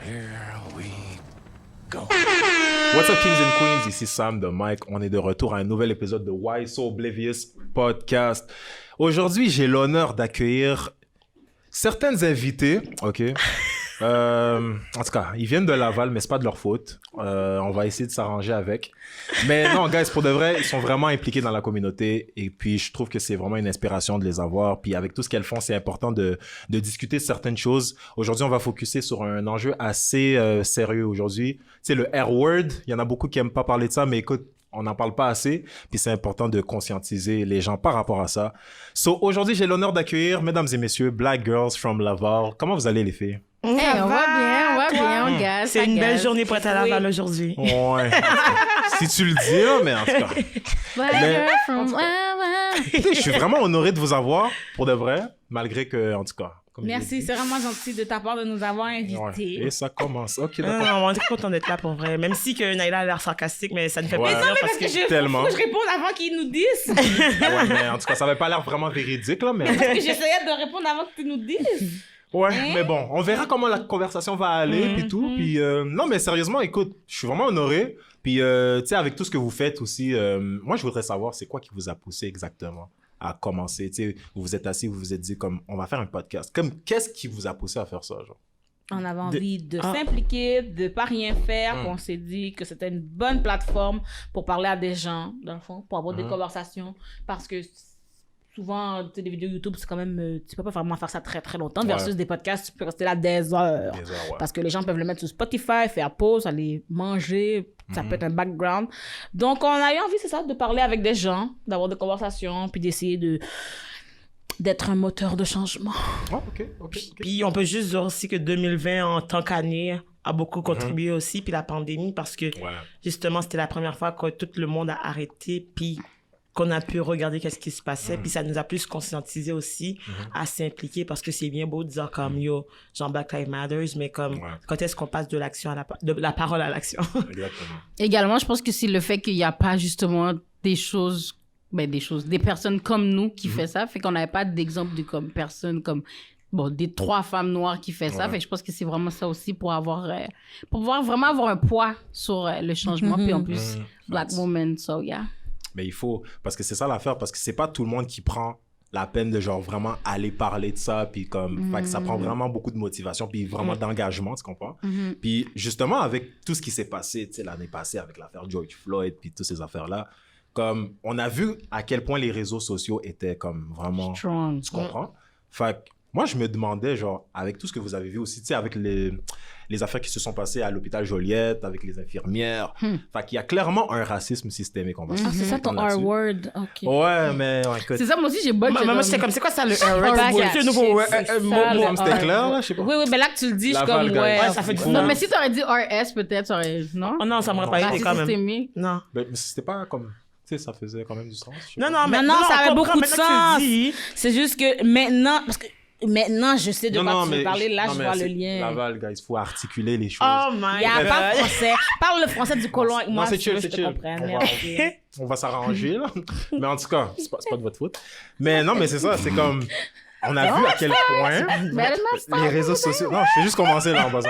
Here we go. What's up, Kings and Queens? Ici Sam de Mike. On est de retour à un nouvel épisode de Why So Oblivious Podcast. Aujourd'hui, j'ai l'honneur d'accueillir certaines invités, ok? En tout cas, ils viennent de Laval, mais c'est pas de leur faute. On va essayer de s'arranger avec. Mais non, guys, pour de vrai, ils sont vraiment impliqués dans la communauté. Et puis, je trouve que c'est vraiment une inspiration de les avoir. Puis, avec tout ce qu'elles font, c'est important de discuter de certaines choses. Aujourd'hui, on va focuser sur un enjeu assez sérieux aujourd'hui. Tu sais, le R-word, il y en a beaucoup qui aiment pas parler de ça, mais écoute, on n'en parle pas assez, puis c'est important de conscientiser les gens par rapport à ça. So, aujourd'hui, j'ai l'honneur d'accueillir, mesdames et messieurs, Black Girls from Laval. Comment vous allez, les filles? On va bien, on gaze. C'est une belle journée pour être à Laval aujourd'hui. Ouais. Si tu le dis, là, mais en tout cas. Black girl from Laval. Je suis vraiment honoré de vous avoir, pour de vrai, malgré que, en tout cas. Merci, c'est vraiment gentil de ta part de nous avoir invités. Ouais. Et ça commence. Ok, Non, d'accord. on est très content d'être là pour vrai. Même si que Naila a l'air sarcastique, mais ça nous fait Ouais. plaisir Parce que je, Tellement. faut que je réponde avant qu'ils nous disent. Ouais, mais en tout cas, ça avait pas l'air vraiment véridique, là, mais. Parce que j'essayais de répondre avant que tu nous dises. Ouais, mais bon, on verra comment la conversation va aller, puis tout. Puis, non, mais sérieusement, écoute, je suis vraiment honoré. Puis, tu sais, avec tout ce que vous faites aussi, moi, je voudrais savoir, c'est quoi qui vous a poussé exactement à commencer? Tu sais, vous vous êtes assis, vous vous êtes dit, comme, on va faire un podcast. Comme, qu'est-ce qui vous a poussé à faire ça, genre? On avait envie de s'impliquer, de pas rien faire. On s'est dit que c'était une bonne plateforme pour parler à des gens, dans le fond, pour avoir des conversations. Parce que souvent, tu sais, des vidéos YouTube, c'est quand même... tu peux pas vraiment faire ça très, très longtemps. Versus des podcasts, tu peux rester là des heures. Des heures, ouais. Parce que les gens peuvent le mettre sur Spotify, faire pause, aller manger. Ça peut être un background. Donc, on a eu envie, c'est ça, de parler avec des gens, d'avoir des conversations, puis d'essayer d'être un moteur de changement. Oh, ok. Puis on peut juste dire aussi que 2020, en tant qu'année, a beaucoup contribué aussi, puis la pandémie, parce que justement, c'était la première fois que tout le monde a arrêté, puis qu'on a pu regarder qu'est-ce qui se passait, puis ça nous a plus conscientisé aussi à s'impliquer, parce que c'est bien beau de dire comme, yo, genre Black Lives Matter, mais comme, quand est-ce qu'on passe de l'action à de la parole à l'action? Exactement. Également, je pense que c'est le fait qu'il n'y a pas justement des personnes comme nous qui fait ça, fait qu'on n'avait pas d'exemple de comme personnes comme des 3 femmes noires qui fait ça, fait que je pense que c'est vraiment ça aussi pour pouvoir vraiment avoir un poids sur le changement, puis en plus Black woman, so yeah. Mais il faut, parce que c'est ça l'affaire, parce que c'est pas tout le monde qui prend la peine de genre vraiment aller parler de ça, puis comme, fait que ça prend vraiment beaucoup de motivation, puis vraiment d'engagement, tu comprends? Puis justement, avec tout ce qui s'est passé, tu sais, l'année passée avec l'affaire George Floyd, puis toutes ces affaires-là, comme, on a vu à quel point les réseaux sociaux étaient comme vraiment... Strong. Tu comprends? Fait que moi, je me demandais, genre, avec tout ce que vous avez vu aussi, tu sais, avec les affaires qui se sont passées à l'hôpital Joliette, avec les infirmières, fait qu'il y a clairement un racisme systémique, on va se Ah, c'est ça ton là-dessus. R-word, ok. Ouais, mais écoute, C'est ça, moi aussi, j'ai bug. Moi, j'étais comme, c'est quoi ça, le C'est nouveau comme c'était clair, là, je sais pas. Oui, mais là que tu le dis, je suis Laval, comme, guys. ouais. Ouais, ça fait du Non, sens. mais si t'aurais dit RS, peut-être, ça aurait... Non? Oh non, ça m'aurait pas été quand même. Systémique. Non. Mais c'était pas comme, tu sais, ça faisait quand même du sens. je sais Non, pas. non, mais Non, ça avait on comprend beaucoup de maintenant que sens. tu le dis. C'est juste que maintenant, parce que maintenant, je sais de quoi tu veux parler, là, non, je mais vois le c'est lien. Laval, guys, il faut articuler les choses. Oh my Il y a God. pas de français. Parle le français du colon avec moi, Non, c'est si tu veux, chill, je c'est te chill. comprends. On va- Merci. On va s'arranger, là. Mais en tout cas, c'est pas de votre faute. Mais non, mais c'est ça, c'est comme... On a vu à quel point les réseaux sociaux... Non, je fais juste commencer, là, en passant.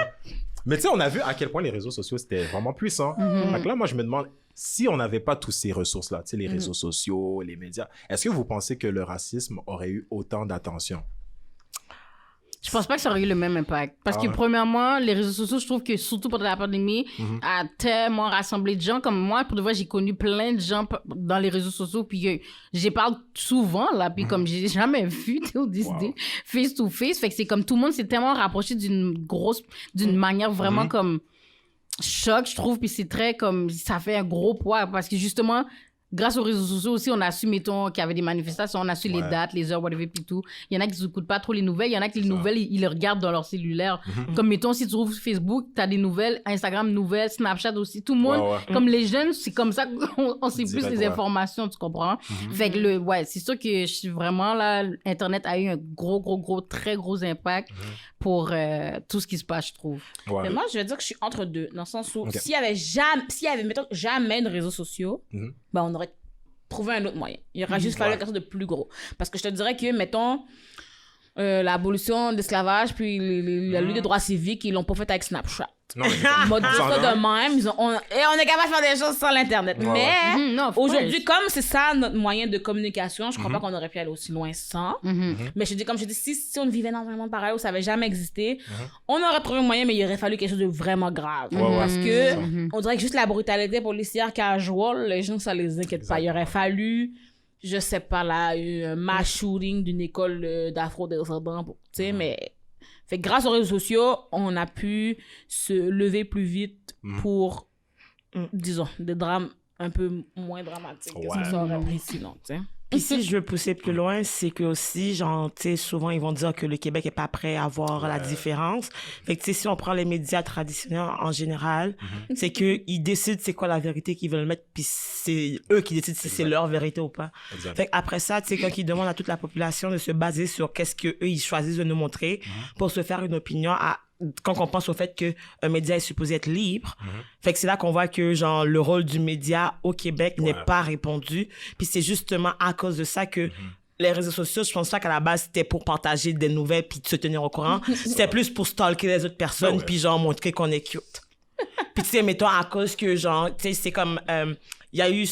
Mais tu sais, on a vu à quel point les réseaux sociaux, c'était vraiment puissant. Fait que là, moi, je me demande, si on n'avait pas toutes ces ressources-là, tu sais, les réseaux sociaux, les médias, est-ce que vous pensez que le racisme aurait eu autant d'attention? Je pense pas que ça aurait eu le même impact. Parce que, premièrement, les réseaux sociaux, je trouve que, surtout pendant la pandémie, a tellement rassemblé de gens. Comme moi, pour de vrai, j'ai connu plein de gens dans les réseaux sociaux, puis j'y parle souvent, là, puis comme j'ai jamais vu, face to face. Fait que c'est comme tout le monde s'est tellement rapproché d'une manière vraiment comme choc, je trouve, puis c'est très comme, ça fait un gros poids, parce que justement, grâce aux réseaux sociaux aussi, on a su, mettons, qu'il y avait des manifestations, on a su les dates, les heures, whatever, puis tout. Il y en a qui n'écoutent pas trop les nouvelles. Il y en a qui les nouvelles, ils les regardent dans leur cellulaire. Comme, mettons, si tu ouvres Facebook, tu as des nouvelles, Instagram, nouvelles, Snapchat aussi. Tout le monde, comme les jeunes, c'est comme ça qu'on sait plus les informations, tu comprends? Fait que, c'est sûr que je suis vraiment là, Internet a eu un gros, très gros impact pour tout ce qui se passe, je trouve. Mais moi, je vais dire que je suis entre deux, dans le sens où s'il y avait, mettons, jamais de réseaux sociaux, ben, on aurait trouvé un autre moyen. Il aurait juste fallu quelque chose de plus gros. Parce que je te dirais que, mettons, l'abolition de l'esclavage, puis la lutte des droits civiques, ils l'ont pas fait avec Snapchat. Non, mais Mode ça de même, et on est capable de faire des choses sans l'Internet. Ouais, Mais Non, of aujourd'hui, course. comme c'est ça notre moyen de communication, je crois pas qu'on aurait pu aller aussi loin sans. Mais je dis, comme je dis, si on vivait dans un monde pareil où ça avait jamais existé, on aurait trouvé un moyen, mais il aurait fallu quelque chose de vraiment grave. Parce que on dirait que juste la brutalité policière casual, les gens, ça les inquiète pas. Il aurait fallu, je sais pas, là, un mass shooting d'une école d'afro-descendants, tu sais, mais... Fait que grâce aux réseaux sociaux, on a pu se lever plus vite pour, disons, des drames un peu moins dramatiques que ça aurait pris sinon, tu sais. Puis si je veux pousser plus loin, c'est que aussi, genre, tu sais, souvent, ils vont dire que le Québec est pas prêt à voir la différence. Fait que, tu sais, si on prend les médias traditionnels en général, c'est qu'ils décident c'est quoi la vérité qu'ils veulent mettre, puis c'est eux qui décident si c'est leur vérité ou pas. Exact. Fait qu'après ça, tu sais, quand ils demandent à toute la population de se baser sur qu'est-ce qu'eux, ils choisissent de nous montrer pour se faire une opinion quand on pense au fait qu'un média est supposé être libre. Fait que c'est là qu'on voit que, genre, le rôle du média au Québec n'est pas répondu. Puis c'est justement à cause de ça que les réseaux sociaux, je pense pas qu'à la base, c'était pour partager des nouvelles puis de se tenir au courant. C'était plus pour stalker les autres personnes puis, genre, montrer qu'on est cute. Puis, tu sais, mettons, à cause que, genre, tu sais, c'est comme... il y a eu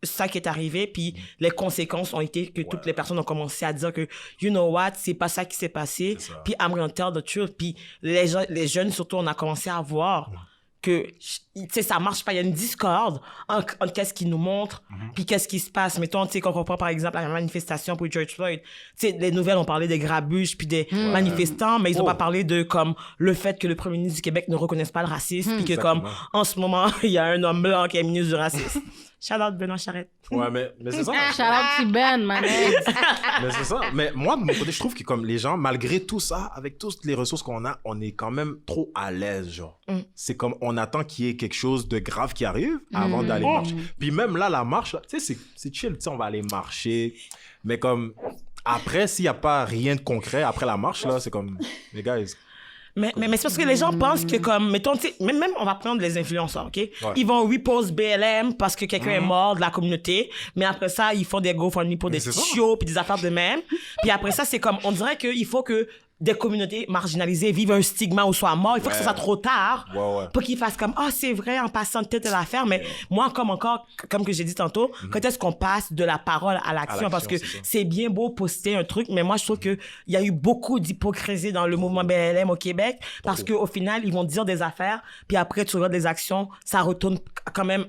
ça qui est arrivé, puis les conséquences ont été que toutes les personnes ont commencé à dire que, you know what, c'est pas ça qui s'est passé, puis I'm gonna tell the truth. Puis les jeunes, surtout, on a commencé à voir que, tu sais, ça marche pas. Il y a une discorde entre qu'est-ce qu'ils nous montrent, puis qu'est-ce qui se passe. Mettons, tu sais, quand on prend, par exemple, la manifestation pour George Floyd, tu sais, les nouvelles ont parlé des grabuges, puis des manifestants, mais ils ont pas parlé de, comme, le fait que le premier ministre du Québec ne reconnaisse pas le racisme, puis que, comme, en ce moment, il y a un homme blanc qui est ministre du racisme. Shout out Benoît Charette. Ouais, mais c'est ça. Shout out to Ben, man. Mais c'est ça. Mais moi, de mon côté, je trouve que comme les gens, malgré tout ça, avec toutes les ressources qu'on a, on est quand même trop à l'aise, genre. C'est comme, on attend qu'il y ait quelque chose de grave qui arrive avant d'aller marcher. Puis même là, la marche, là, tu sais, c'est chill, tu sais, on va aller marcher. Mais comme, après, s'il n'y a pas rien de concret, après la marche, là, c'est comme, les gars, Mais c'est parce que les gens pensent que, comme, mettons, tu sais, même on va prendre les influenceurs, OK? Ils vont repost BLM parce que quelqu'un est mort de la communauté, mais après ça, ils font des GoFundMe pour des petits shows puis des affaires de même. Puis après ça, c'est comme, on dirait qu'il faut que des communautés marginalisées vivent un stigma ou soient morts. Il faut que ça soit trop tard pour qu'ils fassent comme, ah, c'est vrai, en passant de tête à l'affaire. Mais moi, comme que j'ai dit tantôt, quand est-ce qu'on passe de la parole à l'action? Parce que c'est bien beau poster un truc, mais moi, je trouve qu'il y a eu beaucoup d'hypocrisie dans le mouvement BLM au Québec parce qu'au final, ils vont dire des affaires, puis après, tu regardes des actions, ça retourne quand même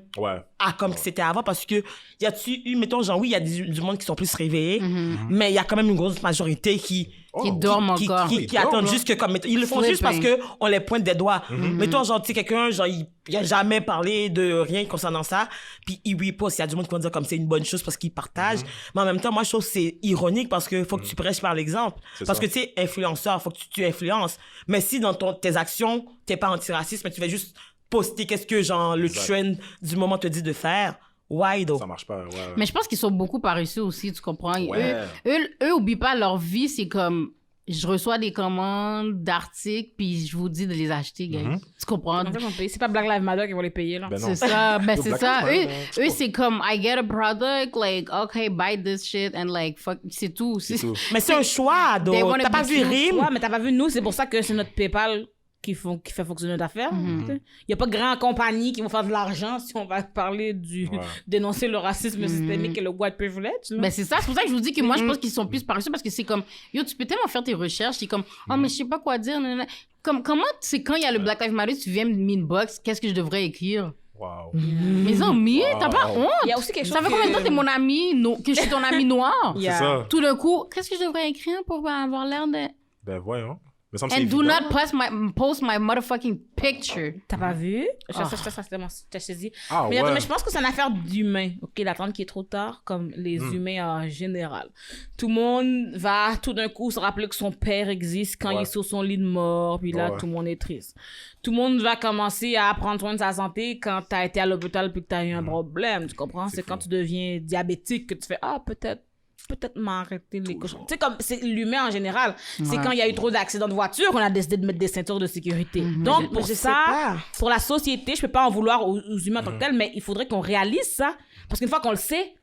à comme c'était avant parce que y a-tu eu, mettons, genre, oui, il y a du monde qui sont plus réveillés, mais il y a quand même une grosse majorité qui dorment encore. Qui attendent juste que comme ils le font juste parce que on les pointe des doigts. Mettons genre tu sais quelqu'un genre il a jamais parlé de rien concernant ça, puis il reposte, il y a du monde qui va dire comme c'est une bonne chose parce qu'il partage. Mais en même temps moi je trouve que c'est ironique parce que faut que tu prêches par l'exemple. Parce que tu sais influenceur, faut que tu influences. Mais si dans tes actions, t'es pas antiraciste mais tu fais juste poster qu'est-ce que genre le trend du moment te dit de faire. Why though? Ça marche pas, Mais je pense qu'ils sont beaucoup paresseux aussi, tu comprends? Eux oublient pas leur vie, c'est comme... Je reçois des commandes d'articles, puis je vous dis de les acheter, gars. Tu comprends? C'est pas Black Lives Matter qui vont les payer, là. Ben non. C'est ça, ben c'est Black ça. Lives Matter, Eux, c'est comme, I get a product, like, okay, buy this shit, and like, fuck, c'est tout. Mais c'est un choix, They donc. wanna T'as pas be vu cute. Rime? Ouais, mais t'as pas vu, nous, c'est pour ça que c'est notre PayPal qui fait fonctionner notre affaire. Il y a pas de grandes compagnies qui vont faire de l'argent si on va parler dénoncer le racisme systémique et le white privilege. Là. Ben c'est ça, c'est pour ça que je vous dis que moi, je pense qu'ils sont plus paresseux parce que c'est comme, yo, tu peux tellement faire tes recherches, c'est comme, oh, mais je sais pas quoi dire, nanana. Comme, comment, c'est quand il y a le Black Lives Matter, tu viens m'inbox, qu'est-ce que je devrais écrire? Wow. Mes amis, t'as pas honte? Il y a aussi quelque chose Ça fait combien de temps que t'es mon ami, que je suis ton ami noir? C'est ça. Tout d'un coup, qu'est-ce que je devrais écrire pour avoir l'air de... Ben voyons. Mais ça me semble And do évident. not post my motherfucking picture. T'as pas vu? Je t'ai dit. Ah, Mais attends, ouais. mais je pense que c'est une affaire d'humain. OK, l'attente qui est trop tard, comme les humains en général. Tout le monde va tout d'un coup se rappeler que son père existe quand il est sur son lit de mort, puis là, tout le monde est triste. Tout le monde va commencer à prendre soin de sa santé quand t'as été à l'hôpital puis que t'as eu un problème, tu comprends? C'est quand tu deviens diabétique que tu fais « Ah, peut-être m'arrêter les cochons. » Tu sais, comme c'est l'humain en général. C'est quand il y a eu trop d'accidents de voiture qu'on a décidé de mettre des ceintures de sécurité. Donc, pour ça, pour la société, je peux pas en vouloir aux humains en tant que tels, mais il faudrait qu'on réalise ça. Parce qu'une fois qu'on le sait,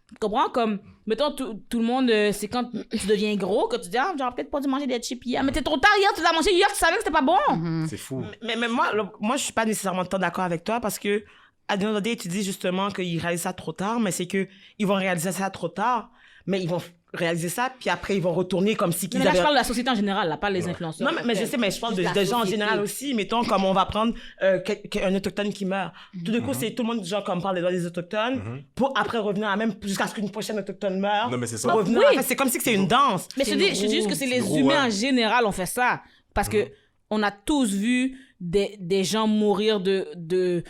tu comprends? Comme, mettons, tout le monde, c'est quand tu deviens gros que tu dis, ah, j'aurais peut-être pas dû manger des chips hier. Mais t'es trop tard hier, tu l'as mangé hier, tu savais que c'était pas bon. C'est fou. Mais moi, je suis pas nécessairement tant d'accord avec toi parce que, à the end of the day, tu dis justement qu'ils réalisent ça trop tard, mais c'est qu'ils vont réaliser ça trop tard, mais ils vont réaliser ça, puis après, ils vont retourner comme si qu'ils Mais là, avaient... je parle de la société en général, là, pas les influenceurs. Non, mais je sais, mais je parle Juste de la gens en société. général aussi. Mettons, comme on va prendre un autochtone qui meurt. Tout d'un coup, c'est tout le monde, genre, comme parle des droits des autochtones, pour après revenir à même jusqu'à ce qu'une prochaine autochtone meure. Non, mais c'est ça. Pour revenir Oui. à- c'est comme si c'est une danse. Mais je te dis juste que c'est les gros, humains ouais. en général ont fait ça. Parce que on a tous vu des gens mourir de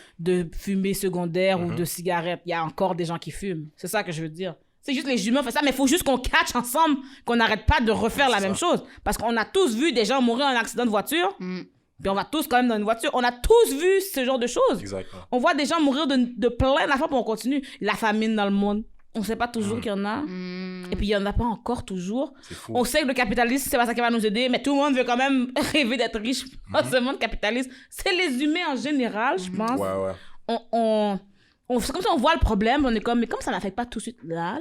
fumée secondaire ou de cigarettes. Il y a encore des gens qui fument. C'est ça que je veux dire. C'est juste les humains font ça, mais il faut juste qu'on catch ensemble, qu'on n'arrête pas de refaire la même chose. Parce qu'on a tous vu des gens mourir en accident de voiture, puis on va tous quand même dans une voiture. On a tous vu ce genre de choses. Exactement. On voit des gens mourir de plein d'affaires, puis on continue. La famine dans le monde, on sait pas toujours qu'il y en a. Et puis il y en a pas encore toujours. C'est fou. On sait que le capitalisme, c'est pas ça qui va nous aider, mais tout le monde veut quand même rêver d'être riche dans ce monde capitaliste. C'est les humains en général, je pense. Ouais. C'est comme ça, on voit le problème, on est comme, mais comme ça n'affecte pas tout de suite là,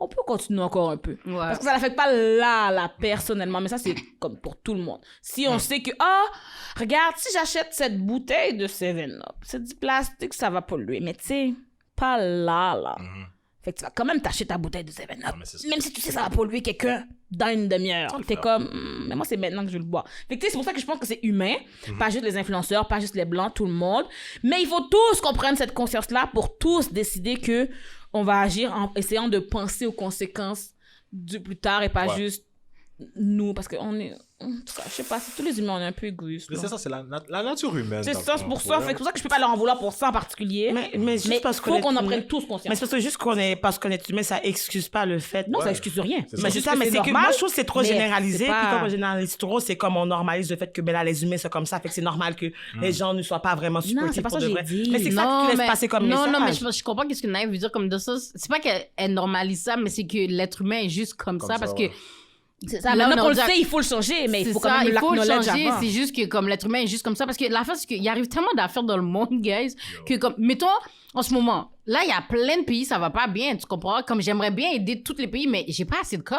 on peut continuer encore un peu. Ouais. Parce que ça n'affecte pas là, personnellement, mais ça, c'est comme pour tout le monde. Si on sait que, regarde, si j'achète cette bouteille de 7-Up, c'est du plastique, ça va polluer, mais tu sais, pas là. Fait que tu vas quand même t'acheter ta bouteille de 7-Up. mais c'est ça. Même si tu sais ça va polluer quelqu'un dans une demi-heure. T'es comme, mais moi, c'est maintenant que je le bois. Fait que tu sais, c'est pour ça que je pense que c'est humain. Pas juste les influenceurs, pas juste les blancs, tout le monde. Mais il faut tous qu'on prenne cette conscience-là pour tous décider que on va agir en essayant de penser aux conséquences du plus tard et pas juste nous. Parce qu'on est, je sais pas, si tous les humains, on est un peu égoïstes. Mais là. c'est ça, c'est la nature humaine. C'est dans le ça, fond. c'est pour ça. Ouais. Fait que c'est pour ça que je peux pas leur en vouloir pour ça en particulier. Mais juste parce faut qu'on en est prenne humain. tous Mais conscience. c'est parce que juste parce qu'on est humain, ça excuse pas le fait. Non, ça excuse rien. C'est ça. Mais juste ça, mais c'est que normal, moi, je trouve que c'est trop mais généralisé. c'est pas- Puis quand on généralise trop, c'est comme on normalise le fait que ben là, les humains sont comme ça. Fait que c'est normal que les gens ne soient pas vraiment supportifs c'est pas pour ça de que vrai. j'ai dit. Mais c'est ça que tu laisses passer comme message. Non, mais je comprends ce que Naïve veut dire comme de ça. C'est pas qu'elle normalise ça, mais c'est que l'être humain est juste comme ça parce que. C'est ça. Là, Maintenant on qu'on le dirait- sait, il faut le changer, mais il C'est faut quand ça, même il faut le l'acknowledge changer. avant. C'est juste que comme l'être humain est juste comme ça. Parce que la fin, c'est qu'il arrive tellement d'affaires dans le monde, guys, que comme, mettons, en ce moment, là, il y a plein de pays, ça va pas bien, tu comprends? Comme j'aimerais bien aider tous les pays, mais j'ai pas assez de com.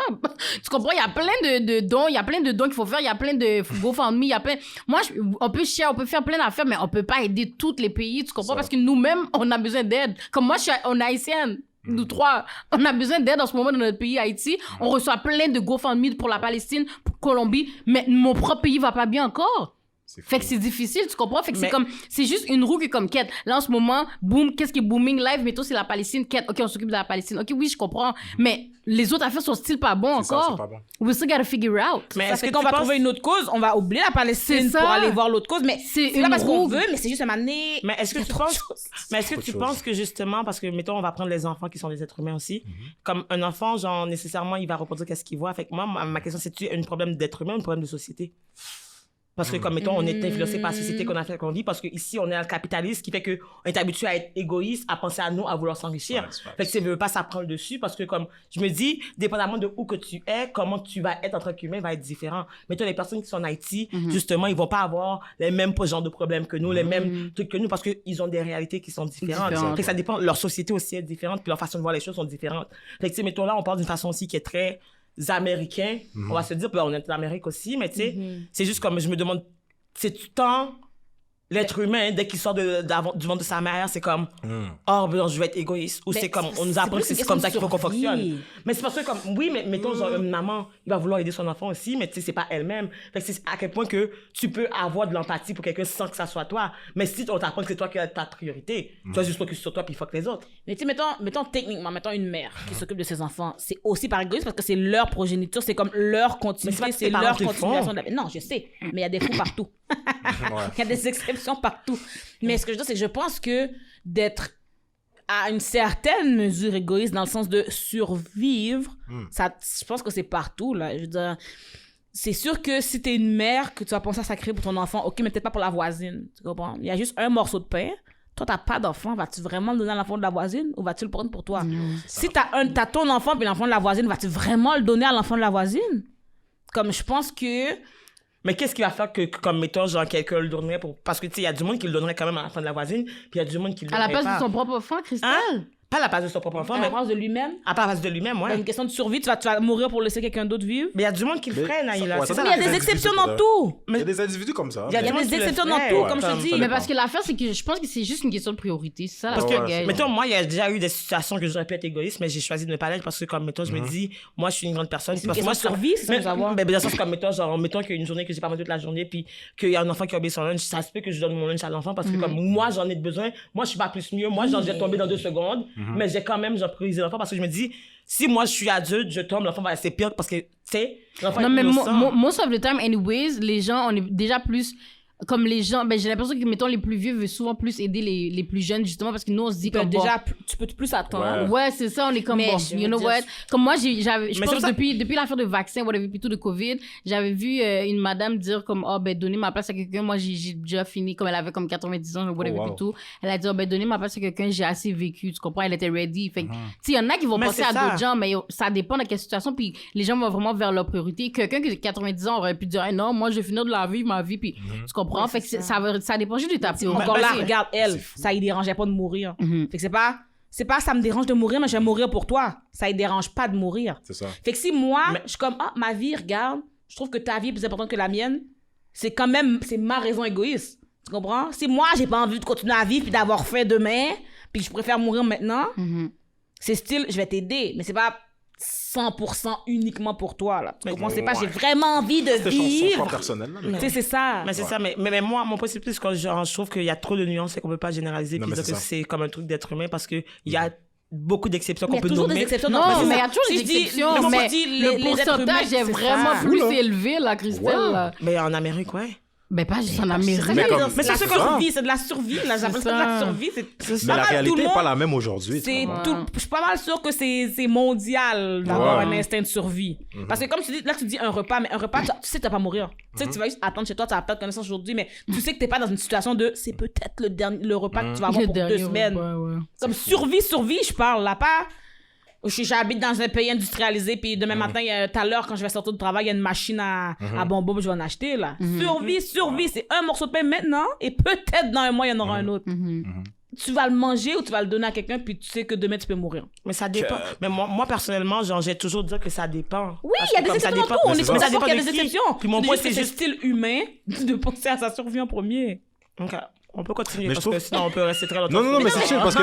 Tu comprends? Il y a plein de dons, il y a plein de dons qu'il faut faire, il y a plein de GoFundMe, il y a plein... Moi, on peut faire plein d'affaires, mais on peut pas aider tous les pays, tu comprends? Ça. Parce que nous-mêmes, on a besoin d'aide. Comme moi, on est haïtienne. Nous trois, on a besoin d'aide en ce moment dans notre pays, Haïti. On reçoit plein de GoFundMe pour la Palestine, pour Colombie, mais mon propre pays va pas bien encore. C'est fou. Fait que c'est difficile, tu comprends? Fait que Mais- c'est comme, c'est juste une roue qui est comme quête. Là, en ce moment, boom, qu'est-ce qui est booming live? Mettons, c'est la Palestine, quête. OK, on s'occupe de la Palestine. OK, oui, je comprends. Mais les autres affaires sont still pas bons C'est ça, encore. c'est pas bon. We still gotta figure out. Mais Ça est-ce fait que qu'on tu va penses- trouver une autre cause, on va oublier la Palestine C'est ça. pour aller voir l'autre cause, mais C'est c'est pas une parce qu'on roue. veut, mais c'est juste à m'amener. Mais est-ce que tu penses, mais est-ce que tu penses que justement, parce que mettons, on va prendre les enfants qui sont des êtres humains aussi, comme un enfant, genre nécessairement, il va reproduire qu'est-ce qu'il voit. Fait que moi, ma question, c'est-tu un problème d'être humain ou un problème de société? Parce que, comme mettons, on est influencé par la société qu'on a fait, qu'on vit, parce qu'ici, on est un capitaliste qui fait qu'on est habitué à être égoïste, à penser à nous, à vouloir s'enrichir. Ouais, c'est vrai. Fait que ça veut pas, ça prend le dessus, parce que, comme, je me dis, dépendamment de où que tu es, comment tu vas être en tant qu'humain va être différent. Mettons, les personnes qui sont en Haïti, justement, ils vont pas avoir les mêmes genres de problèmes que nous, les mêmes trucs que nous, parce qu'ils ont des réalités qui sont différentes. Différentes. Fait que ça dépend, leur société aussi est différente, puis leur façon de voir les choses sont différentes. Fait que, tu sais, mettons, là, on parle d'une façon aussi qui est très américain. On va se dire, ben, on est en Amérique aussi, mais tu sais, c'est juste comme, je me demande, c'est tout le temps l'être humain, dès qu'il sort du ventre de sa mère, c'est comme, oh, ben, je vais être égoïste. Ou Mais c'est comme, c'est- on nous c'est apprend plus que c'est une comme ça qu'il question faut qu'on de survie. fonctionne. Mais c'est parce que, comme, oui, mais mettons, genre, une maman, il va vouloir aider son enfant aussi, mais tu sais, c'est pas elle-même. Fait que c'est à quel point que tu peux avoir de l'empathie pour quelqu'un sans que ça soit toi. Mais si on t'apprend que c'est toi qui as ta priorité, tu vas juste focus sur toi puis fuck les autres. Mais tu sais, mettons techniquement, mettons une mère qui s'occupe de ses enfants, c'est aussi par égoïsme parce que c'est leur progéniture, c'est comme leur Mais continuité, c'est pas que c'est tes parents leur te le continuation font. de la vie. Non, je sais, mais il y a des fous partout. Ouais. Il y a des exceptions partout. Mais ce que je veux dire, c'est que je pense que d'être à une certaine mesure égoïste dans le sens de survivre, ça, je pense que c'est partout, là. Je veux dire, c'est sûr que si t'es une mère, que tu vas penser à sacrer pour ton enfant, ok, mais peut-être pas pour la voisine, tu comprends? Il y a juste un morceau de pain. Toi, t'as pas d'enfant, vas-tu vraiment le donner à l'enfant de la voisine ou vas-tu le prendre pour toi? Si t'as ton enfant puis l'enfant de la voisine, vas-tu vraiment le donner à l'enfant de la voisine? Comme je pense que... Mais qu'est-ce qui va faire que, comme mettons, genre, quelqu'un le donnerait pour. Parce que, tu sais, il y a du monde qui le donnerait quand même à la fin de la voisine, puis il y a du monde qui le À la donnerait place pas. de son propre enfant, Cristal. Hein? Pas à la base de son propre enfant, À mais la base de lui-même. à la base de lui-même, C'est ouais. une question de survie. Tu vas mourir pour laisser quelqu'un d'autre vivre. Mais il y a du monde qui le ferait, Naïla. ouais, C'est ça, ça, Mais il y la a des individus exceptions comme dans ça. tout. Il y a des individus comme ça. Il y a Il y a gens des qui le exceptions dans feraient, tout, ouais, comme je comme te dis. ça Mais dépend. parce que l'affaire, c'est que je pense que c'est juste une question de priorité. C'est ça, Parce la que, gage. mettons, moi, il y a déjà eu des situations que j'aurais pu être égoïste, mais j'ai choisi de ne pas l'être parce que, comme, mettons, je me dis, moi, je suis une grande personne. C'est une Parce que question moi, de survie, c'est ça, mais, faut savoir. mais bien sûr, c'est comme, mettons, genre, mettons qu'il y a une journée que j'ai pas mangé toute la journée, puis qu'il y a un enfant qui a oublié son lunch, ça se peut que je donne mon lunch à l'enfant parce que, comme, moi, j'en ai besoin. Moi, je suis pas plus mieux. Moi, genre, j'ai tombé dans 2 secondes, mais j'ai quand même, genre, priorisé l'enfant parce que je me dis, si moi, je suis adulte, je tombe, l'enfant va, c'est pire parce que, tu sais, l'enfant Non, est mais innocent. most of the time, anyways, les gens, on est déjà plus... Comme les gens, ben j'ai l'impression que, mettons, les plus vieux veulent souvent plus aider les plus jeunes, justement, parce que nous, on se dit comme, bon, Tu peux plus attendre. ouais, c'est ça, on est comme, Mais bon, je you veux know dire- what? Comme moi, je Mais pense c'est pour ça- depuis l'affaire de vaccin, whatever, puis tout de COVID, j'avais vu une madame dire comme, oh, ben, donner ma place à quelqu'un. Moi, j'ai déjà fini, comme elle avait comme 90 ans, whatever, Oh, wow. puis tout. Elle a dit, oh, ben, donner ma place à quelqu'un, j'ai assez vécu, tu comprends? Elle était ready. Fait que, tu sais, il y en a qui vont Mais penser c'est à ça. d'autres gens, mais ça dépend de quelle situation, puis les gens vont vraiment vers leur priorité. Quelqu'un qui a 90 ans aurait pu dire, hey, non, moi, je vais finir de la vivre, ma vie, puis tu comprends? Ouais, Fait que c'est ça dépend juste de ta priorité. Encore là, c'est- regarde, elle, ça y dérangeait pas de mourir. Mhm. Fait que c'est pas ça me dérange de mourir, mais je vais mourir pour toi. Ça y dérange pas de mourir. C'est ça. Fait que si moi, Mais- je suis comme, ah, ma vie, regarde, je trouve que ta vie est plus importante que la mienne, c'est quand même, c'est ma raison égoïste. Tu comprends? Si moi, j'ai pas envie de continuer à vivre puis d'avoir faim demain, puis que je préfère mourir maintenant, Mhm. c'est style, je vais t'aider, mais c'est pas 100% uniquement pour toi, là. Tu comprends? C'est pas, ouais. j'ai vraiment envie de C'était son choix vivre. personnel. Là, Tu sais, c'est ça. Mais c'est ça, mais moi, mon point, c'est plus quand je trouve qu'il y a trop de nuances et qu'on peut pas généraliser Non, puis mais dire c'est que ça. c'est comme un truc d'être humain parce qu'il y a beaucoup d'exceptions Mais il y qu'on a peut toujours nommer. des exceptions. Non, c'est mais il y ça. a toujours Si des je dis- exceptions, moi, mais je dis le les êtres pourcentage humains, est c'est vraiment ça. plus Fou, là. élevé, là, Christelle. Ouais. là. Mais en Amérique, ouais. Ben, pas juste en Amérique. Mais comme- Mais c'est la ce que survie, c'est de la survie, là. J'appelle ça de la ça. survie. C'est Mais pas la mal tout réalité le n'est pas monde. la même aujourd'hui. tu C'est comprends? tout. Je suis pas mal sûre que c'est mondial d'avoir Ouais. un instinct de survie. Parce que comme tu dis, là tu dis un repas, mais un repas, tu sais que tu vas pas mourir. Tu sais que tu vas juste attendre chez toi, tu vas perdre connaissance aujourd'hui, mais tu sais que t'es pas dans une situation de c'est peut-être le repas que tu vas avoir Le pour 2 dernier semaines. repas, ouais. Comme survie, je parle là, pas. J'habite dans un pays industrialisé, puis demain matin, tout à l'heure, quand je vais sortir du travail, il y a une machine à bonbons, je vais en acheter, là. Survie, c'est un morceau de pain maintenant, et peut-être dans un mois, il y en aura un autre. Tu vas le manger ou tu vas le donner à quelqu'un, puis tu sais que demain, tu peux mourir. Mais ça dépend. Mais moi personnellement, genre, j'ai toujours dit que ça dépend. Oui, Parce il y a que des comme ça exceptions dans dépend- tout. On Mais est c'est pas ça. d'accord qu'il y a de des qui. exceptions. Puis mon C'est point, juste que c'est c'est style humain de penser à sa survie en premier. Ok, on peut continuer Mais parce je trouve- que sinon on peut rester très longtemps. Non, non, non, mais c'est chill parce que.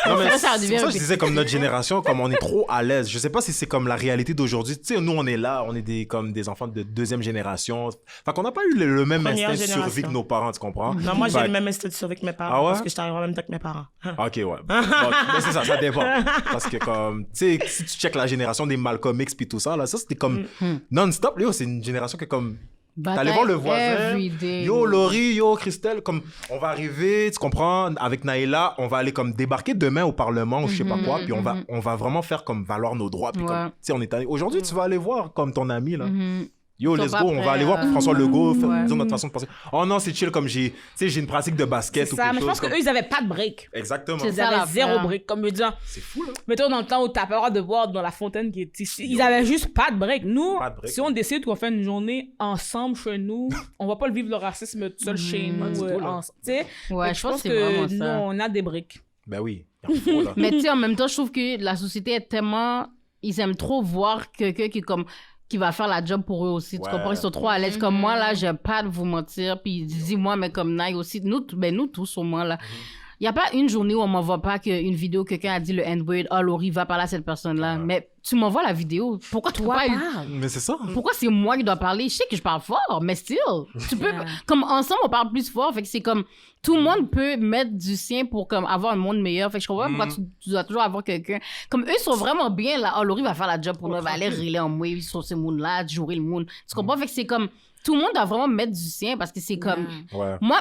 Non, mais Ça devient c'est pour ça que je répétitif. disais, comme notre génération, comme on est trop à l'aise. Je sais pas si c'est comme la réalité d'aujourd'hui. Tu sais, nous, on est là, on est comme des enfants de deuxième génération. Fait qu'on n'a pas eu le même Première instinct de survie génération. que nos parents, tu comprends? Non, moi j'ai Fait- le même instinct de survie que mes parents Ah ouais? parce que je suis arrivé en même temps que mes parents. Ok, ouais. Bon, mais c'est ça dépend. Parce que, comme, tu sais, si tu checkes la génération des Malcolm X puis tout ça, là, ça, c'était comme non-stop. Yo, c'est une génération que, comme, t'allais voir le voisin. Every day. Yo, Laurie, yo, Christelle, comme, on va arriver, tu comprends, avec Naïla, on va aller, comme, débarquer demain au Parlement ou je sais pas quoi, puis on va vraiment faire, comme, valoir nos droits. Puis, Ouais. comme, tu sais, on est allé. Aujourd'hui, tu vas aller voir, comme, ton ami, là. Yo, Ils sont let's pas go, on va prêts aller voir à- François Legault, Ouais. disons notre façon de penser. Oh non, c'est chill, comme j'ai, tu sais, j'ai une pratique de basket C'est ou ça, quelque mais je chose. pense comme- qu'eux, ils avaient pas de break. Exactement. C'est Ils ça, avaient l'affaire. zéro break. Comme me disant, C'est fou, là. mettons dans le temps où t'as pas le droit de boire dans la fontaine qui est ici. Ils avaient juste pas de break. Nous, Pas de break, si on décide qu'on fait une journée ensemble chez nous, on va pas le vivre le racisme tout seul chez nous. du tout, là. Tu sais, Ouais, Fait que je pense que c'est vraiment nous, ça. on a des breaks. Ben oui, il en faut, là. Mais tu sais, en même temps, je trouve que la société est tellement... Ils aiment trop voir quelqu'un qui va faire la job pour eux aussi. Tu Ouais. comprends? Ils sont trop à l'aise. Comme moi, là, je vais pas vous mentir. Puis dis-moi, mais comme Nike aussi. Nous tous, au moins, là. Il n'y a pas une journée où on m'envoie pas une vidéo, quelqu'un a dit le N-word, oh, Laurie, va parler à cette personne-là. Mais tu m'envoies la vidéo. Pourquoi tu pas Mais c'est ça. Pourquoi c'est moi qui dois parler? Je sais que je parle fort, mais still. Tu peux... Comme ensemble, on parle plus fort. Fait que c'est comme... Tout le monde peut mettre du sien pour comme avoir un monde meilleur. Fait que je comprends pas pourquoi tu dois toujours avoir quelqu'un. Comme eux sont vraiment bien là. Oh, Laurie va faire la job pour nous. Elle va aller riler en moi sur ce monde-là, jouer le monde. Tu comprends? Fait que c'est comme... Tout le monde doit vraiment mettre du sien parce que c'est comme... Ouais. Moi,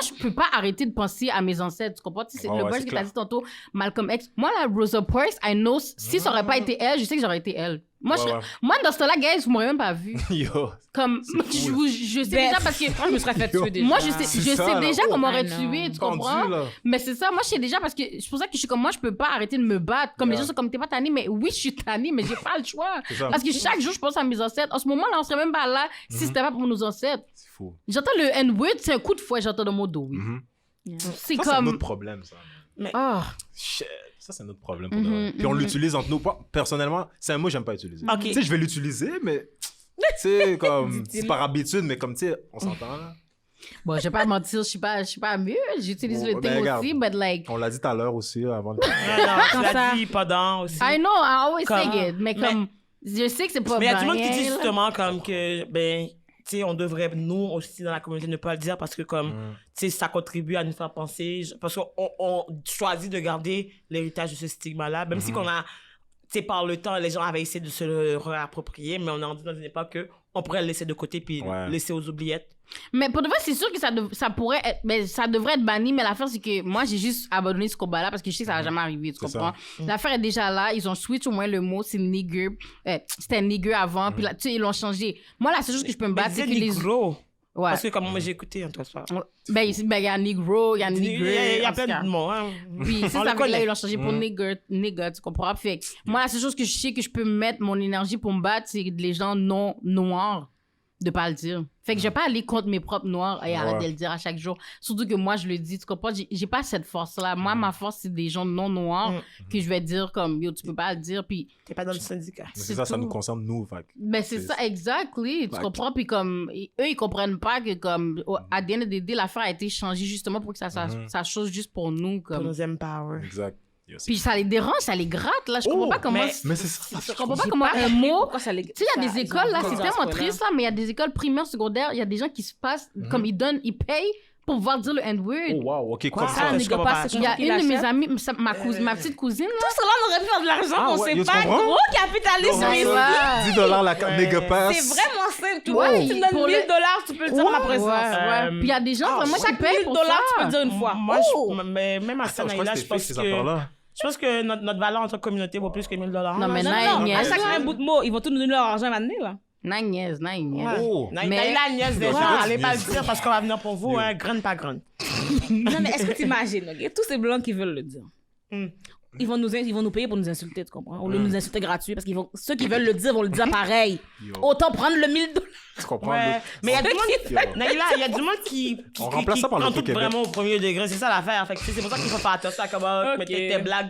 je peux pas arrêter de penser à mes ancêtres. Tu comprends? Tu sais, Ouais, le ouais, boy c'est que t'as clair. dit tantôt, Malcolm X. Moi, là, Rosa Parks, I know, si ça aurait pas été elle, je sais que j'aurais été elle. Moi, Ouais, ouais. moi dans ce temps-là, guys, vous m'aurez même pas vu. Yo. Comme, je sais déjà parce que... Moi, je me serais fait tuer déjà. Moi, je sais C'est ça, là. déjà Oh, qu'on m'aurait I know. tué, tu Tendu, comprends? là. Mais c'est ça, moi, je sais déjà parce que c'est pour ça que je suis comme moi, je peux pas arrêter de me battre. Comme les gens sont comme, t'es pas tanné, mais oui, je suis tanné, mais j'ai pas le choix. C'est ça. Parce que chaque jour, je pense à mes ancêtres. En ce moment-là, on serait même pas là si c'était pas pour nos ancêtres. C'est fou. J'entends le N-word, c'est un coup de fouet, j'entends dans mon dos, oui. C'est Ça, c'est comme... notre problème, ça. Oh. Shit. Ça, c'est notre problème. Pour de vrai. Puis on l'utilise entre nous. Personnellement, c'est un mot que j'aime pas utiliser. Ok. Tu sais, je vais l'utiliser, mais... Tu sais, comme... c'est par habitude, mais comme, tu sais, on s'entend, là. Bon, je vais pas mentir, je suis pas mieux. J'utilise le thing regarde. aussi, but like... On l'a dit tout à l'heure aussi, avant le... Non, tu Comme l'as ça. dit pendant aussi. I know, I always Comme- say it, mais comme... Je sais que c'est pas Mais il y a bien. du monde qui dit là. justement comme que, ben, tu sais, on devrait, nous aussi, dans la communauté, ne pas le dire parce que, comme, tu sais, ça contribue à nous faire penser, parce qu'on choisit de garder l'héritage de ce stigma-là, même si qu'on a, tu sais, par le temps, les gens avaient essayé de se le réapproprier, mais on est rendu dans une époque que on pourrait le laisser de côté puis Ouais. laisser aux oubliettes. Mais pour de vrai, c'est sûr que ça pourrait être... Mais ça devrait être banni, mais l'affaire, c'est que moi, j'ai juste abandonné ce combat-là parce que je sais que ça va jamais arriver, tu C'est comprends? L'affaire est déjà là, ils ont switch au moins le mot, c'est nigger. C'était nigger avant, puis là, tu sais, ils l'ont changé. Moi, la seule chose que je peux me battre, c'est que les... Nigro. Ouais. Parce que comme moi, j'ai écouté un soir. Ben, il y a negro, il y a Il nigger. y a en tout cas. plein de mots, hein. Oui, c'est On ça, le avec là, connaît. ils l'ont changé pour nigger, tu comprends? Fait que moi, la seule chose que je sais que je peux mettre mon énergie pour me battre, c'est les gens non noirs de pas le dire. Fait que je vais pas aller contre mes propres noirs et arrêter de le dire à chaque jour. Surtout que moi, je le dis, tu comprends? J'ai pas cette force-là. Moi, ma force, c'est des gens non noirs que je vais dire comme, yo, tu peux pas le dire, puis... T'es pas dans le syndicat. Mais c'est ça, ça tout. nous concerne, nous, fait. Ben, c'est ça, exactly. Tu Fait comprends? Puis comme, eux, ils comprennent pas que comme, à the end of the day, l'affaire a été changée justement pour que ça chose juste pour nous, Pour comme... nous empower. Exact. Yes. Puis ça les dérange, ça les gratte, là. Je comprends pas comment... Mais c'est ça. Je comprends pas comment un mot... Pourquoi ça les... Tu sais, il y a des écoles, là, c'est tellement triste, là, mais il y a des écoles primaires, secondaires, il y a des gens qui se passent, comme ils payent pour pouvoir dire le N-word. Oh, wow, OK, Quoi? comme Ça, ça. on Je comprends pas, Il y a une de mes amies, ma petite cousine, là. Tout cela, on aurait pu faire de l'argent, Ah on ouais, sait yo, tu pas. comprends? Gros capitalisme Ouais, ici. ça. $10 la carte Nigga Pass. C'est vraiment simple. Tu Ouais, vois, si tu me donnes pour $1000, tu peux le dire en ma présence. Ouais. Puis il y a des gens vraiment qui Chaque payent $1000, pour tu ça. peux le dire une fois. Moi, Oh! mais même à Attends, je crois Sanaïla, que je c'était fake, pense ces que... affaires-là. Je pense que notre valeur en tant que communauté vaut plus que $1000. Non, mais Non, Naï non, à niaise. chaque bout de mot, ils vont tous nous donner leur argent maintenant, là. Naï niaise. Oh. Mais- Naïla, nièce des Ouais. gens, allez pas le Niaise. dire parce qu'on va venir pour vous, hein, graine pas graine. Non, mais est-ce que tu imagines, OK? Tous ces blancs qui veulent le dire. Ils vont nous payer pour nous insulter, tu comprends? Au lieu de nous insulter gratuit, parce que ceux qui veulent le dire vont le dire pareil. Autant prendre le $1000. Tu comprends? Ouais. Mais il y a du monde, Yo. Naïla, il y a du monde qui On remplace ça par le prend truc tout Québec. vraiment au premier degré, c'est ça l'affaire. Fait que c'est pour ça qu'il faut faire attention à comment mettre tes blagues.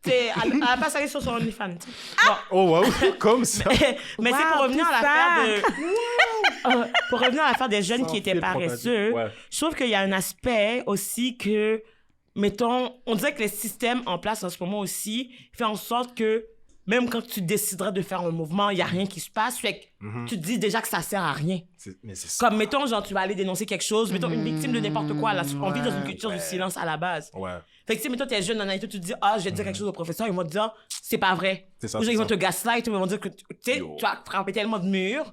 Tu sais, elle va pas s'aller sur son OnlyFans. tu sais. Bon. Oh, wow, comme ça. Mais c'est pour revenir à l'affaire de... pour revenir à l'affaire des jeunes qui étaient fil paresseux, ouais. je trouve qu'il y a un aspect aussi que, mettons, on dirait que les systèmes en place en ce moment aussi fait en sorte que même quand tu déciderais de faire un mouvement, il n'y a rien qui se passe. Fait que tu te dis déjà que ça sert à rien. Mais c'est ça. Comme, mettons, genre, tu vas aller dénoncer quelque chose, mettons, une victime de n'importe quoi, là, on vit dans une culture du silence à la base. Ouais. Fait que, tu sais, mettons, t'es jeune en Haïti, tu te dis, ah, je vais dire quelque chose au professeur, ils vont te dire, c'est pas vrai. C'est ça, Ou genre, c'est ils vont ça. te gaslight, ils vont dire que, tu sais, Yo. tu vas frapper tellement de murs.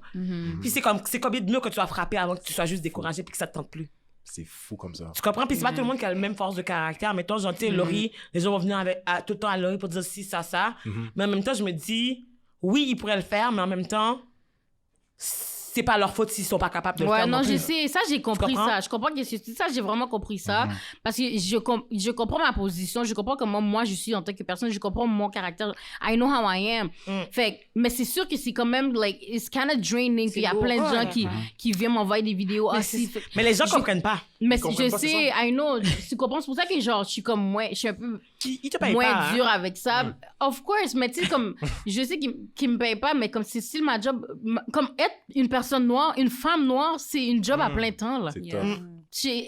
Puis c'est combien de murs que tu vas frapper avant que tu sois juste découragé puis que ça te tente plus. C'est fou comme ça. Tu comprends? Puis c'est pas tout le monde qui a la même force de caractère. Mettons, genre, tu sais, Laurie, les gens vont venir tout le temps à Laurie pour dire si, ça. Mais en même temps, je me dis, oui, ils pourraient le faire, mais en même temps, c'est pas leur faute s'ils sont pas capables de le Ouais, faire. non, plus. je sais. Ça, j'ai compris comprends? ça. Je comprends que c'est ça, j'ai vraiment compris ça. Parce que je comprends ma position. Je comprends comment moi, je suis en tant que personne. Je comprends mon caractère. I know how I am. Fait que, mais c'est sûr que c'est quand même, like, it's kind of draining. Puis il y a beau. plein de gens Ouais. qui viennent m'envoyer des vidéos aussi. Mais les gens Je- comprennent pas. Mais Ils comprennent je pas, c'est sais, I know. Tu comprends? C'est pour ça que, genre, je suis comme moins, je suis un peu Ils te payent moins pas. dur hein. avec ça. Of course, mais tu sais, comme, je sais qu'ils me payent pas, mais comme c'est still ma job, comme être une personne noire, une femme noire, c'est une job à plein temps, là. C'est Yeah. tough.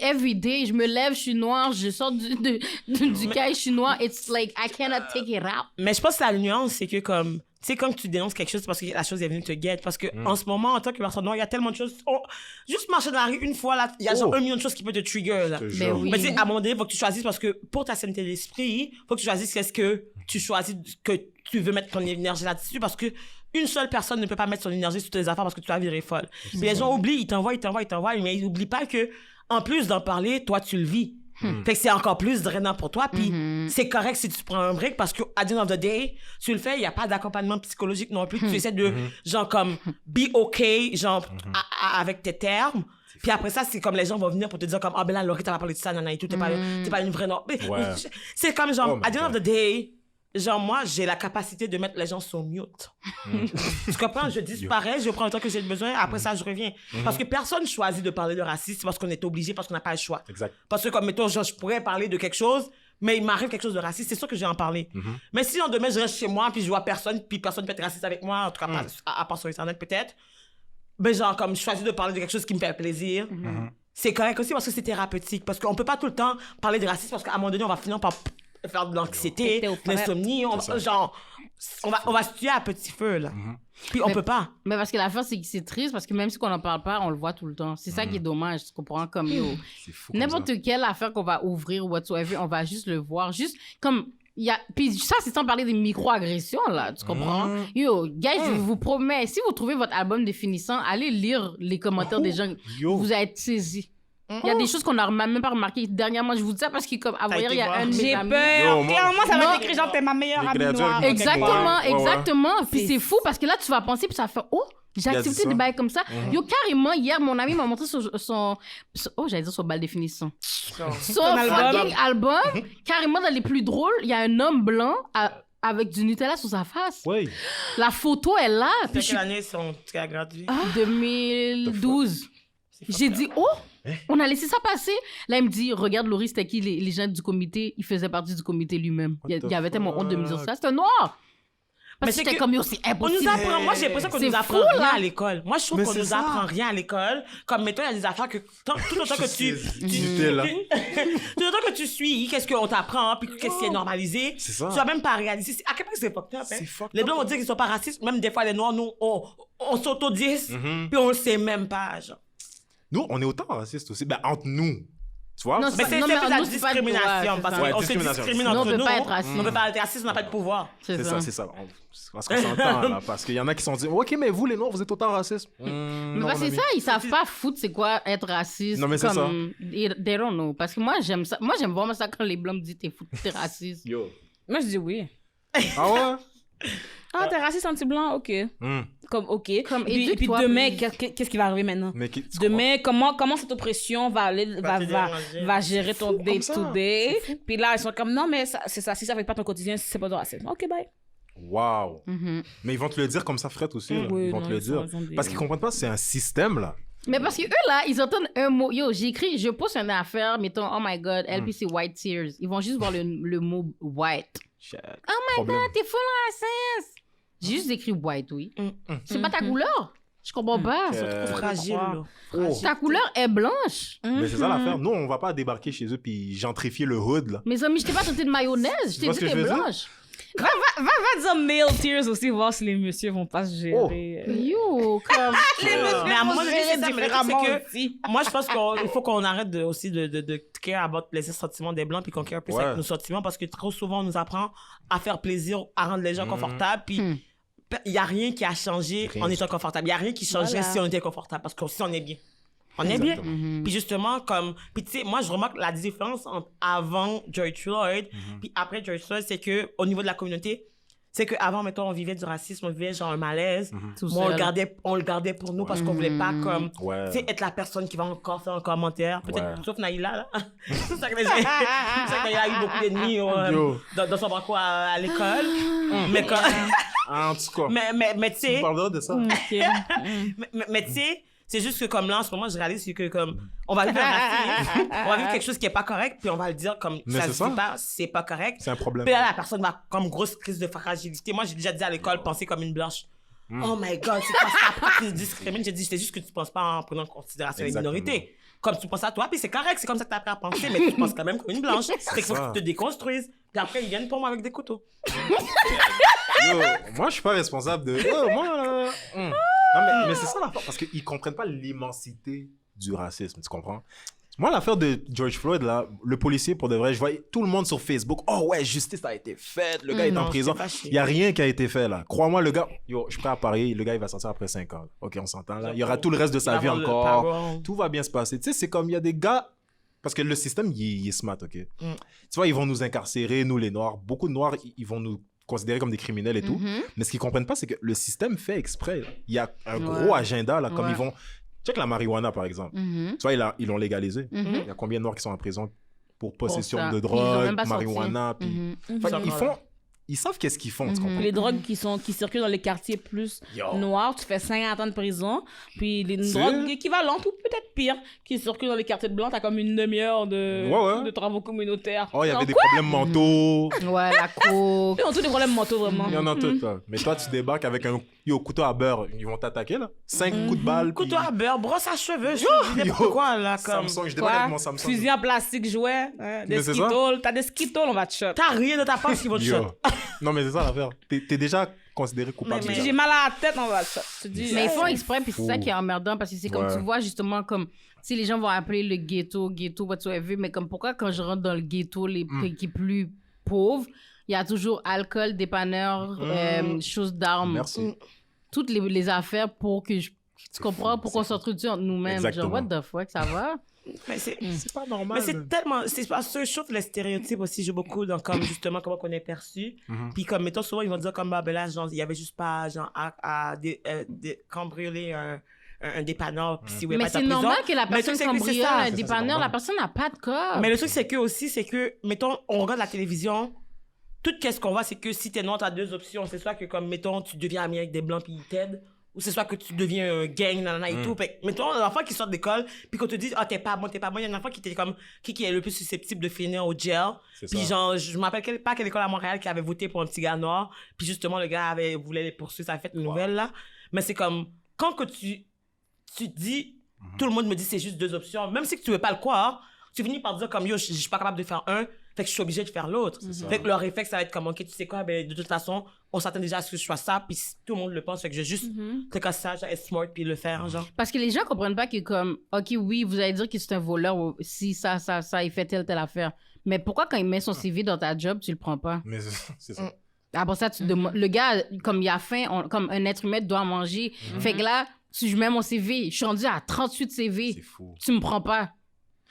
Every day, je me lève, je suis noire, je sors du cahier, je suis noire. It's like, I cannot take it out. Mais je pense que la nuance, c'est que comme, tu sais, quand tu dénonces quelque chose, c'est parce que la chose est venue te guette. Parce que en ce moment, en tant que personne noire, il y a tellement de choses. Juste marcher dans la rue une fois, là, il y a genre 1 million de choses qui peuvent te trigger, là. Je te Mais jure. oui. Mais tu sais, à un moment donné, il faut que tu choisisses parce que pour ta santé d'esprit, il faut que tu choisisses qu'est-ce que tu choisis, que tu veux mettre ton énergie là-dessus parce que une seule personne ne peut pas mettre son énergie sur tes affaires parce que tu vas virer folle. Puis les gens oublient, ils t'envoient, mais ils n'oublient pas que, en plus d'en parler, toi, tu le vis. Fait que c'est encore plus drainant pour toi. Puis c'est correct si tu prends un break parce que, at the end of the day, tu le fais, il n'y a pas d'accompagnement psychologique non plus. Tu essaies de, genre, comme, be okay, genre, avec tes termes. Puis après ça, c'est comme les gens vont venir pour te dire comme, ah ben là, Laurie, t'as pas parlé de ça, nanana et tout, t'es pas une vraie noire. Mais, Ouais. c'est comme genre, Oh my at the end of God. the day, genre moi, j'ai la capacité de mettre les gens sur mute. Tu comprends? Je disparais, je prends le temps que j'ai besoin, après ça, je reviens. Parce que personne choisit de parler de racisme, c'est parce qu'on est obligé, parce qu'on n'a pas le choix. Exact. Parce que comme, mettons, genre, je pourrais parler de quelque chose, mais il m'arrive quelque chose de raciste, c'est sûr que je vais en parler. Mais si demain, je reste chez moi, puis je vois personne, puis personne peut être raciste avec moi, en tout cas, à part sur Internet peut-être, ben genre, comme je choisis de parler de quelque chose qui me fait plaisir, c'est correct aussi parce que c'est thérapeutique. Parce qu'on peut pas tout le temps parler de racisme parce qu'à un moment donné, on va finir par faire de l'anxiété, de l'insomnie, on va se tuer à petit feu, là. Puis on peut pas. Mais parce que l'affaire, c'est que c'est triste, parce que même si on n'en parle pas, on le voit tout le temps. C'est ça qui est dommage, tu comprends? Comme, C'est fou. n'importe quelle affaire qu'on va ouvrir ou whatsoever, on va juste le voir. Juste comme, puis ça, c'est sans parler des micro-agressions, là, tu comprends? Yo, guys, je vous promets, si vous trouvez votre album définissant, allez lire les commentaires des gens. Vous allez être saisis. Il y a des choses qu'on n'a même pas remarquées. Dernièrement, je vous dis ça parce que, comme, avant hier, il y a un de mes J'ai amis. peur. Clairement, ça va être écrit genre, t'es ma meilleure amie noire. Exactement. Puis c'est fou parce que là, tu vas penser, puis ça fait, oh, j'ai accepté des bails comme ça. Yo, carrément, hier, mon ami m'a montré son j'allais dire son bal définition. Son fucking album. Carrément, dans les plus drôles, il y a un homme blanc avec du Nutella sur sa face. Oui. La photo est là. Puis quelle année sont gratuits? 2012. J'ai dit, on a laissé ça passer. Là, il me dit, regarde, Laurie, c'était qui les gens du comité? Il faisait partie du comité lui-même. Il y avait tellement honte de me dire ça. C'était un noir. Parce que j'étais comme, c'est impossible. Moi, j'ai l'impression qu'on nous apprend rien à l'école. Moi, je trouve qu'on nous apprend rien à l'école. Comme, mettons, il y a des affaires que tout autant que tout autant que tu suis, qu'est-ce qu'on t'apprend, puis qu'est-ce qui est normalisé. C'est ça. Tu vas même pas réaliser. À quel point c'est fucked up, Les Blancs vont dire qu'ils sont pas racistes. Même des fois, les Noirs, nous, on s'auto-dise, puis on le sait même pas, genre. Nous, on est autant racistes aussi. Ben, entre nous. Tu vois? Non, Mais c'est la nous, c'est pas de discrimination. pouvoir, Parce c'est ça. qu'on se discrimine Nous, on entre peut nous. pas être raciste. On peut pas être raciste, on n'a pas de pouvoir. C'est ça. Parce qu'on s'entend, là. Parce qu'il y en a qui sont dit, OK, mais vous, les Noirs, vous êtes autant racistes. Mais parce que c'est ça, ils savent pas foutre c'est quoi être raciste. Non, mais c'est ça. They don't know. Parce que moi, j'aime ça. Moi, j'aime vraiment ça quand les Blancs me disent t'es raciste. Yo. Moi, je dis oui. Ah ouais? Ah, t'es raciste anti-blanc? OK. Comme, OK. Comme, Et puis demain, qu'est-ce qui va arriver maintenant? Mais Demain, comment cette oppression va gérer ton day-to-day? Puis là, ils sont comme, non, mais c'est ça. Si ça fait pas ton quotidien, c'est pas ton racisme. OK, bye. Wow. Mais ils vont te le dire comme ça, Fred, aussi. Là. Oui, ils vont te le dire. Parce qu'ils comprennent pas, c'est un système, là. Mais parce que eux, là, ils entendent un mot. Yo, je poste une affaire, mettons, oh my God, LPC White Tears. Ils vont juste voir le mot white. Shit. Oh my God, t'es full raciste. J'ai juste écrit white, oui. C'est pas ta couleur. Je comprends pas. C'est trop fragile, là. Ta couleur est blanche. Mais c'est ça l'affaire. Nous, on va pas débarquer chez eux puis gentrifier le hood, là. Mes amis, je t'ai pas traité de mayonnaise. Je t'ai dit que t'es blanche. Va dire male tears aussi, voir si les messieurs vont pas se gérer. Yo, comme... Mais à un moment donné, c'est ça, mais le truc, différemment c'est que moi, je pense qu'il faut qu'on arrête aussi de care about les sentiments des Blancs puis qu'on care plus avec nos sentiments parce que trop souvent, on nous apprend à faire plaisir, à rendre les gens confortables puis il n'y a rien qui a changé en étant confortable. Il n'y a rien qui changeait si on était confortable parce que si on est bien. On est bien. Puis justement, comme... Puis tu sais, moi, je remarque la différence entre avant George Floyd puis après George Floyd, c'est qu'au niveau de la communauté, c'est qu'avant, mettons, on vivait du racisme, on vivait genre un malaise. Moi, on le gardait pour nous parce qu'on voulait pas comme... Tu sais, être la personne qui va encore faire un commentaire. Peut-être, sauf Naïla, là. C'est ça que Naïla a eu beaucoup d'ennemis dans son parcours à l'école. Mais quand... En tout cas. Mais tu sais... Tu parleras de ça. Mais tu sais... C'est juste que comme là, en ce moment, je réalise que comme on va vivre un racisme, on va vivre quelque chose qui est pas correct, puis on va le dire comme ça se dit pas, c'est pas correct. C'est un problème. Puis là, la personne va comme grosse crise de fragilité. Moi, j'ai déjà dit à l'école, penser comme une blanche. Oh my God, c'est pas ça, pourquoi tu nous discrimines? J'ai dit, c'est juste que tu penses pas en prenant en considération les minorités. Comme tu penses à toi, puis c'est correct, c'est comme ça que t'as appris à penser, mais tu penses quand même comme une blanche. C'est qu'il faut que tu te déconstruises. Puis après, ils viennent pour moi avec des couteaux. Yo, moi, je suis pas responsable de... moi... Non, mais c'est ça l'affaire, parce qu'ils comprennent pas l'immensité du racisme, tu comprends? Moi, l'affaire de George Floyd, là, le policier, pour de vrai, je voyais tout le monde sur Facebook. Oh ouais, justice a été faite, le gars est en prison. Il y a rien qui a été fait, là. Crois-moi, le gars, yo, je suis prêt à parier, le gars, il va sortir après 5 ans. OK, on s'entend, là. Il y aura tout le reste de sa vie encore. Tout va bien se passer. Tu sais, c'est comme, il y a des gars... Parce que le système, il est smart, OK? Tu vois, ils vont nous incarcérer, nous, les Noirs. Beaucoup de Noirs, ils vont nous considérés comme des criminels et tout. Mais ce qu'ils comprennent pas, c'est que le système fait exprès. Il y a un gros agenda, là, comme ils vont... Check la marijuana, par exemple. Tu vois, ils l'ont légalisé. Il y a combien de Noirs qui sont en prison pour possession de drogue, marijuana, puis... Ils font... ils savent qu'est-ce qu'ils font, tu comprends? Les drogues qui circulent dans les quartiers plus Yo. noirs, tu fais 50 ans de prison. Puis les C'est- drogues équivalentes ou peut-être pire qui circulent dans les quartiers de blancs, t'as comme une demi-heure de travaux communautaires. Oh, il y avait Genre, des quoi? problèmes mentaux. Ouais, la coke. Ils ont tous des problèmes mentaux, vraiment. Il y en a tout, toi. Mais toi, tu débarques avec un couteau à beurre. Ils vont t'attaquer, là. 5 coups de balle. Couteau à beurre, brosse à cheveux, je dis Yo. n'importe quoi, là, comme... Samsung, je débarque avec mon Quoi? Samsung. Fusil en plastique, jouet, hein, des Mais c'est ça. Skittles. T'as des Skittles, on va te shot. T'as rien dans ta poche qui va te Yo. shot. Non, mais c'est ça l'affaire. T'es déjà considéré coupable. Mais déjà. J'ai mal à la tête, on va te shot. Tu dis, Mais ils font hey, exprès, puis c'est ça Fou. qui est emmerdant, parce que c'est comme Ouais. tu vois, justement, comme si les gens vont appeler le ghetto, whatsoever, mais comme pourquoi quand je rentre dans le ghetto, qui est plus pauvre, il y a toujours alcool, dépanneur, choses d'armes, Merci. toutes les affaires pour que tu comprends, fou, pour c'est qu'on fou. s'entretue entre nous-mêmes. Exactement. Genre, what the fuck, ça va? Mais c'est... C'est pas normal. Mais c'est tellement... C'est parce que je trouve que les stéréotypes aussi jouent beaucoup dans comme, justement, comment on est perçu. Puis comme, mettons, souvent, ils vont dire comme, bah, ben là, genre, il y avait juste pas, genre, à cambrioler un dépanneur, puis si vous voulez Mais pas être c'est en prison. normal que la Mais le personne truc, c'est que c'est cambriole ça. un C'est dépanneur, normal. la personne n'a pas de corps. Mais le truc, c'est que aussi, c'est que, mettons, on regarde la télévision, tout qu'est-ce qu'on voit, c'est que si t'es noir, t'as deux options. C'est soit que, comme, mettons, tu deviens ami avec des blancs puis ils t'aident, ou c'est soit que tu deviens un gang, nanana et tout. Fait que, mettons, un enfant qui sort d'école, puis qu'on te dit, ah, t'es pas bon, il y a un enfant qui était comme, qui est le plus susceptible de finir au jail. C'est Puis ça. genre, je me rappelle pas quelle école à Montréal qui avait voté pour un petit gars noir, puis justement, le gars voulait les poursuivre, ça a fait une nouvelle, là. Mais c'est comme, quand que tu dis, tout le monde me dit c'est juste deux options, même si que tu veux pas le croire, tu finis par dire comme yo, je suis pas capable de faire un, fait que je suis obligé de faire l'autre. Fait que leur réflexe, ça va être comme, ok, tu sais quoi, ben, de toute façon, on s'attend déjà à ce que je fasse ça, puis tout le monde le pense, fait que je vais juste cliquer ça, genre, être smart, puis le faire, genre. Parce que les gens comprennent pas que comme, OK, oui, vous allez dire que c'est un voleur ou si ça, il fait telle affaire. Mais pourquoi quand il met son CV dans ta job, tu le prends pas? Mais c'est ça. Après ça, tu demandes... Le gars, comme il a faim, comme un être humain doit manger. Fait que là, si je mets mon CV, je suis rendu à 38 CV. C'est fou. Tu me prends pas.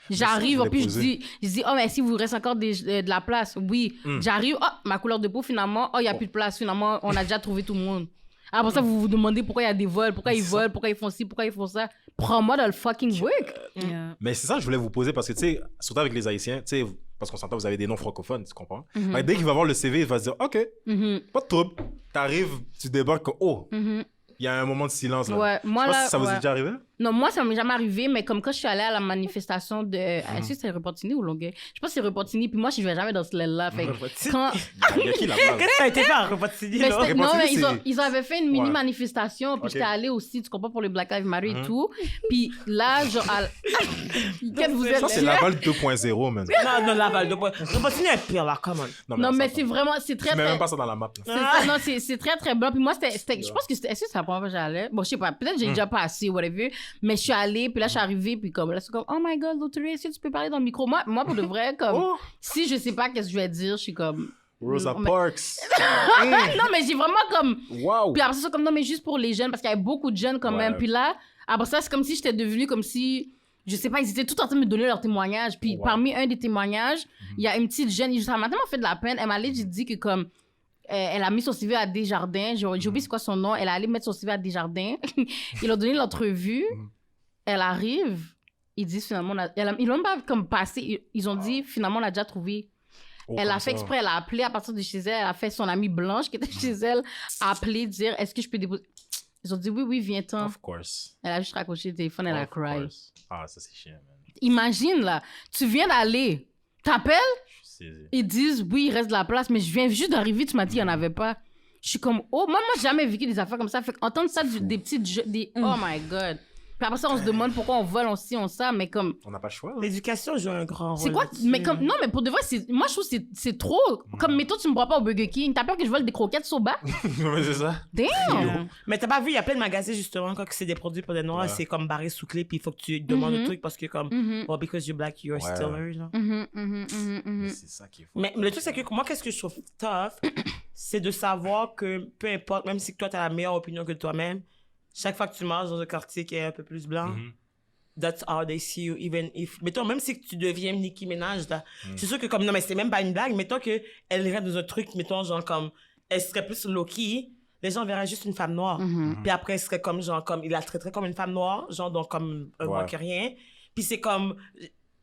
J'arrive, ça, en je plus, voulais je dis, oh, mais si vous reste encore de la place, oui. J'arrive, oh, ma couleur de peau, finalement, oh, il n'y a plus de place, finalement, on a déjà trouvé tout le monde. Après ça, vous vous demandez pourquoi il y a des vols, pourquoi ils volent, pourquoi ils font ci, pourquoi ils font ça. Prends-moi dans le fucking work. Yeah. Mais c'est ça que je voulais vous poser parce que, tu sais, surtout avec les Haïtiens, tu sais, parce qu'on s'entend, vous avez des noms francophones, tu comprends? Fait que dès qu'il va voir le CV, il va se dire, OK, pas de trouble. T'arrives, tu débarques, oh, il y a un moment de silence là. Ouais, moi, Je sais pas là, si ça vous ouais. est déjà arrivé? Non, moi, ça m'est jamais arrivé, mais comme quand je suis allée à la manifestation de... Est-ce que c'était Repentigny ou Longueuil? Je pense que c'est Repentigny, puis moi, je vais jamais dans ce là fait que quand... Il y a qui là-bas? Qu'est-ce que ça a été fait à Repentigny, Mais là? c'était- non, Repentigny, mais c'est- ils avaient fait une mini Ouais. manifestation, puis Ok. j'étais allée aussi, tu comprends, pour les Black Lives Matter et tout. Puis là, genre, Quel vous êtes Ça, c'est là? Laval 2.0, man. Non, Laval, de bois. Repentigny est pire, là, come on. Non, mais ça, c'est vraiment, c'est très, Je mets très... même pas ça dans la map. là. c'est ça, non, c'est très, très blanc. Puis moi, je pense que c'était... Est-ce que c'est la première fois que j'allais? Bon, je sais pas. Peut-être que j'ai déjà passé, whatever. Mais je suis allée, puis là, je suis arrivée, puis comme, là, c'est comme, oh my God, Lottery, est-ce que tu peux parler dans le micro? Moi pour de vrai, comme, Oh, si je sais pas qu'est-ce que je vais dire, je suis comme... Rosa Non, mais- Parks. non, mais j'ai vraiment comme... Wow. Puis après ça, c'est comme, non, mais juste pour les jeunes, parce qu'il y avait beaucoup de jeunes quand même. Ouais. Puis là, après ça, c'est comme si j'étais devenue comme si... Je sais pas, ils étaient tout en train de me donner leurs témoignages. Puis Wow. parmi un des témoignages, il y a une petite jeune, ça m'a tellement fait de la peine. Elle m'a dit que comme... elle a mis son CV à Desjardins. J'ai oublié c'est quoi son nom. Elle est allée mettre son CV à Desjardins. Ils ont donné l'entrevue. Elle arrive. Ils disent finalement... ils l'ont même pas comme passé. Ils ont dit finalement, on a déjà trouvé... Oh, Elle a comme fait ça. exprès, elle a appelé à partir de chez elle, elle a fait son amie Blanche qui était chez elle, appeler, dire est-ce que je peux déposer. Ils ont dit oui, viens-t'en. Of course. Elle a juste raccroché le téléphone, elle a Of cry. course. Ah, ça, c'est chiant, man. Imagine là, tu viens d'aller, t'appelles, Je suis saisi. ils disent oui, il reste de la place, mais je viens juste d'arriver, tu m'as dit il n'y en avait pas. Je suis comme oh, moi, j'ai jamais vécu des affaires comme ça. Fait qu'entendre ça des petites oh my God. Puis après ça, on se demande pourquoi on vole, on ci, on ça, mais comme. On n'a pas le choix. hein. L'éducation joue un grand rôle. C'est quoi? là-dessus. Mais comme, non, mais pour de vrai, moi, je trouve que c'est trop. Comme, mettons, tu me vois pas au Burger King. T'as peur que je vole des croquettes soba? Mais c'est ça. Damn! Mais t'as pas vu, il y a plein de magasins justement quand c'est des produits pour des noirs, Ouais. c'est comme barré sous clé, puis il faut que tu demandes le truc parce que comme, well, because you're black, you're Ouais. still her, genre. Mais c'est ça qu'il faut. Mais le truc, c'est que moi, qu'est-ce que je trouve tough, c'est de savoir que peu importe, même si toi, t'as la meilleure opinion que toi-même, chaque fois que tu marches dans un quartier qui est un peu plus blanc, that's how they see you, even if... Mettons, même si tu deviens Nicki Minaj, là, c'est sûr que comme... Non, mais c'est même pas une blague. Mettons qu'elle irait dans un truc, mettons, genre comme... Elle serait plus low-key, les gens verraient juste une femme noire. Puis après, elle serait comme, genre, comme... Il la traiterait comme une femme noire, genre, donc comme un Ouais. moins que rien. Puis c'est comme...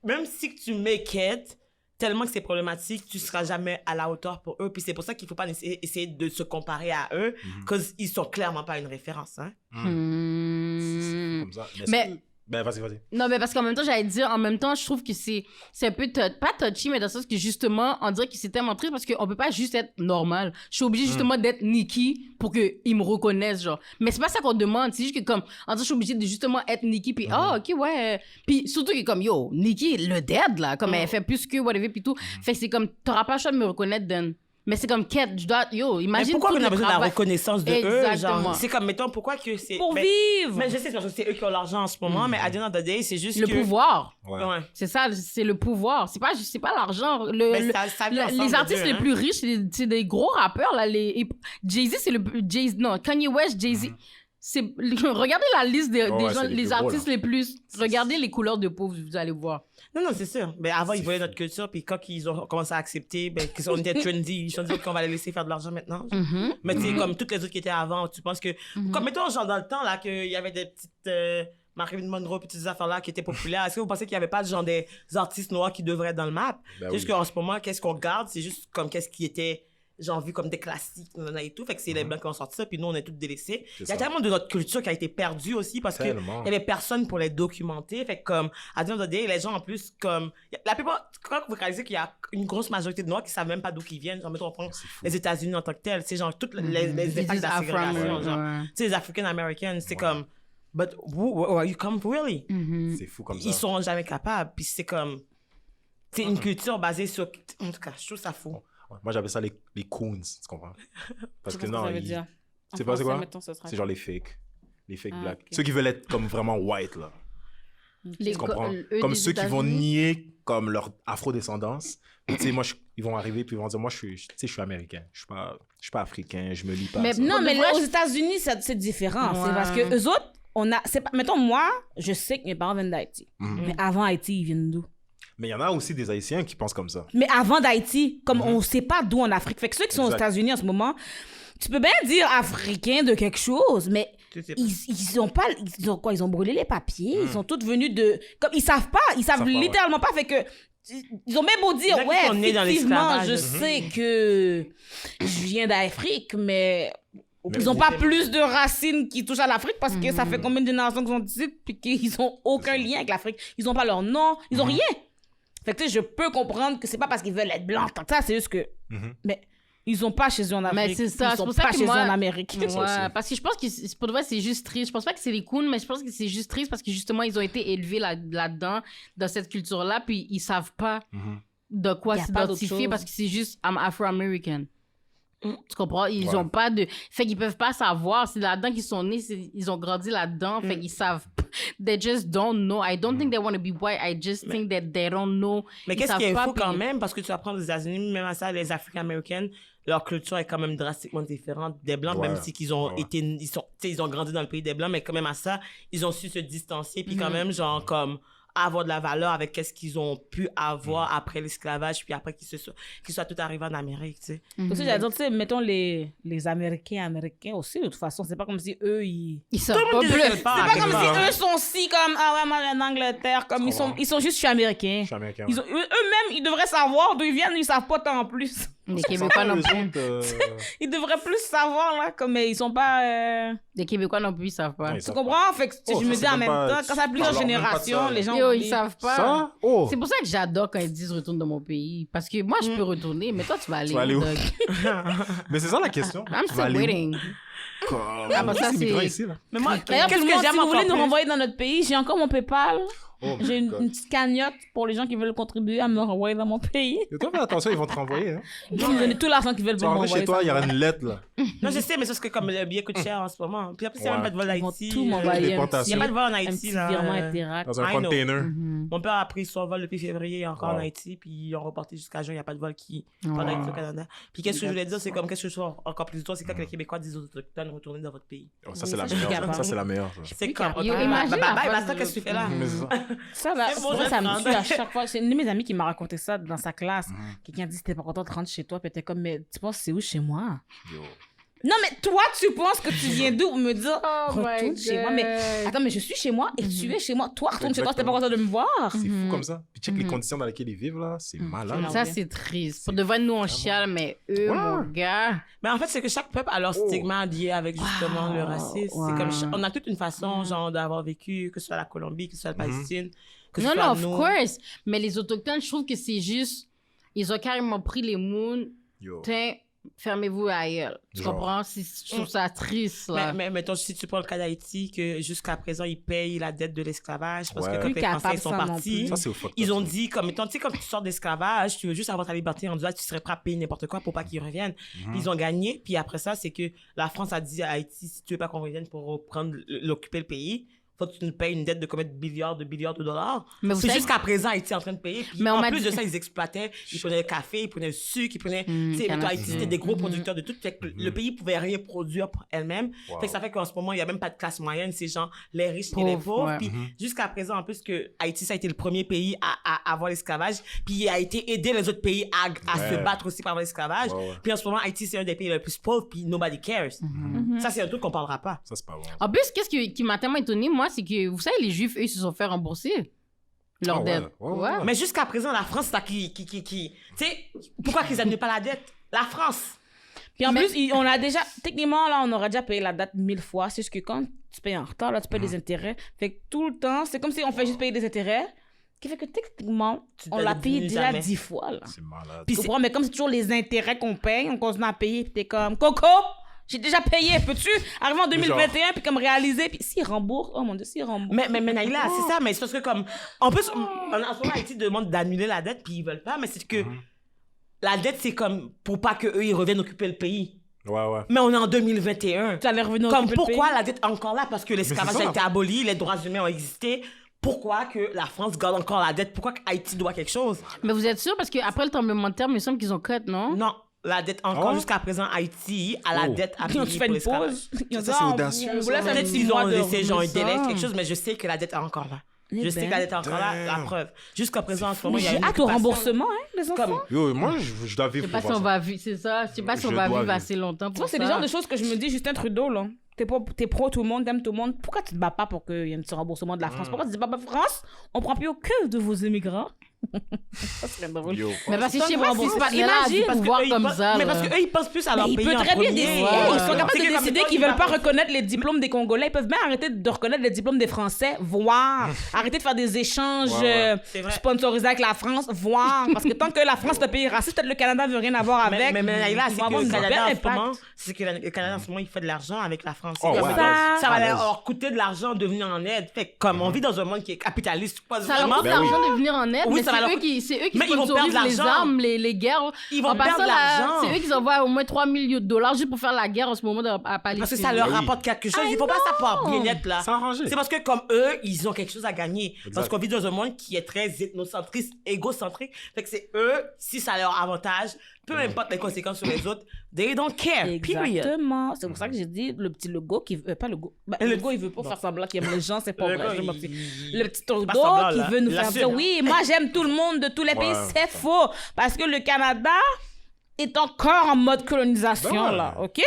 Même si tu make it, tellement que c'est problématique, tu seras jamais à la hauteur pour eux. Puis c'est pour ça qu'il faut pas essayer de se comparer à eux, parce qu'ils sont clairement pas une référence. Hein? Comme ça. Mais- Ben, vas-y. Non, mais parce qu'en même temps, j'allais dire, en même temps, je trouve que c'est un peu, pas touchy, mais dans le sens que justement, on dirait que c'est tellement triste parce qu'on peut pas juste être normal. Je suis obligée justement d'être Nikki pour qu'ils me reconnaissent, genre. Mais c'est pas ça qu'on demande, c'est juste que comme, en disant, je suis obligée de justement être Nikki, puis ok, ouais. Puis surtout que comme, yo, Nikki, le dead, là, comme elle fait plus que whatever, puis tout. Fait que c'est comme, t'auras pas le choix de me reconnaître, Dan. Mais c'est comme, Kate, je dois, yo, imagine. Mais pourquoi tout on a le besoin de la travail. reconnaissance de Exactement. eux? Genre, c'est comme, mettons, pourquoi que c'est... Pour mais, vivre! Mais je sais, c'est parce que c'est eux qui ont l'argent en ce moment, mais à the end of the day, c'est juste Le que... pouvoir. Ouais. Ouais. C'est ça, c'est le pouvoir. C'est pas l'argent. Mais ça vient ensemble, Les artistes les les deux, plus riches, c'est des gros rappeurs, là. Jay-Z, c'est le... Non, Kanye West, Jay-Z. Regardez la liste des Ouais, gens, c'est les les plus gros, artistes là. les plus... Regardez les couleurs de peau, vous allez voir. Non, c'est sûr. Mais avant, ils C'est voyaient fou. notre culture, puis quand ils ont commencé à accepter, ben, qu'on était trendy, ils se sont dit qu'on va les laisser faire de l'argent maintenant. genre. Mais tu sais, comme toutes les autres qui étaient avant, tu penses que... Comme, mettons, genre, dans le temps, là, qu'il y avait des petites... Marilyn Monroe, puis toutes ces affaires-là qui étaient populaires. Est-ce que vous pensez qu'il n'y avait pas, genre, des artistes noirs qui devraient être dans le map? Ben C'est juste oui. qu'en ce moment, qu'est-ce qu'on garde? C'est juste comme qu'est-ce qui était... genre vu comme des classiques et tout, fait que c'est les blancs qui ont sorti ça, puis nous on est tous délaissés. Il y a ça. tellement de notre culture qui a été perdue aussi parce que Tellement. il y avait personne pour les documenter, fait que comme à the end of the day, les gens en plus comme la plupart, quand vous réalisez qu'il y a une grosse majorité de noirs qui savent même pas d'où ils viennent, genre mettons on prend les États-Unis en tant que tel, c'est genre toutes les impacts de la ségrégation, genre tu sais les African Americans, c'est comme but where you come from really? C'est fou comme ça. Ils sont jamais capables, puis c'est comme c'est une culture basée sur en tout cas, je trouve ça fou. Ouais. Moi, j'appelle ça les coons, tu comprends? Parce Je que sais pas ce non, ça veut ils- dire. Tu sais pas c'est quoi? Mettons, ce sera C'est genre les fakes. Les fake Ah, blacks. ok. Ceux qui veulent être comme vraiment white, là. Les Tu comprends? eux Comme des ceux qui vont États-Unis. nier comme leur afro-descendance. Tu sais, moi, ils vont arriver puis ils vont dire, moi, tu sais, je suis américain. Je suis pas africain, je me lis pas. à Mais ça. Non, Pour mais de vrai, aux États-Unis, c'est différent. Ouais. C'est parce que eux autres, mettons, moi, je sais que mes parents viennent d'Haïti. Mais avant Haïti, ils viennent d'où? Mais il y en a aussi des Haïtiens qui pensent comme ça. Mais avant d'Haïti, comme on sait pas d'où en Afrique. Fait que ceux qui sont aux Exact. États-Unis en ce moment, tu peux bien dire africain de quelque chose, mais Tu sais pas. ils ont pas, ils ont quoi? Ils ont brûlé les papiers. Ils sont tous venus de, comme ils savent pas, ils savent savent pas, littéralement pas. Fait que ils ont même beau dire, Il y en a qui ouais, sont nés dans effectivement, l'esclavage. je sais que je viens d'Afrique, mais Mais ils ont oui. pas plus de racines qui touchent à l'Afrique parce que ça fait combien de générations qu'ils sont ici puis qu'ils ont aucun lien avec l'Afrique. Ils ont pas leur nom, ils ont rien. Fait que tu sais, je peux comprendre que c'est pas parce qu'ils veulent être blancs tant que ça, c'est juste que, mais ils ont pas chez eux en Afrique. Mais c'est ça, ils c'est sont pour ça pas que chez moi- eux en Amérique. Ça aussi. Ouais, parce que je pense que pour de vrai, c'est juste triste. Je pense pas que c'est les coons, mais je pense que c'est juste triste parce que justement, ils ont été élevés là-dedans, dans cette culture-là, puis ils savent pas de quoi Y a pas d'autre s'identifier chose. parce que c'est juste I'm Afro-American. Tu comprends? Ils Ouais. ont pas de. Fait qu'ils peuvent pas savoir. C'est là-dedans qu'ils sont nés, ils ont grandi là-dedans. Fait qu'ils savent. They just don't know. I don't think they want to be white. I just think that they don't know. Mais Ils qu'est-ce savent qui est pas, fou quand puis- même, parce que tu vas prendre les États-Unis, même à ça, les Africains-Américaines, leur culture est quand même drastiquement différente des Blancs, Ouais. même si qu'ils ont Ouais. été, tu sais, ils ont grandi dans le pays des Blancs, mais quand même à ça, ils ont su se distancier, puis quand même, genre, comme, avoir de la valeur avec qu'est-ce qu'ils ont pu avoir après l'esclavage, puis après qu'ils soient tout arrivés en Amérique, tu sais. Aussi, j'allais dire, tu sais, mettons les Américains aussi, de toute façon, c'est pas comme si eux, Ils savent Tout le pas monde dit plus. quelque part, C'est à pas quelque comme part. si eux sont si comme, ah ouais, moi, je viens d'Angleterre, comme ils sont juste, je suis américain. Je suis américain. Eux-mêmes, ils devraient savoir d'où ils viennent, ils savent pas tant en plus. Les Québécois non plus. Ils devraient plus savoir, là, comme ils sont pas... Les Québécois non plus, ils savent pas. Ouais, ils Tu savent comprends? Fait que tu sais, Oh, je me ça, dis c'est en même même pas- temps, quand ça a plusieurs parle même pas de générations, ça. les gens Yo, ils oublient. savent pas. Ça? Oh! C'est pour ça que j'adore quand ils disent retourne dans mon pays. Parce que moi, je peux retourner, mais toi, tu vas aller, vas aller où? Doug? Mais c'est ça la question. I'm Tu vas still aller où? waiting. Comme- Ah, bah, ça, c'est migrants c'est- ici, là. Mais moi, D'ailleurs, tout qu'est-ce le que monde, si j'aime vous voulez encore nous plus? renvoyer dans notre pays, j'ai encore mon PayPal. Oh, J'ai my God. une petite cagnotte pour les gens qui veulent contribuer à me renvoyer dans mon pays. Et toi, fais attention, ils vont te renvoyer. Hein. Ils vont me donner tout l'argent qu'ils veulent Tu vas pour rentrer m'envoyer. chez toi, il y aura une lettre, là. Non, je sais, mais c'est parce que comme le billet coûte cher en ce moment. Puis après, il n'y a même pas de vol Ils vont Haïti. tout m'envoyer. les un plantations. Il n'y a pas de vol en un Haïti, petit là. virement Interact. Dans un I know. container. Mon père a pris son vol depuis février encore en Wow. Haïti, puis ils ont reporté jusqu'à juin, il n'y a pas de vol qui Wow. part d'Haïti au Canada. Puis qu'est-ce que je voulais dire, c'est comme, qu'est-ce que je trouve encore plus dur, c'est quand les Québécois disent aux Autochtones, retournez dans votre pays. Oh, ça, c'est la ça, je suis meilleure. capable. Ça, c'est la meilleure. ça. C'est comme, Yo, imagine la face qu'est-ce que tu fais là? Mais c'est ça. Ça, là, C'est bon, moi, ça me je tue à chaque fois. C'est une de mes amies qui m'a raconté ça dans sa classe. Mhm. Quelqu'un a dit, c'était pas content de rentrer chez toi, puis elle était comme, mais tu penses, c'est où chez moi? Yo. Non, mais toi, tu penses que tu viens d'où me dire Oh my retourne chez moi. Mais God. attends, mais je suis chez moi et tu es chez moi. Toi, retourne chez toi, t'es pas Exactement. content de me voir. C'est fou comme ça. Puis check les conditions dans lesquelles ils vivent, là. C'est malade. Non. Ça, c'est triste. Pour de vrai, nous, on chiale, mais eux, mon gars... Mais en fait, c'est que chaque peuple a leur stigma lié avec justement le racisme. wow. C'est comme on a toute une façon, genre, d'avoir vécu, que ce soit la Colombie, que ce soit la Palestine, que ce Non, soit non, of nous. course. Mais les Autochtones, je trouve que c'est juste... Ils ont carrément pris les moons. Yo. Tiens, fermez-vous à elle. Tu Genre. comprends? Je trouve ça triste, là. Mais mettons, si tu prends le cas d'Haïti, que jusqu'à présent, ils payent la dette de l'esclavage parce Ouais. que quand Plus les Français capable sont ça non partis, plus. Ça, c'est au fuck. ils ont dit, comme, mettons, tu sais, quand tu sors d'esclavage, tu veux juste avoir ta liberté en disant, tu serais prêt à payer n'importe quoi pour pas qu'ils reviennent. Puis ils ont gagné. Puis après ça, c'est que la France a dit à Haïti, si tu veux pas qu'on revienne pour reprendre, l'occuper le pays, faut que tu nous payes une dette de combien de milliards de dollars. Mais vous C'est savez- jusqu'à présent, Haïti est en train de payer. Puis Mais on en m'a plus dit- de ça, ils exploitaient. Ils prenaient le café, ils prenaient le sucre, ils prenaient... tu sais, cannabis. Haïti, c'était des gros producteurs de tout. Fait que le pays pouvait rien produire pour elle-même. Wow. Fait que ça fait qu'en ce moment, il y a même pas de classe moyenne. C'est genre les riches et les Pauvres, pauvres. ouais. Puis jusqu'à présent, en plus, que Haïti, ça a été le premier pays à avoir l'esclavage. Puis il a été aider les autres pays à se Ouais. battre aussi par l'esclavage. Ouais, ouais. Puis en ce moment, Haïti, c'est un des pays les plus pauvres. Puis nobody cares. Ça, c'est un truc qu'on parlera pas. Ça, c'est pas bon. En plus, qu'est-ce qui m'a tellement étonné, moi, c'est que, vous savez, les Juifs, eux, ils se sont fait rembourser leur Ah ouais, dette. ouais. Mais jusqu'à présent, la France, c'est ça qui... Tu sais, pourquoi qu'ils n'annulent pas la dette? La France. Puis en plus, on a déjà, techniquement, là, on aurait déjà payé la date 1000 fois. C'est juste que quand tu payes en retard, là, tu payes des intérêts. Fait que tout le temps, c'est comme si on fait juste payer des intérêts. Qui fait que techniquement, on l'a payé diminues déjà jamais. 10 fois, là. C'est malade. Puis Tu c'est... comprends? Mais comme c'est toujours les intérêts qu'on paye, on continue à payer. Puis t'es comme, Coco, j'ai déjà payé. Peux-tu arriver en 2021 puis comme réaliser? Puis s'ils remboursent, oh mon Dieu, s'ils remboursent. Mais Naïla, c'est ça, mais c'est parce que comme... En plus, en ce moment, Haïti demande d'annuler la dette, puis ils veulent pas, mais c'est que la dette, c'est comme pour pas qu'eux, ils reviennent occuper le pays. Ouais. Mais on est en 2021. Tu allais revenir Comme occuper le pourquoi pays? la dette est encore là? Parce que l'esclavage c'est ça, a été aboli, les droits humains ont existé. Pourquoi que la France garde encore la dette? Pourquoi Haïti doit quelque chose? Mais vous êtes sûr? Parce qu'après le tremblement de terre, il me semble qu'ils ont cut, non? Non, la dette encore Ah ouais? jusqu'à présent, Haïti a la Oh. dette à Quand payer tu fais pour une l'esclavage. pause, ils ont Ça, dit, c'est ah, audacieux, on vous ça. laisse un Peut-être petit qu'ils mois ont de laissé genre un revenir délai, ça. quelque chose, mais je sais que la dette est encore là. Eh Je sais ben. que la dette est encore là, la preuve. Jusqu'à présent, en ce moment, Mais il y a j'ai une hâte au occupation. remboursement, hein, les enfants. Comme, Yo, moi, je dois Je vivre sais pas pour si on voir ça. va vivre, c'est ça. Je sais pas si on Je va dois vivre vivre. assez longtemps Tu pour vois, c'est ça. le genre de choses que je me dis, Justin Trudeau, là. T'es pro tout le monde, t'aimes tout le monde. Pourquoi tu te bats pas pour qu'il y ait un petit remboursement de la France? Pourquoi tu dis pas, France, on prend plus aucun de vos immigrants? Ça serait drôle. Yo. Mais parce que chez pas, vous, c'est c'est pas- pas imagine parce que voir eux, ils comme pensent- ça. Mais là. parce qu'eux, ils pensent plus à leur Mais il pays peut en très bien premier. décider. Ouais. Ils sont capables C'est de que comme décider toi, qu'ils il veulent va pas pas- reconnaître les diplômes des Congolais. Ils peuvent bien arrêter de reconnaître les diplômes des Français, voire arrêter de faire des échanges C'est vrai. sponsorisés avec la France, voire. Parce que tant que la France est un pays raciste, peut-être le Canada veut rien avoir avec. Mais Naïla, ils c'est vont avoir que le un Canada, super en ce impact. moment, c'est que le Canada, en ce moment, il fait de l'argent avec la France. Oh, C'est ouais. comme ça va leur coûter de l'argent de venir en aide. Fait que comme on vit dans un monde qui est capitaliste, pas Ça leur vraiment. coûte Ben oui. l'argent de venir en aide, Oui, mais ça va leur c'est eux qui Mais ils vont sponsorisent perdre les l'argent. armes, les guerres. Ils vont En passant, perdre là, l'argent. c'est eux qui envoient au moins 3 millions de dollars juste pour faire la guerre en ce moment à Palestine. Parce que ça leur Ben oui. rapporte quelque chose. Il faut pas ça pour bien être là. C'est arrangé. C'est parce que comme eux, ils ont quelque chose à gagner. Parce Exact. qu'on vit dans un monde qui est très ethnocentriste, égocentrique. Fait que c'est eux, si ça leur avantage, peu importe les conséquences sur les autres, they don't care. Period. Exactement. C'est pour ça que j'ai dit le petit logo qui veut. Pas le logo. Ben, le logo, il veut pas faire semblant qu'il aime les gens, c'est pas Le vrai. gars, je m'en il- fie. Le petit pas logo semblant, qui là. veut nous Il faire assume. dire oui, moi j'aime tout le monde de tous les pays. Ouais. C'est faux. Parce que le Canada est encore en mode colonisation, Ben ouais. là. OK?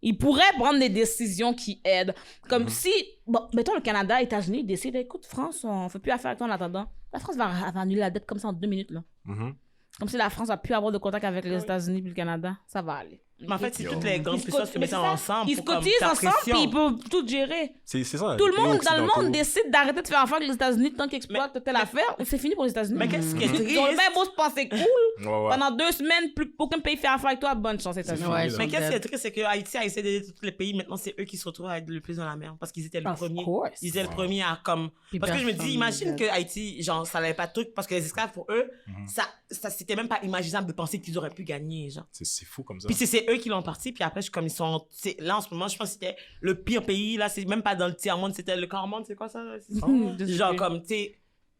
Il pourrait prendre des décisions qui aident. Comme si, bon, mettons le Canada, États-Unis décident, écoute, France, on fait plus affaire avec toi en attendant. La France va annuler la dette comme ça en 2 minutes, là. Mhm. Comme si la France a pu avoir de contact avec les États-Unis puis le Canada. Ça va aller. Mais en fait, si toutes les Ils grandes se puissances se mais mettent c'est ça. ensemble, Ils se pour comme cotisent ta ensemble pression. puis ils peuvent tout gérer. C'est ça. Tout le les pays monde dans le occidentaux. monde décide d'arrêter de faire affaire avec les États-Unis tant qu'ils exploitent telle affaire. C'est fini pour les États-Unis. Mais qu'est-ce qui est Ils ont triste? bien beau se penser cool. Ouais, ouais. Pendant 2 semaines, plus aucun pays fait affaire avec toi. Bonne chance, États-Unis. fini, Ouais, là. Mais ils qu'est-ce sont qui est dead. triste, c'est que Haïti a essayé d'aider tous les pays. Maintenant, c'est eux qui se retrouvent à être le plus dans la merde. Parce qu'ils étaient le Of premier. course. Ils étaient le premier à comme. Puis Parce que je me personne dis, imagine ne que Haïti, genre, ça n'avait pas de truc. Parce que les esclaves, pour eux, ça c'était même pas imaginable de penser qu'ils auraient pu gagner, genre. C'est fou comme ça. Puis c'est eux qui l'ont parti, puis après, comme ils sont. Là, en ce moment, je pense que c'était le pire pays. Là, c'est même pas dans le tiers-monde, c'était le quart-monde, c'est quoi ça? C'est ça? Genre, comme, tu sais,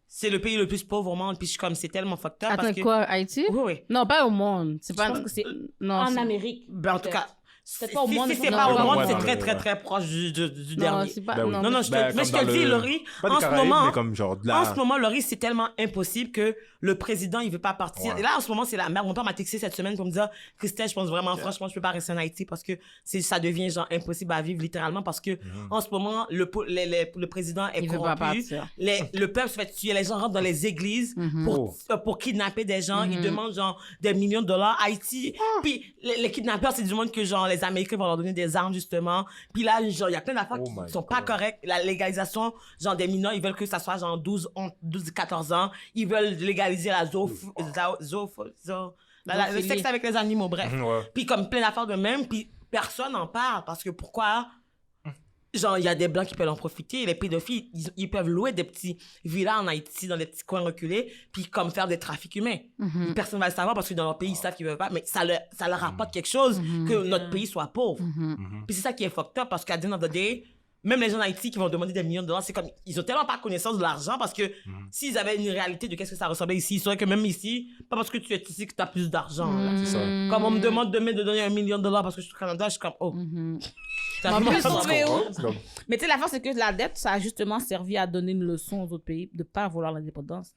c'est le pays le plus pauvre au monde, puis je suis comme, c'est tellement fucked up. Attends, parce que... quoi, Haïti? Oui, oui. Non, pas au monde. C'est pas. pense que c'est Non, En c'est- Amérique. Ben, en tout cas, peut-être pas au monde. Si c'est non, pas au non, monde, ouais, c'est dans très, le- très, très proche du Non, dernier. c'est pas. Ben oui. Non, Non, mais- je Ben, te comme dans le dis, le- Laurie, Pas des en ce Caraïbes, moment, mais comme genre de la... en ce moment, Laurie, c'est tellement impossible que le président, il veut pas partir. Ouais. Et là, en ce moment, c'est la merde. Mon père m'a texté cette semaine pour me dire, Christelle, je pense vraiment, franchement, je peux pas rester en Haïti parce que ça devient genre impossible à vivre littéralement parce que en ce moment, le président est Il veut pas corrompu. partir. Le peuple se fait tuer. Les gens rentrent dans les églises pour kidnapper des gens. Ils demandent genre des millions de dollars. Haïti. Puis les kidnappeurs, c'est du monde que genre les Américains vont leur donner des armes justement. Puis là, genre, il y a plein d'affaires Oh qui my sont pas God. correctes. La légalisation, genre des mineurs, ils veulent que ça soit genre 12, 14 ans. Ils veulent légaliser la le sexe avec les animaux, bref. Ouais. Puis comme plein d'affaires de même, puis personne n'en parle parce que pourquoi? Genre, il y a des Blancs qui peuvent en profiter. Les pédophiles, ils peuvent louer des petits villas en Haïti, dans des petits coins reculés, puis comme faire des trafics humains. Personne ne va le savoir parce que dans leur pays, ils savent qu'ils ne veulent pas, mais ça leur rapporte quelque chose que notre pays soit pauvre. Puis c'est ça qui est fucked up parce qu'à the end of the day, même les gens en Haïti qui vont demander des millions de dollars, c'est comme, ils ont tellement pas connaissance de l'argent parce que s'ils avaient une réalité de qu'est-ce que ça ressemblait ici, ils sauraient que même ici, pas parce que tu es ici que tu as plus d'argent. là. C'est ça. Comme on me demande demain de donner $1 million parce que je suis au Canada, je suis comme, oh. Ça En fait plus, mal. on fait où? C'est comme- Mais tu sais, la force, c'est que la dette, ça a justement servi à donner une leçon aux autres pays de pas vouloir l'indépendance.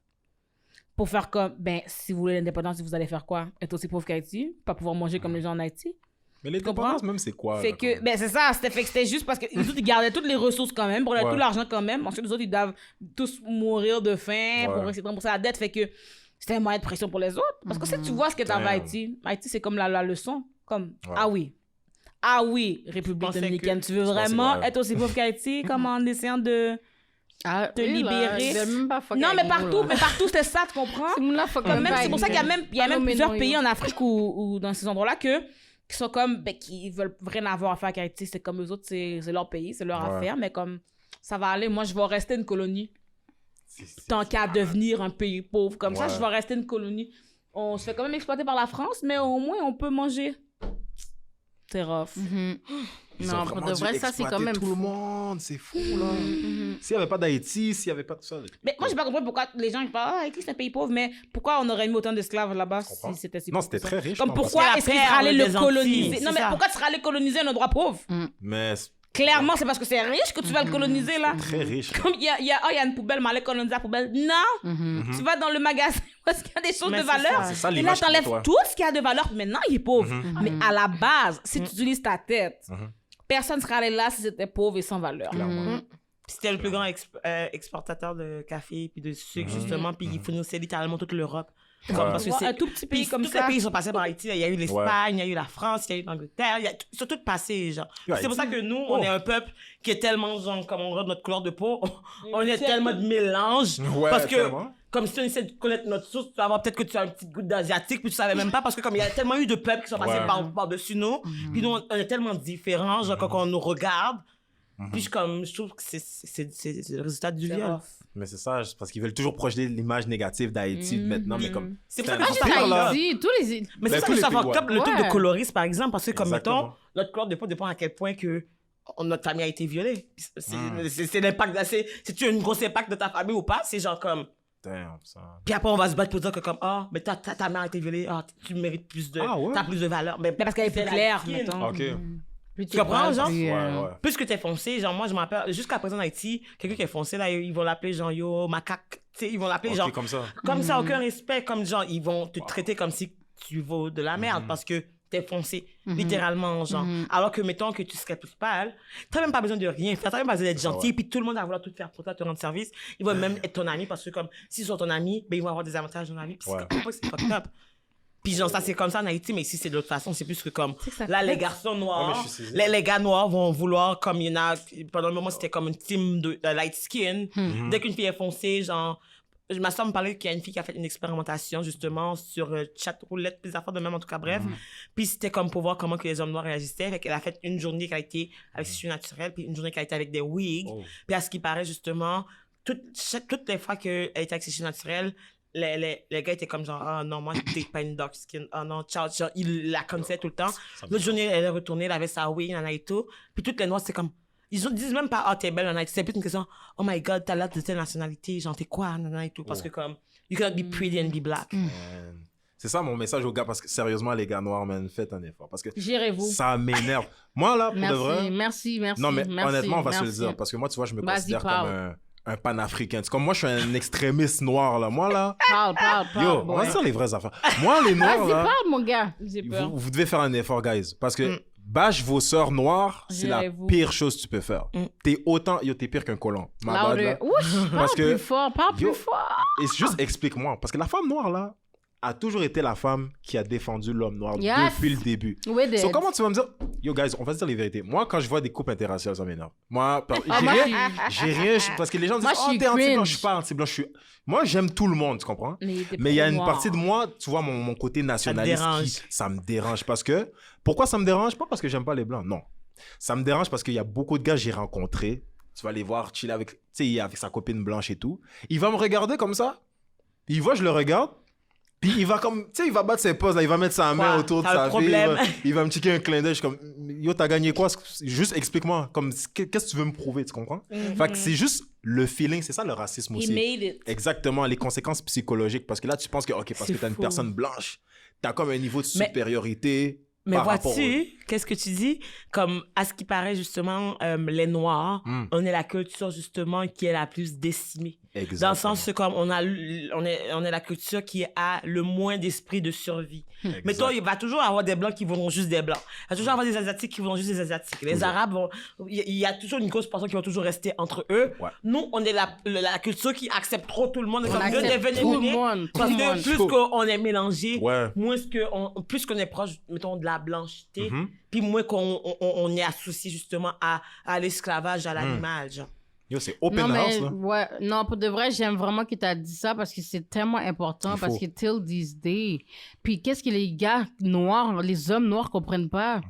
Pour faire comme, ben, si vous voulez l'indépendance, vous allez faire quoi? Être aussi pauvre qu'Haïti? Pas pouvoir manger comme les gens en Haïti? Mais l'indépendance, même, c'est quoi? Fait là, que, comme- ben c'est ça, c'était juste parce que les autres, ils gardaient toutes les ressources quand même, prenaient Ouais. tout l'argent quand même. Ensuite, les autres, ils doivent tous mourir de faim pour essayer de rembourser la dette. Fait que c'était un moyen de pression pour les autres. Parce que si tu vois ce que t'as en Damn. Haïti, Haïti, c'est comme la leçon. Comme, Ouais. ah oui, République pensais dominicaine, que- tu veux pensais, vraiment ouais. être aussi pauvre qu'Haïti, comme en essayant de Ah, te eux, là, libérer. ils veulent même pas fuck Non, avec mais nous, là. partout, c'était ça, tu comprends? Ces gens-là fuck Comme même même, pas c'est pour ça avec qu'il y a nous. même, il y a Ah, même non, mais plusieurs non, pays yo. en Afrique ou dans ces endroits-là qui sont comme, ben, qui veulent rien avoir à faire avec Haïti. C'est comme eux autres, c'est leur pays, c'est leur Ouais. affaire, mais comme, ça va aller. Moi, je vais rester une colonie. Tant qu'à devenir un pays pauvre. Comme ça, Ouais. je vais rester une colonie. On se fait quand même exploiter par la France, mais au moins, on peut manger. C'est rough. Mhm. Ils Non, ont pour vraiment de dû vrai, ça, c'est quand exploiter même tout le fou. monde, c'est fou, là. S'il n'y avait pas d'Haïti, s'il n'y avait pas tout ça... Mais moi, j'ai pas compris pourquoi les gens ils parlent, ah, Haïti, c'est un pays pauvre, mais pourquoi on aurait mis autant d'esclaves là-bas comprends. si c'était si Non, pauvre c'était que ça? très riche. Comme non, parce pourquoi que- est-ce qu'il la serait allé perle le des coloniser? Antilles, Non, c'est mais ça. pourquoi tu serais allé coloniser un endroit pauvre? que- Mais c'est Clairement, c'est parce que c'est riche que tu vas le coloniser là. très riche. Comme il y a une poubelle, mais aller coloniser la poubelle. Non! Tu vas dans le magasin parce qu'il y a des choses Mais de c'est valeur. ça. C'est ça Et là, l'image qu'il t'enlèves faut, toi. tout ce qui a de valeur. Maintenant, il est pauvre. Mais à la base, si tu utilises ta tête, personne ne serait allé là si c'était pauvre et sans valeur. Clairement. Puis c'était le plus grand exportateur de café puis de sucre, justement. Puis il fournissait littéralement toute l'Europe. Comme parce que Ouais, c'est- un tout petit pays Puis comme tous ça. les pays sont passés par Haïti. Il y a eu l'Espagne, il y a eu la France, il y a eu l'Angleterre. Ils sont tous passés, genre. Ouais, C'est pour ça que nous, on est un peuple qui est tellement, genre, comme on regarde notre couleur de peau, on est C'est- tellement de mélange. Ouais, parce que, tellement. comme si on essaie de connaître notre source, tu vas voir peut-être que tu as un petit goût d'asiatique, puis tu savais même pas, parce que comme il y a tellement eu de peuples qui sont passés Ouais. par-dessus nous, puis nous, on est tellement différents, genre, quand on nous regarde. Puis je trouve que c'est le résultat du C'est viol. rough. Mais c'est ça, c'est parce qu'ils veulent toujours projeter l'image négative d'Haïti maintenant, mais comme... C'est pour ça Pas que juste je parle là. Haïti, tous les... Mais Ben, c'est ça tous que les ça pays, fucked up, le truc ouais. de coloris, par exemple, parce que comme, Exactement. mettons, notre couleur de peau dépend à quel point que notre famille a été violée. C'est l'impact, c'est tu as une grosse impact de ta famille ou pas, c'est genre comme... Damn, ça... Puis après, on va se battre pour dire que comme, ah, mais ta mère a été violée, ah, tu mérites plus de... Ah ouais? T'as plus de valeur. Mais Mais parce qu'elle est plus c'est la claire, skin. mettons. OK. Plus Tu comprends, genre? plus, Ouais. Plus que t'es foncé, genre, moi, je m'appelle, jusqu'à présent en Haïti, quelqu'un qui est foncé, là, ils vont l'appeler genre, yo, macaque. Tu sais, ils vont l'appeler OK, genre, comme ça. comme ça, aucun respect, comme genre, ils vont te traiter comme si tu vaux de la merde parce que t'es foncé, littéralement, genre. Alors que, mettons que tu serais plus pâle, t'as même pas besoin de rien faire, t'as même pas besoin d'être gentil, puis tout le monde va vouloir tout faire pour toi, te rendre service. Ils vont même être ton ami parce que, comme, s'ils sont ton ami, ben, ils vont avoir des avantages dans la vie. Puis Ouais. c'est fucked up. Puis genre, ça, c'est comme ça en Haïti, mais ici, c'est de l'autre façon. C'est plus que comme, que ça là, fait- les garçons noirs, Ouais, mais je suis saisi. les gars noirs vont vouloir, comme il y en a, pendant le moment, c'était comme une team de light skin. Dès qu'une fille est foncée, genre, ma soeur me parlait qu'il y a une fille qui a fait une expérimentation, justement, sur chat roulette, des affaires de même, en tout cas, bref. Puis c'était comme pour voir comment que les hommes noirs réagissaient. Fait qu'elle a fait une journée qu'elle a été avec ses cheveux naturels, puis une journée qu'elle a été avec des wigs. Oh. Puis à ce qui paraît, justement, toutes les fois qu'elle était avec ses cheveux naturels, les gars étaient comme genre, ah non, moi, je date pas une dark skin. Ah non, ciao, genre, ils la connaissaient tout le temps. Ça me L'autre journée, elle est retournée, elle avait sa wig, nana et tout. Puis toutes les noirs, c'est comme, disent même pas, ah, t'es belle, nana et tout. C'est plus une question, oh my god, t'as l'air de telle nationalité, genre, t'es quoi, nana et tout. Parce que comme, you cannot be pretty and be black. Man. C'est ça mon message aux gars, parce que sérieusement, les gars noirs, man, faites un effort. Parce que Gérez-vous. ça m'énerve. Moi, là, pour de vrai... Merci. Non, mais merci, honnêtement, on va se le merci. dire. Parce que moi, tu vois, je me Vas-y, considère parle. comme un panafricain. C'est comme moi, je suis un extrémiste noir, là. Moi, là... Parle, Yo, on va boy. se dire les vraies affaires. Moi, les noirs, Vas-y, là... parle, mon gars. J'ai peur. Vous devez faire un effort, guys. Parce que bâche vos sœurs noires, c'est la Gérez-vous. pire chose que tu peux faire. T'es pire qu'un colon. Ma bad, Louder. là. Ouch, parle Parce que- plus fort, parle Yo. plus fort. Et juste explique-moi. Parce que la femme noire, là, a toujours été la femme qui a défendu l'homme noir Yes. depuis le début. With it. So, comment tu vas me dire... Yo, guys, on va se dire les vérités. Moi, quand je vois des couples interraciales, ça m'énerve. Moi, Ah, moi, j'ai rien... Parce que les gens disent, Moi, je oh, suis t'es anti-blanc. cringe. Je suis pas anti-blanc. Moi, j'aime tout le monde, tu comprends? Mais il y a une partie de moi, tu vois, mon côté nationaliste, dérange. ça me dérange. Parce que... Pourquoi ça me dérange? Pas parce que j'aime pas les blancs, non. Ça me dérange parce qu'il y a beaucoup de gars que j'ai rencontrés. Tu vas les voir chiller avec, tu sais, avec sa copine blanche et tout. Il va me regarder comme ça. Il voit, je le regarde. Puis il va comme, tu sais, il va battre ses pauses, là, il va mettre sa main Quoi? autour de T'as un sa fille. problème? Il va me checker un clin d'œil. Je suis comme, yo, t'as gagné quoi? Juste explique-moi. Comme, qu'est-ce que tu veux me prouver, tu comprends? Fait que c'est juste le feeling, c'est ça le racisme He aussi. made it. Exactement, les conséquences psychologiques. Parce que là, tu penses que, ok, parce C'est que t'as une fou. personne blanche, t'as comme un niveau de Mais- supériorité. Mais par rapport vois-tu, qu'est-ce que tu dis? Comme, à ce qui paraît, justement, les Noirs, on est la culture, justement, qui est la plus décimée. Exactement. Dans le sens que, comme, on est la culture qui a le moins d'esprit de survie. Mais toi, il va toujours avoir des Blancs qui voudront juste des Blancs. Il va toujours avoir des Asiatiques qui voudront juste des Asiatiques. Les Toujours. Arabes, il y a toujours une grosse portion qui va toujours rester entre eux. Ouais. Nous, on est la culture qui accepte trop tout le monde. On Comme accepte venez, tout le venez. monde. Parce Tout le que monde. plus qu'on est mélangé, Ouais. plus qu'on est proche, mettons, de la blancheté, Mhm. puis moins qu'on est associé justement à l'esclavage, à l'animal, genre. Yo, c'est open Non, mais, house, là. ouais, non, pour de vrai, j'aime vraiment que tu as dit ça parce que c'est tellement important. Il Parce faut. que till this day. Puis qu'est-ce que les gars noirs, les hommes noirs comprennent pas?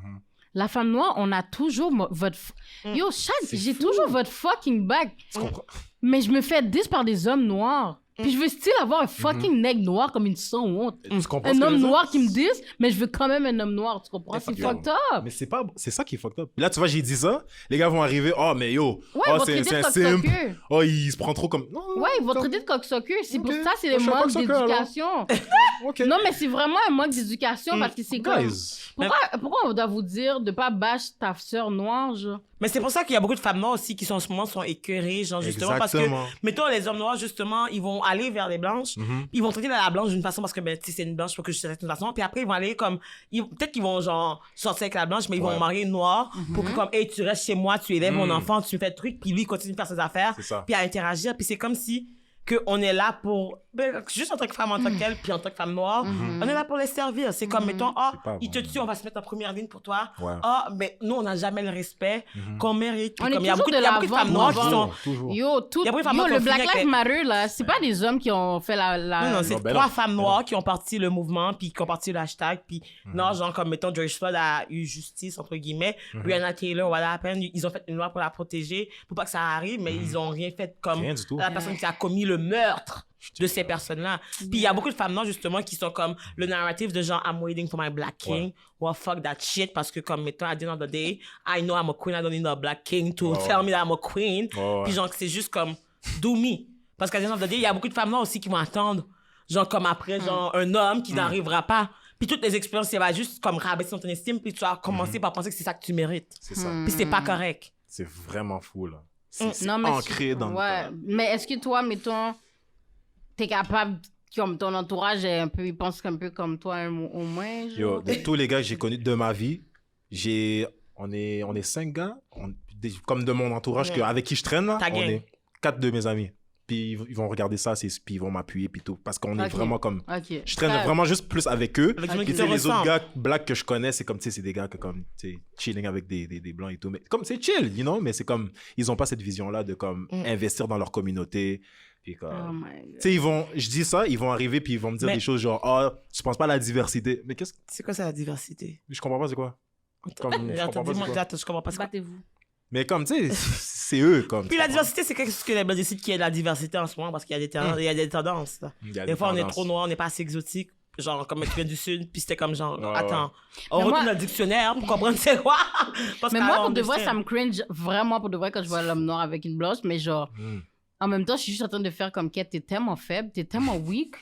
La femme noire, on a toujours votre. Yo, j'ai toujours votre fucking back. Tu comprends? Mais je me fais 10 par des hommes noirs. Puis je veux still avoir un fucking nègre noir comme une sans honte. Tu comprends Un ce que je homme veux dire? noir qui me dise, mais je veux quand même un homme noir, tu comprends? Mais C'est fuck fucked up. Mais c'est ça qui est fucked up. Là, tu vois, j'ai dit ça. Les gars vont arriver. Oh, mais yo. Ouais, oh, ils vont c'est traiter de un simp. cocksucker. Oh, il se prend trop comme. Non, Ouais, ils vont comme- traiter de cocksucker. C'est Ok. pour ça, c'est Moi, le je suis un manque cocksucker, alors. d'éducation. Ok. Non, mais c'est vraiment un manque d'éducation parce que c'est comme... Guys. Pourquoi on doit vous dire de pas bâcher ta sœur noire, genre? Mais c'est pour ça qu'il y a beaucoup de femmes noires aussi qui sont en ce moment sont écœurées, genre justement Exactement. parce que, mettons, les hommes noirs, justement, ils vont aller vers les blanches, Mhm. ils vont traiter la blanche d'une façon parce que, ben, tu sais, c'est une blanche, faut que je traite d'une façon, puis après, ils vont aller comme, peut-être qu'ils vont, genre, sortir avec la blanche, mais ils Ouais. vont marier une noire pour que, comme, hey, tu restes chez moi, tu élèves mon enfant, tu me fais le truc, puis lui, il continue de faire ses affaires, C'est ça. puis à interagir, puis c'est comme si qu'on est là pour, ben, juste en tant que femme en tant que telle, puis en tant que femme noire, on est là pour les servir. C'est comme, mettons, ah, C'est pas il te bon. tue, on va se mettre en première ligne pour toi. Ouais. Ah, mais nous, on n'a jamais le respect qu'on mérite. Puis On est comme il y a toujours beaucoup de il y a beaucoup de femmes l'avant, noires qui sont... Toujours. Yo, Toujours. Il y a beaucoup de femmes noires le qui ont Black fini avec Lives Matter, là, c'est pas des hommes qui ont fait la... Non, c'est Non, ben 3 non. femmes Ben noires qui ont parti le mouvement, puis qui ont parti le hashtag, puis Mhm. non, genre comme, mettons, George Floyd a eu justice, entre guillemets, Mhm. Breonna Taylor, voilà, à peine, ils ont fait une loi pour la protéger, pour pas que ça arrive, mais ils ont rien fait comme Mhm. Rien du tout. la personne qui a commis le meurtre de ces personnes-là. Puis il y a beaucoup de femmes noires, justement, qui sont comme le narratif de genre, I'm waiting for my black king. Well, fuck that shit, parce que comme, mettons, at the end of the day, I know I'm a queen, I don't need a black king to tell me that I'm a queen. Ouais. Puis genre, c'est juste comme, do me. Parce qu'à the end of the day, il y a beaucoup de femmes noires aussi qui vont attendre, genre, comme après, genre, un homme qui n'arrivera pas. Puis toutes les expériences, ça va juste comme rabaisser ton estime, puis tu vas commencer par penser que c'est ça que tu mérites. C'est ça. Puis c'est pas correct. C'est vraiment fou, là. C'est Non, mais ancré dans ouais. le Mais est-ce que toi, mettons, t'es capable, comme ton entourage est un peu, il pense un peu comme toi au moins, genre? Yo, de tous les gars que j'ai connus de ma vie, on est 5 gars, comme de mon entourage avec qui je traîne, là, Ta on gang. est 4 de mes amis. Puis ils vont regarder ça, puis ils vont m'appuyer, puis tout. Parce qu'on est Ok. vraiment comme... Ok. Je traîne Ça- vraiment juste plus avec eux. Avec du monde Puis qui tu te sais, les autres ressemble. gars blacks que je connais, c'est comme, tu sais, c'est des gars que comme, tu sais, chilling avec des blancs et tout. Mais comme, c'est chill, you know, mais c'est comme, ils ont pas cette vision-là de comme investir dans leur communauté. Puis comme, Oh my God. tu sais, je dis ça, ils vont arriver puis ils vont me dire Mais- des choses genre, ah, tu penses pas à la diversité. Mais qu'est-ce que, C'est quoi ça, la diversité? je comprends pas c'est quoi. Comme, je Attends, comprends pas c'est dis-moi, quoi. attends, je comprends pas. c'est quoi. Battez-vous. Mais comme, tu sais, c'est eux, comme. Puis la diversité, c'est quelque chose que les blancs décident qu'il y ait de la diversité en ce moment parce qu'il y a des tendances. Il y a des tendances. là. Il y a Des fois, on est tendances. trop noir, on n'est pas assez exotique. Genre, comme tu viens du Sud, puis c'était comme genre, Ouais, attends, on Mais retourne moi- dans le dictionnaire pour comprendre c'est quoi. Parce Mais qu'à moi, on pour de vrai, understand. ça me cringe vraiment pour de vrai quand je vois l'homme noir avec une blanche, mais genre, Mm. en même temps, je suis juste en train de faire comme qu'elle, t'es tellement faible, t'es tellement weak.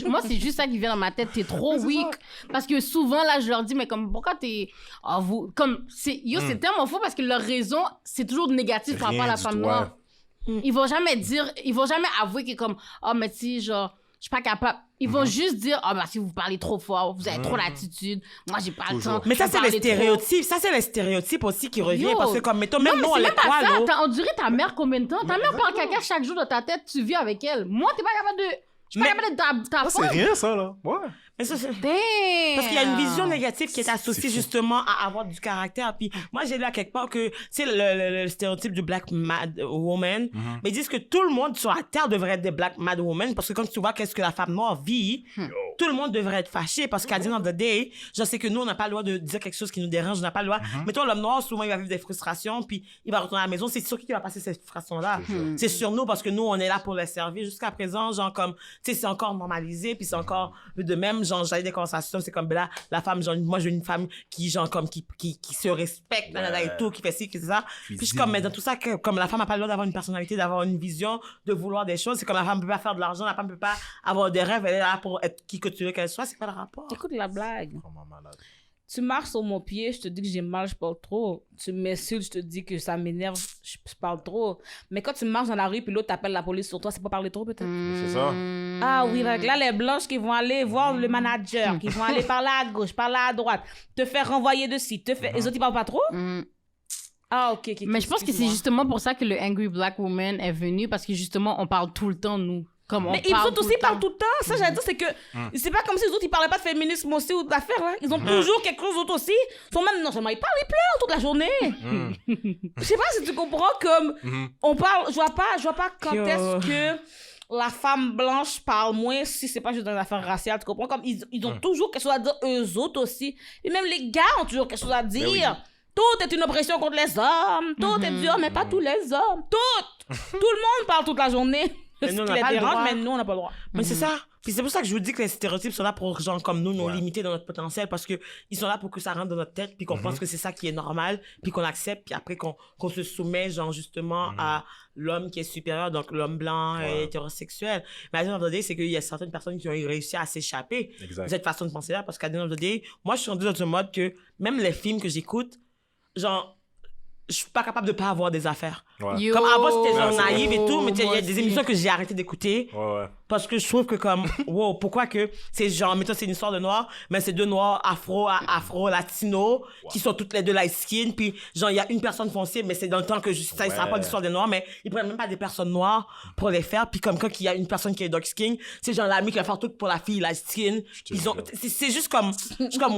Moi, c'est juste ça qui vient dans ma tête. T'es trop weak. Parce que souvent, là, je leur dis, mais comme, pourquoi t'es... Oh, vous... Comme, c'est tellement faux parce que leur raison, c'est toujours négatif par rapport à la femme noire. Ils vont jamais avouer que comme, oh, mais si, genre, je suis pas capable. Ils vont juste dire, oh, bah, si vous parlez trop fort, vous avez trop d'attitude, moi, j'ai pas le temps. Mais ça, c'est les stéréotypes. Ça, c'est les stéréotypes aussi qui reviennent. Parce que, comme, mettons, même nous, on les croit, là. On dirait ta mère combien de temps? Ta mère parle caca chaque jour dans ta tête, tu vis avec elle. Moi, t'es pas capable de... Je suis pas capable d'être ta c'est rien, ça, là. Ouais. Mais ça, c'est... Damn. Parce qu'il y a une vision négative qui est associée justement à avoir du caractère. Puis moi, j'ai lu à quelque part que, c'est le stéréotype du black mad woman. Mais ils disent que tout le monde sur la terre devrait être des black mad women parce que quand tu vois qu'est-ce que la femme noire vit, tout le monde devrait être fâché parce qu'à the end of the day, je sais que nous, on n'a pas le droit de dire quelque chose qui nous dérange, on n'a pas le droit. Mettons, l'homme noir, souvent, il va vivre des frustrations puis il va retourner à la maison. C'est sur qui va passer cette frustration-là? C'est sur nous parce que nous, on est là pour les servir. Jusqu'à présent, genre, comme, tu sais, c'est encore normalisé puis c'est encore de même. Genre, j'avais des conversations, c'est comme, ben là, la femme, genre, moi, j'ai une femme qui, genre, comme, qui se respecte, et tout, qui fait ci, qui fait ça. Puis je suis comme, mais dans tout ça, comme la femme n'a pas le droit d'avoir une personnalité, d'avoir une vision, de vouloir des choses. C'est comme la femme ne peut pas faire de l'argent, la femme ne peut pas avoir des rêves, elle est là pour être qui que tu veux qu'elle soit. C'est pas le rapport. Écoute la blague. Tu marches sur mon pied, je te dis que j'ai mal, je parle trop. Tu m'insultes, je te dis que ça m'énerve, je parle trop. Mais quand tu marches dans la rue puis l'autre t'appelle la police sur toi, c'est pas parler trop peut-être? C'est ça. Ah oui, là les blanches qui vont aller voir le manager, qui vont aller par là à gauche, par là à droite, te faire renvoyer de site, les autres ils parlent pas trop? Ah ok. Mais je pense que c'est justement pour ça que le Angry Black Woman est venu, parce que justement on parle tout le temps, nous. Mais ils autres aussi parlent tout le temps. Ça, j'allais dire, c'est que c'est pas comme si les autres, ils parlaient pas de féminisme aussi ou d'affaires, là. Ils ont toujours quelque chose d'autre aussi. Ils sont même, non seulement ils parlent, ils pleurent toute la journée. Je sais pas si tu comprends, comme, on parle, je vois pas quand est-ce que la femme blanche parle moins si c'est pas juste dans les affaires raciales, tu comprends? Comme, ils ont toujours quelque chose à dire, eux autres aussi. Et même les gars ont toujours quelque chose à dire. Tout est une oppression contre les hommes. Tout est dur, mais pas tous les hommes. Tout le monde parle toute la journée. Mais nous, on n'a pas le droit. Mais nous, on n'a pas le droit. Mais c'est ça. Puis c'est pour ça que je vous dis que les stéréotypes sont là pour gens comme nous limiter dans notre potentiel parce que ils sont là pour que ça rentre dans notre tête puis qu'on pense que c'est ça qui est normal puis qu'on accepte puis après qu'on se soumet genre justement à l'homme qui est supérieur, donc l'homme blanc et hétérosexuel. Mais à the end of the day, c'est qu'il y a certaines personnes qui ont réussi à s'échapper de cette façon de penser là parce qu'à the end of the day, moi je suis rendu dans un mode que même les films que j'écoute, genre je suis pas capable de pas avoir des affaires. Ouais. Comme avant, c'était genre naïve et tout, mais il y a des émissions que j'ai arrêté d'écouter. Parce que je trouve que comme, wow, pourquoi que c'est genre, mettons, c'est une histoire de noirs, mais c'est deux noirs afro-latinos, qui sont toutes les deux light skin, puis genre, il y a une personne foncée, mais c'est dans le temps que ça ne sera pas l'histoire des noirs, mais ils prennent même pas des personnes noires pour les faire, puis comme quand il y a une personne qui est dark skin, c'est genre l'ami qui va faire tout pour la fille light skin. C'est juste comme,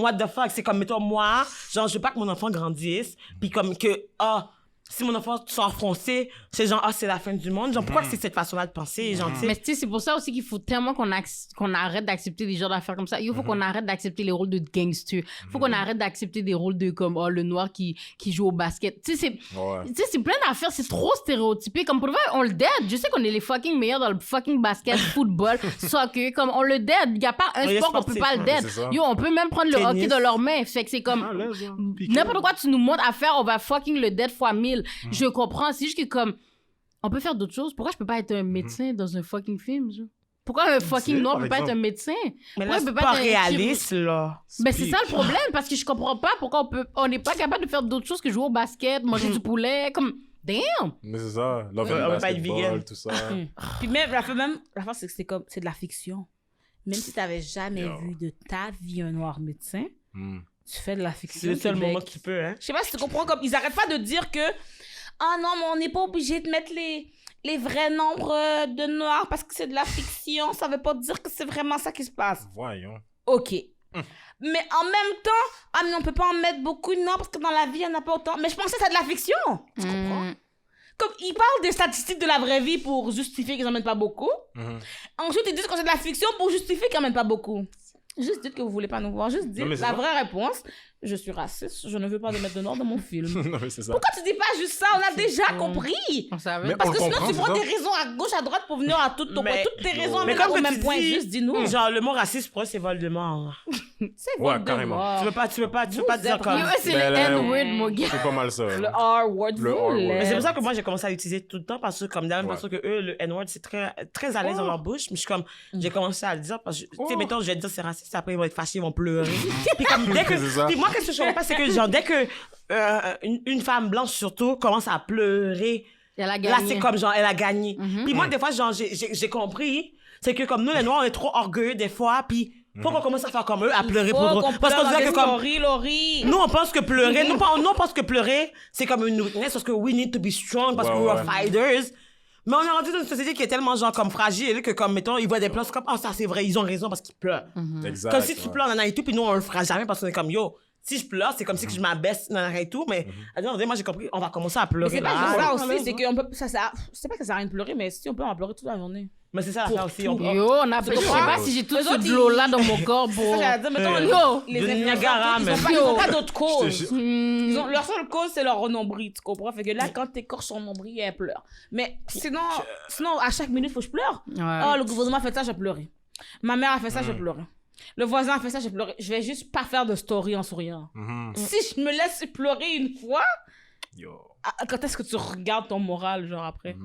what the fuck, c'est comme, mettons, moi, genre, je veux pas que mon enfant grandisse, puis comme que, si mon enfant sort foncé, c'est genre, c'est la fin du monde. Genre, pourquoi que c'est cette façon-là de penser, genre, tu sais? Mais tu sais, c'est pour ça aussi qu'il faut tellement qu'on arrête d'accepter des genres d'affaires comme ça. Il faut qu'on arrête d'accepter les rôles de gangster. Il faut qu'on arrête d'accepter des rôles de, comme, le noir qui joue au basket. Tu sais, c'est plein d'affaires, c'est trop stéréotypé. Comme pour le vrai, on le dead. Je sais qu'on est les fucking meilleurs dans le fucking basket, football, soccer. Comme, on le dead. Il n'y a pas un sport qu'on peut pas le dead. Yo, on peut même prendre le hockey dans leurs mains. Fait que c'est comme, n'importe quoi tu nous montres à faire, on va fucking le dead fois 1000. Je comprends, c'est juste que comme on peut faire d'autres choses. Pourquoi je peux pas être un médecin dans un fucking film, genre? Pourquoi un fucking noir peut pas être un médecin? Mais là, c'est pas réaliste, là. Ben, c'est ça le problème, parce que je comprends pas pourquoi on n'est pas capable de faire d'autres choses que jouer au basket, manger du poulet, comme... Damn! Mais c'est ça, on peut pas être vegan. Tout ça. Puis même, la fin, c'est que c'est de la fiction. Même si t'avais jamais vu de ta vie un noir médecin, tu fais de la fiction. C'est le seul moment que tu peux, hein. Je sais pas si tu comprends, comme ils arrêtent pas de dire que ah non, mais on n'est pas obligé de mettre les vrais nombres de noirs parce que c'est de la fiction. Ça veut pas dire que c'est vraiment ça qui se passe. Voyons. OK. Mais en même temps, mais on peut pas en mettre beaucoup, non, parce que dans la vie, il n'y en a pas autant. Mais je pensais que c'est de la fiction. Tu comprends? Comme ils parlent des statistiques de la vraie vie pour justifier qu'ils n'en mettent pas beaucoup. Ensuite, ils disent que c'est de la fiction pour justifier qu'ils n'en mettent pas beaucoup. Juste dites que vous voulez pas nous voir. Juste dites la vraie réponse. Je suis raciste. Je ne veux pas de mettre de noir dans mon film. Non, mais c'est ça. Pourquoi tu dis pas juste ça? On a déjà compris. On savait. Parce que sinon, tu prends tes raisons à gauche, à droite pour venir à tout ton point. Toutes tes raisons, mais comme au même point. Juste dis-nous. Genre, le mot raciste, pour eux, c'est Voldemort. C'est Ouais, votre carrément. devoir. Tu veux pas dire êtes comme... Yo, c'est Ben, le là, N-word, mon gars. C'est pas mal ça. Le R-word, Le vous R-word. l'êtes. Mais c'est pour ça que moi, j'ai commencé à l'utiliser tout le temps parce que, comme de la même Ouais. façon que eux, le N-word, c'est très, très à l'aise dans leur bouche. Mais je suis comme, j'ai commencé à le dire parce que, tu sais, mettons, je vais dire c'est raciste, après ils vont être fâchés, ils vont pleurer. Puis comme, dès que, C'est ça. puis moi, qu'est-ce que je comprends pas, c'est que, genre, dès que, une femme blanche surtout commence à pleurer, Elle a là, gagné. c'est comme, genre, elle a gagné. Mhm. Puis moi, des fois, genre, j'ai compris, c'est que comme nous, les Noirs, on est trop orgueilleux des fois, puis faut qu'on commence à faire comme eux, à pleurer pour eux. Parce qu'on dirait que comme, Laurie. nous, on pense que pleurer, nous, on pense que pleurer, c'est comme une weakness parce que we need to be strong parce Ouais, que we're ouais. fighters. Mais on est rendu dans une société qui est tellement, genre, comme fragile que, comme, mettons, ils voient des pleurs, c'est comme, oh, ça, c'est vrai, ils ont raison parce qu'ils pleurent. Exact. Comme si tu ouais. pleures, nanana et tout, puis nous, on le fera jamais parce qu'on est comme, yo, si je pleure, c'est comme si que je m'abaisse, nanana et tout, mais, à dire, moi, j'ai compris, on va commencer à Mais pleurer. c'est pas là. juste ça Ouais. aussi, c'est qu'on peut. C'est pas que ça sert à rien de pleurer, mais si on peut en pleurer toute la journée. Mais c'est ça l'affaire aussi. On peut... Yo, on a... Je sais pas si j'ai tout Eux ce autres, de l'eau-là dans mon corps C'est pour... ça, j'allais dire, mettons, Yo, les de influenceurs, Niagara, ils même. ont pas d'autres causes. Hmm. Leur seule cause, c'est leur nombril, tu comprends? Fait que là, quand t'écorches son nombril, elle pleure. Mais sinon, à chaque minute, faut que je pleure. Ouais. Oh, le gouvernement a fait ça, j'ai pleuré. Ma mère a fait ça, j'ai pleuré. Le voisin a fait ça, j'ai pleuré. Je vais juste pas faire de story en souriant. Si je me laisse pleurer une fois, Yo. quand est-ce que tu regardes ton moral, genre, après?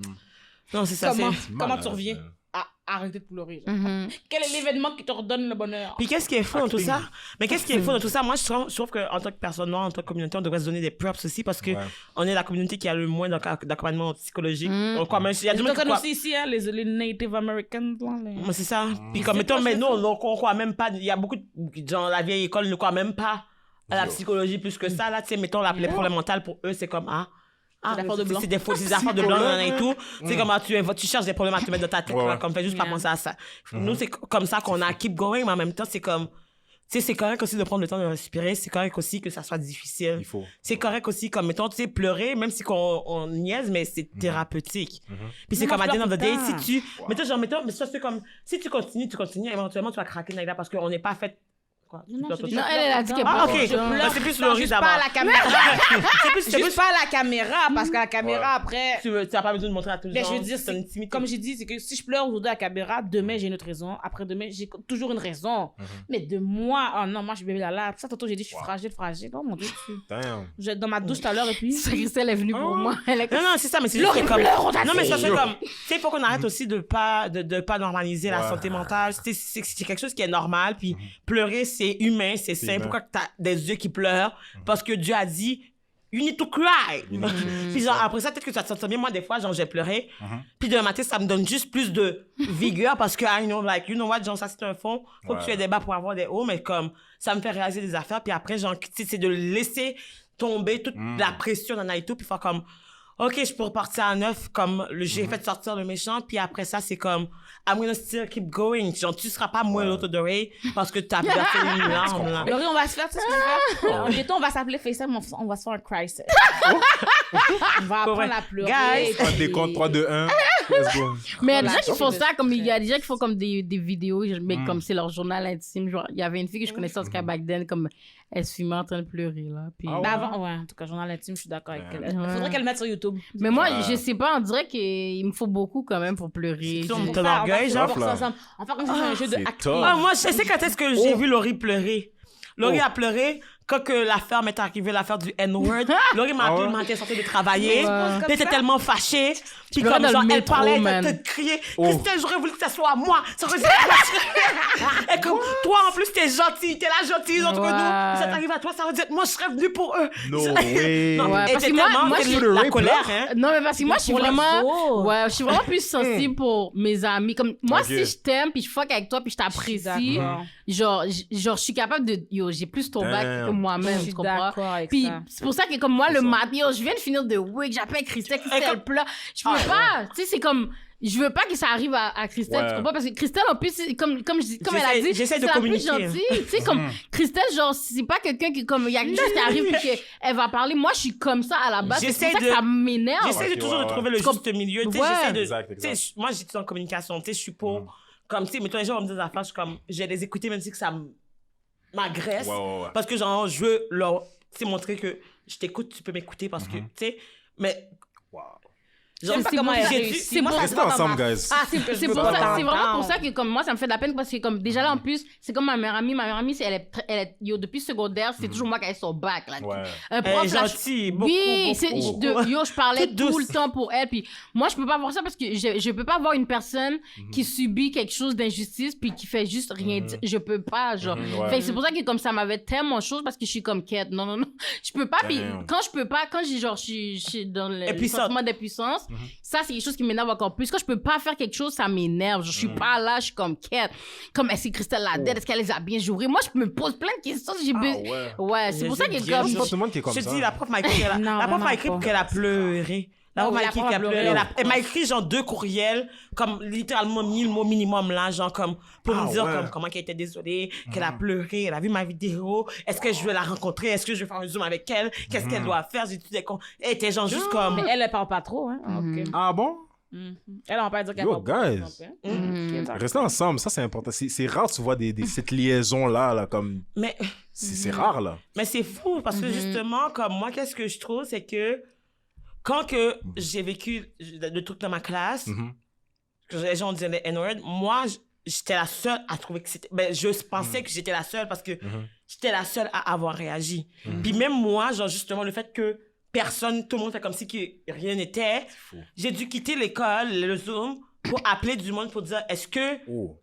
Non, c'est ça, Comment, c'est... comment malade, tu reviens man. à arrêter de pleurer? genre? Mhm. Quel est l'événement qui te redonne le bonheur? Puis qu'est-ce qui est fou dans tout ça? Mais qu'est-ce qui est fou dans tout ça? Moi, je trouve qu'en tant que personne noire, en tant que communauté, on devrait se donner des props aussi parce que Ouais. on est la communauté qui a le moins d'accompagnement psychologique. On croit même, il y a du Tu monde qui connais croit... aussi ici, hein, les Native Americans, là. Mais c'est ça. Puis comme, mettons, mais nous, on croit même pas, il y a beaucoup de gens, la vieille école ne croit même pas à la psychologie plus que ça. Là, tu sais, mettons, les problèmes mentaux pour eux, c'est comme, des affaires de blanc. c'est des affaires de blanc, nanana et tout. C'est comme, tu cherches des problèmes à te mettre dans ta tête, Ouais, là, ouais. comme, fais juste pas penser à ça. Nous, c'est comme ça qu'on a keep going, mais en même temps, c'est comme, tu sais, c'est correct aussi de prendre le temps de respirer, c'est correct aussi que ça soit difficile. Il faut. C'est correct aussi, comme, mettons, tu sais, pleurer, même si on niaise, mais c'est thérapeutique. Puis c'est Moi, comme, à je the end of the day, pleure tout le si tu, mettons, mais ça, c'est comme, si tu continues, éventuellement, tu vas craquer, Naïda, parce qu'on n'est pas fait. Quoi? Tu Non, pleures je tout dis- le Non, temps? elle a dit qu'elle Ah, pleure. ok. Je pleure, C'est plus je le pleure riz juste d'abord. pas à la caméra. C'est Juste pas à la caméra, parce qu'à la caméra, après... Tu n'as pas besoin de montrer à tout le Mais monde. je veux dire, c'est une intimité. comme j'ai dit, c'est que si je pleure aujourd'hui à la caméra, demain j'ai une autre raison, après-demain j'ai toujours une raison. Mais de moi, oh non, moi je suis bébé là. Ça, tantôt j'ai dit, je suis fragile. Oh mon Dieu, Damn. je vais être dans ma douche tout à l'heure et puis. Ça, Christelle est venue pour moi. Elle est Non, non, c'est ça, mais c'est juste Laurie que comme... pleure, on t'a Non, mais ça dit. fait comme... Tu sais, il faut qu'on arrête aussi de pas normaliser la Ouais. santé mentale. C'est quelque chose qui est normal, puis pleurer, c'est humain, c'est sain. humain. Pourquoi que t'as des yeux qui pleurent? Parce que Dieu a dit... You need to cry. Puis genre, après ça, peut-être que ça te sent bien. Moi, des fois, genre, j'ai pleuré. Puis demain matin, ça me donne juste plus de vigueur parce que, I know, like, you know what, genre, ça, c'est un fond. Faut que tu aies des bas pour avoir des hauts, mais comme, ça me fait réaliser des affaires. Puis après, genre, tu sais, c'est de laisser tomber toute la pression dans et tout, puis faire comme, OK, je peux repartir à neuf, comme, j'ai fait sortir le méchant, puis après ça, c'est comme, I'm gonna still keep going. Genre, tu seras pas moins l'autre doré parce que t'as versé une larme, là. Laurie, on va se faire, tu sais ce qu'on va faire? Bientôt, on va s'appeler FaceTime, on va se faire un crisis. On va apprendre à pleurer. Guys. Un décompte 3, 2, 1. Let's go. Mais il y a des Voilà, gens qui font c'est ça, comme il y a fait. des gens qui font comme des vidéos, mais comme c'est leur journal intime. Genre, il y avait une fille que je connaissais en Sky back then, comme elle se filmait en train de pleurer, là. Puis... Ah Ben avant, ouais, en tout cas, journal intime, je suis d'accord avec elle. Ouais. Faudrait qu'elle le mette sur YouTube. Mais moi, je sais pas, on dirait qu'il me faut beaucoup quand même pour pleurer. C'est ton- Je- ton orgueil, genre. Tough, là. On va faire comme si c'était un jeu de c'est acting. tough. Ah, moi, je sais quand est-ce que j'ai vu Laurie pleurer. Laurie a pleuré quand que l'affaire m'est arrivée, l'affaire du N-word. Laurie m'a appelé, m'a été sortie de travailler. Ouais. Elle était tellement fâchée. Puis pleurais comme dans genre, le elle métro, parlait, man. elle te criait. Christelle, j'aurais voulu que ça soit moi. Ça aurait été moi. Et comme, toi, en plus, t'es gentille. T'es la gentille, autre que nous. Ouais. Ça t'arrive à toi, ça aurait dit, moi, je serais venue pour eux. No way. Non, Ouais, elle parce était que moi, tellement- je c'est suis- la colère, hein. Non, mais parce que moi, je suis Pour les vraiment... autres. Ouais, je suis vraiment plus sensible pour mes amis. Comme, moi, Ok. si je t'aime, puis je fuck avec toi, puis je t'apprécie, genre, je suis capable de... Yo, j'ai plus ton bac que Damn. moi-même, Je tu suis comprends? d'accord avec Puis ça. c'est pour ça que comme moi, le ça. matin, yo, je viens de finir de wig, j'appelle Christelle, comme- elle pleure. Je peux pas, tu sais, c'est comme... Je veux pas que ça arrive à Christelle, Ouais. tu comprends? Parce que Christelle, en plus, comme elle a dit, J'essaie de c'est la plus communiquer. gentille. Tu sais, comme Christelle, genre, c'est pas quelqu'un qui, comme, il y a quelque chose qui arrive puis qu'elle va parler. Moi, je suis comme ça à la base. C'est J'essaie pour ça de- que ça m'énerve. J'essaie de Ok, toujours ouais, de trouver ouais. le juste milieu. Tu sais, Ouais. j'essaie de. Exact, tu sais, exact. moi, j'étudie en communication. Tu sais, je suis pour. Comme, tu sais, mettons, les gens vont me dire des affaires, je suis comme, je vais les écouter même si que ça m'agresse. Ouais, ouais, ouais. Parce que, genre, je veux leur, tu sais, montrer que je t'écoute, tu peux m'écouter parce que, tu sais, mais. Wow. Genre, sais pas comment elle réussit. C'est moi, pour- ça Restez se voit dans ensemble, ma- guys. Ah, c'est je c'est veux pour pas ça, c'est vraiment t'entendre. pour ça que comme moi ça me fait de la peine parce que comme déjà là en plus c'est comme ma meilleure amie yo depuis secondaire c'est toujours moi qui ai son bac là. Ouais. Un Elle est prof là, gentille, beaucoup, oui, beaucoup, c'est beaucoup. yo je parlais Toute tout douce. le temps pour elle puis moi je peux pas voir ça parce que je peux pas voir une personne qui subit quelque chose d'injustice puis qui fait juste rien dire. Je peux pas genre. Ouais. Fait que c'est pour ça que comme ça m'avait tellement chose parce que je suis comme quête. Non, je peux pas puis Damn. quand je peux pas quand j'ai genre je suis dans le Impuissante. sentiment d'impuissance, ça c'est quelque chose qui m'énerve encore plus. Quand je peux pas faire quelque chose, ça m'énerve. Je suis pas là, je suis comme quête. Comme est-ce que Christelle Ladette, est-ce qu'elle les a bien joués? Moi, je me pose plein de questions. Ouais, c'est pour ça que J'ai comme C'est pas tout le monde qui est comme Je ça. te dis, la prof m'a écrit qu'elle Non, la prof m'a vraiment écrit pas. qu'elle a pleuré. La prof Oh, m'a la écrit prof qu'elle a a pleuré. pleuré. Elle m'a écrit genre 2 courriels, comme littéralement 1000 mots minimum là, genre comme pour Ah, me dire ouais. comme comment qu'elle était désolée, qu'elle a pleuré, elle a vu ma vidéo, est-ce que je vais la rencontrer, est-ce que je vais faire un zoom avec elle, qu'est-ce qu'elle doit faire, j'ai tout des cons. Elle était genre juste comme Mais elle parle pas trop, hein. Ok. Ah bon? Elle, on va pas dire qu'elle Yo, parle guys. pas trop. Ok, d'accord. Restez ensemble, ça c'est important. C'est rare tu vois cette liaison-là, là, comme... mais C'est rare, là. Mais c'est fou parce que justement, comme moi, qu'est-ce que je trouve, c'est que quand que j'ai vécu le truc dans ma classe, que les gens disaient les N-word, moi, j'étais la seule à trouver que c'était... Ben, je pensais que j'étais la seule parce que j'étais la seule à avoir réagi. Puis même moi, genre justement, le fait que personne, tout le monde fait comme si que rien n'était, j'ai dû quitter l'école, le Zoom, pour appeler du monde pour dire, est-ce que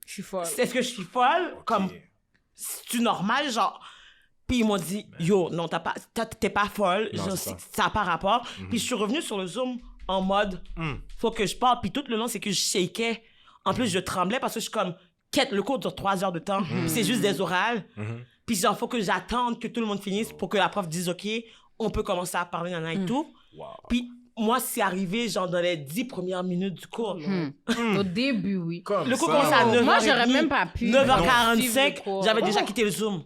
Je suis folle. je suis folle? Comme, c'est-tu normal? Genre... Puis ils m'ont dit, yo, non, t'es pas folle, Non, genre, c'est ça. ça n'a pas rapport. Puis je suis revenue sur le Zoom en mode, faut que je parle. Puis tout le long, c'est que je shakais. En plus, je tremblais parce que je suis comme, quête, le cours dure 3 heures de temps. Puis c'est juste des orales. Puis genre, faut que j'attende que tout le monde finisse pour que la prof dise, OK, on peut commencer à parler, nana et tout. Puis moi, c'est arrivé, genre, dans les 10 premières minutes du cours. au début, oui. Comme Le cours ça. commençait à 9h30. Moi, j'aurais même pas pu. 9h45, suivre le cours. j'avais déjà quitté le Zoom.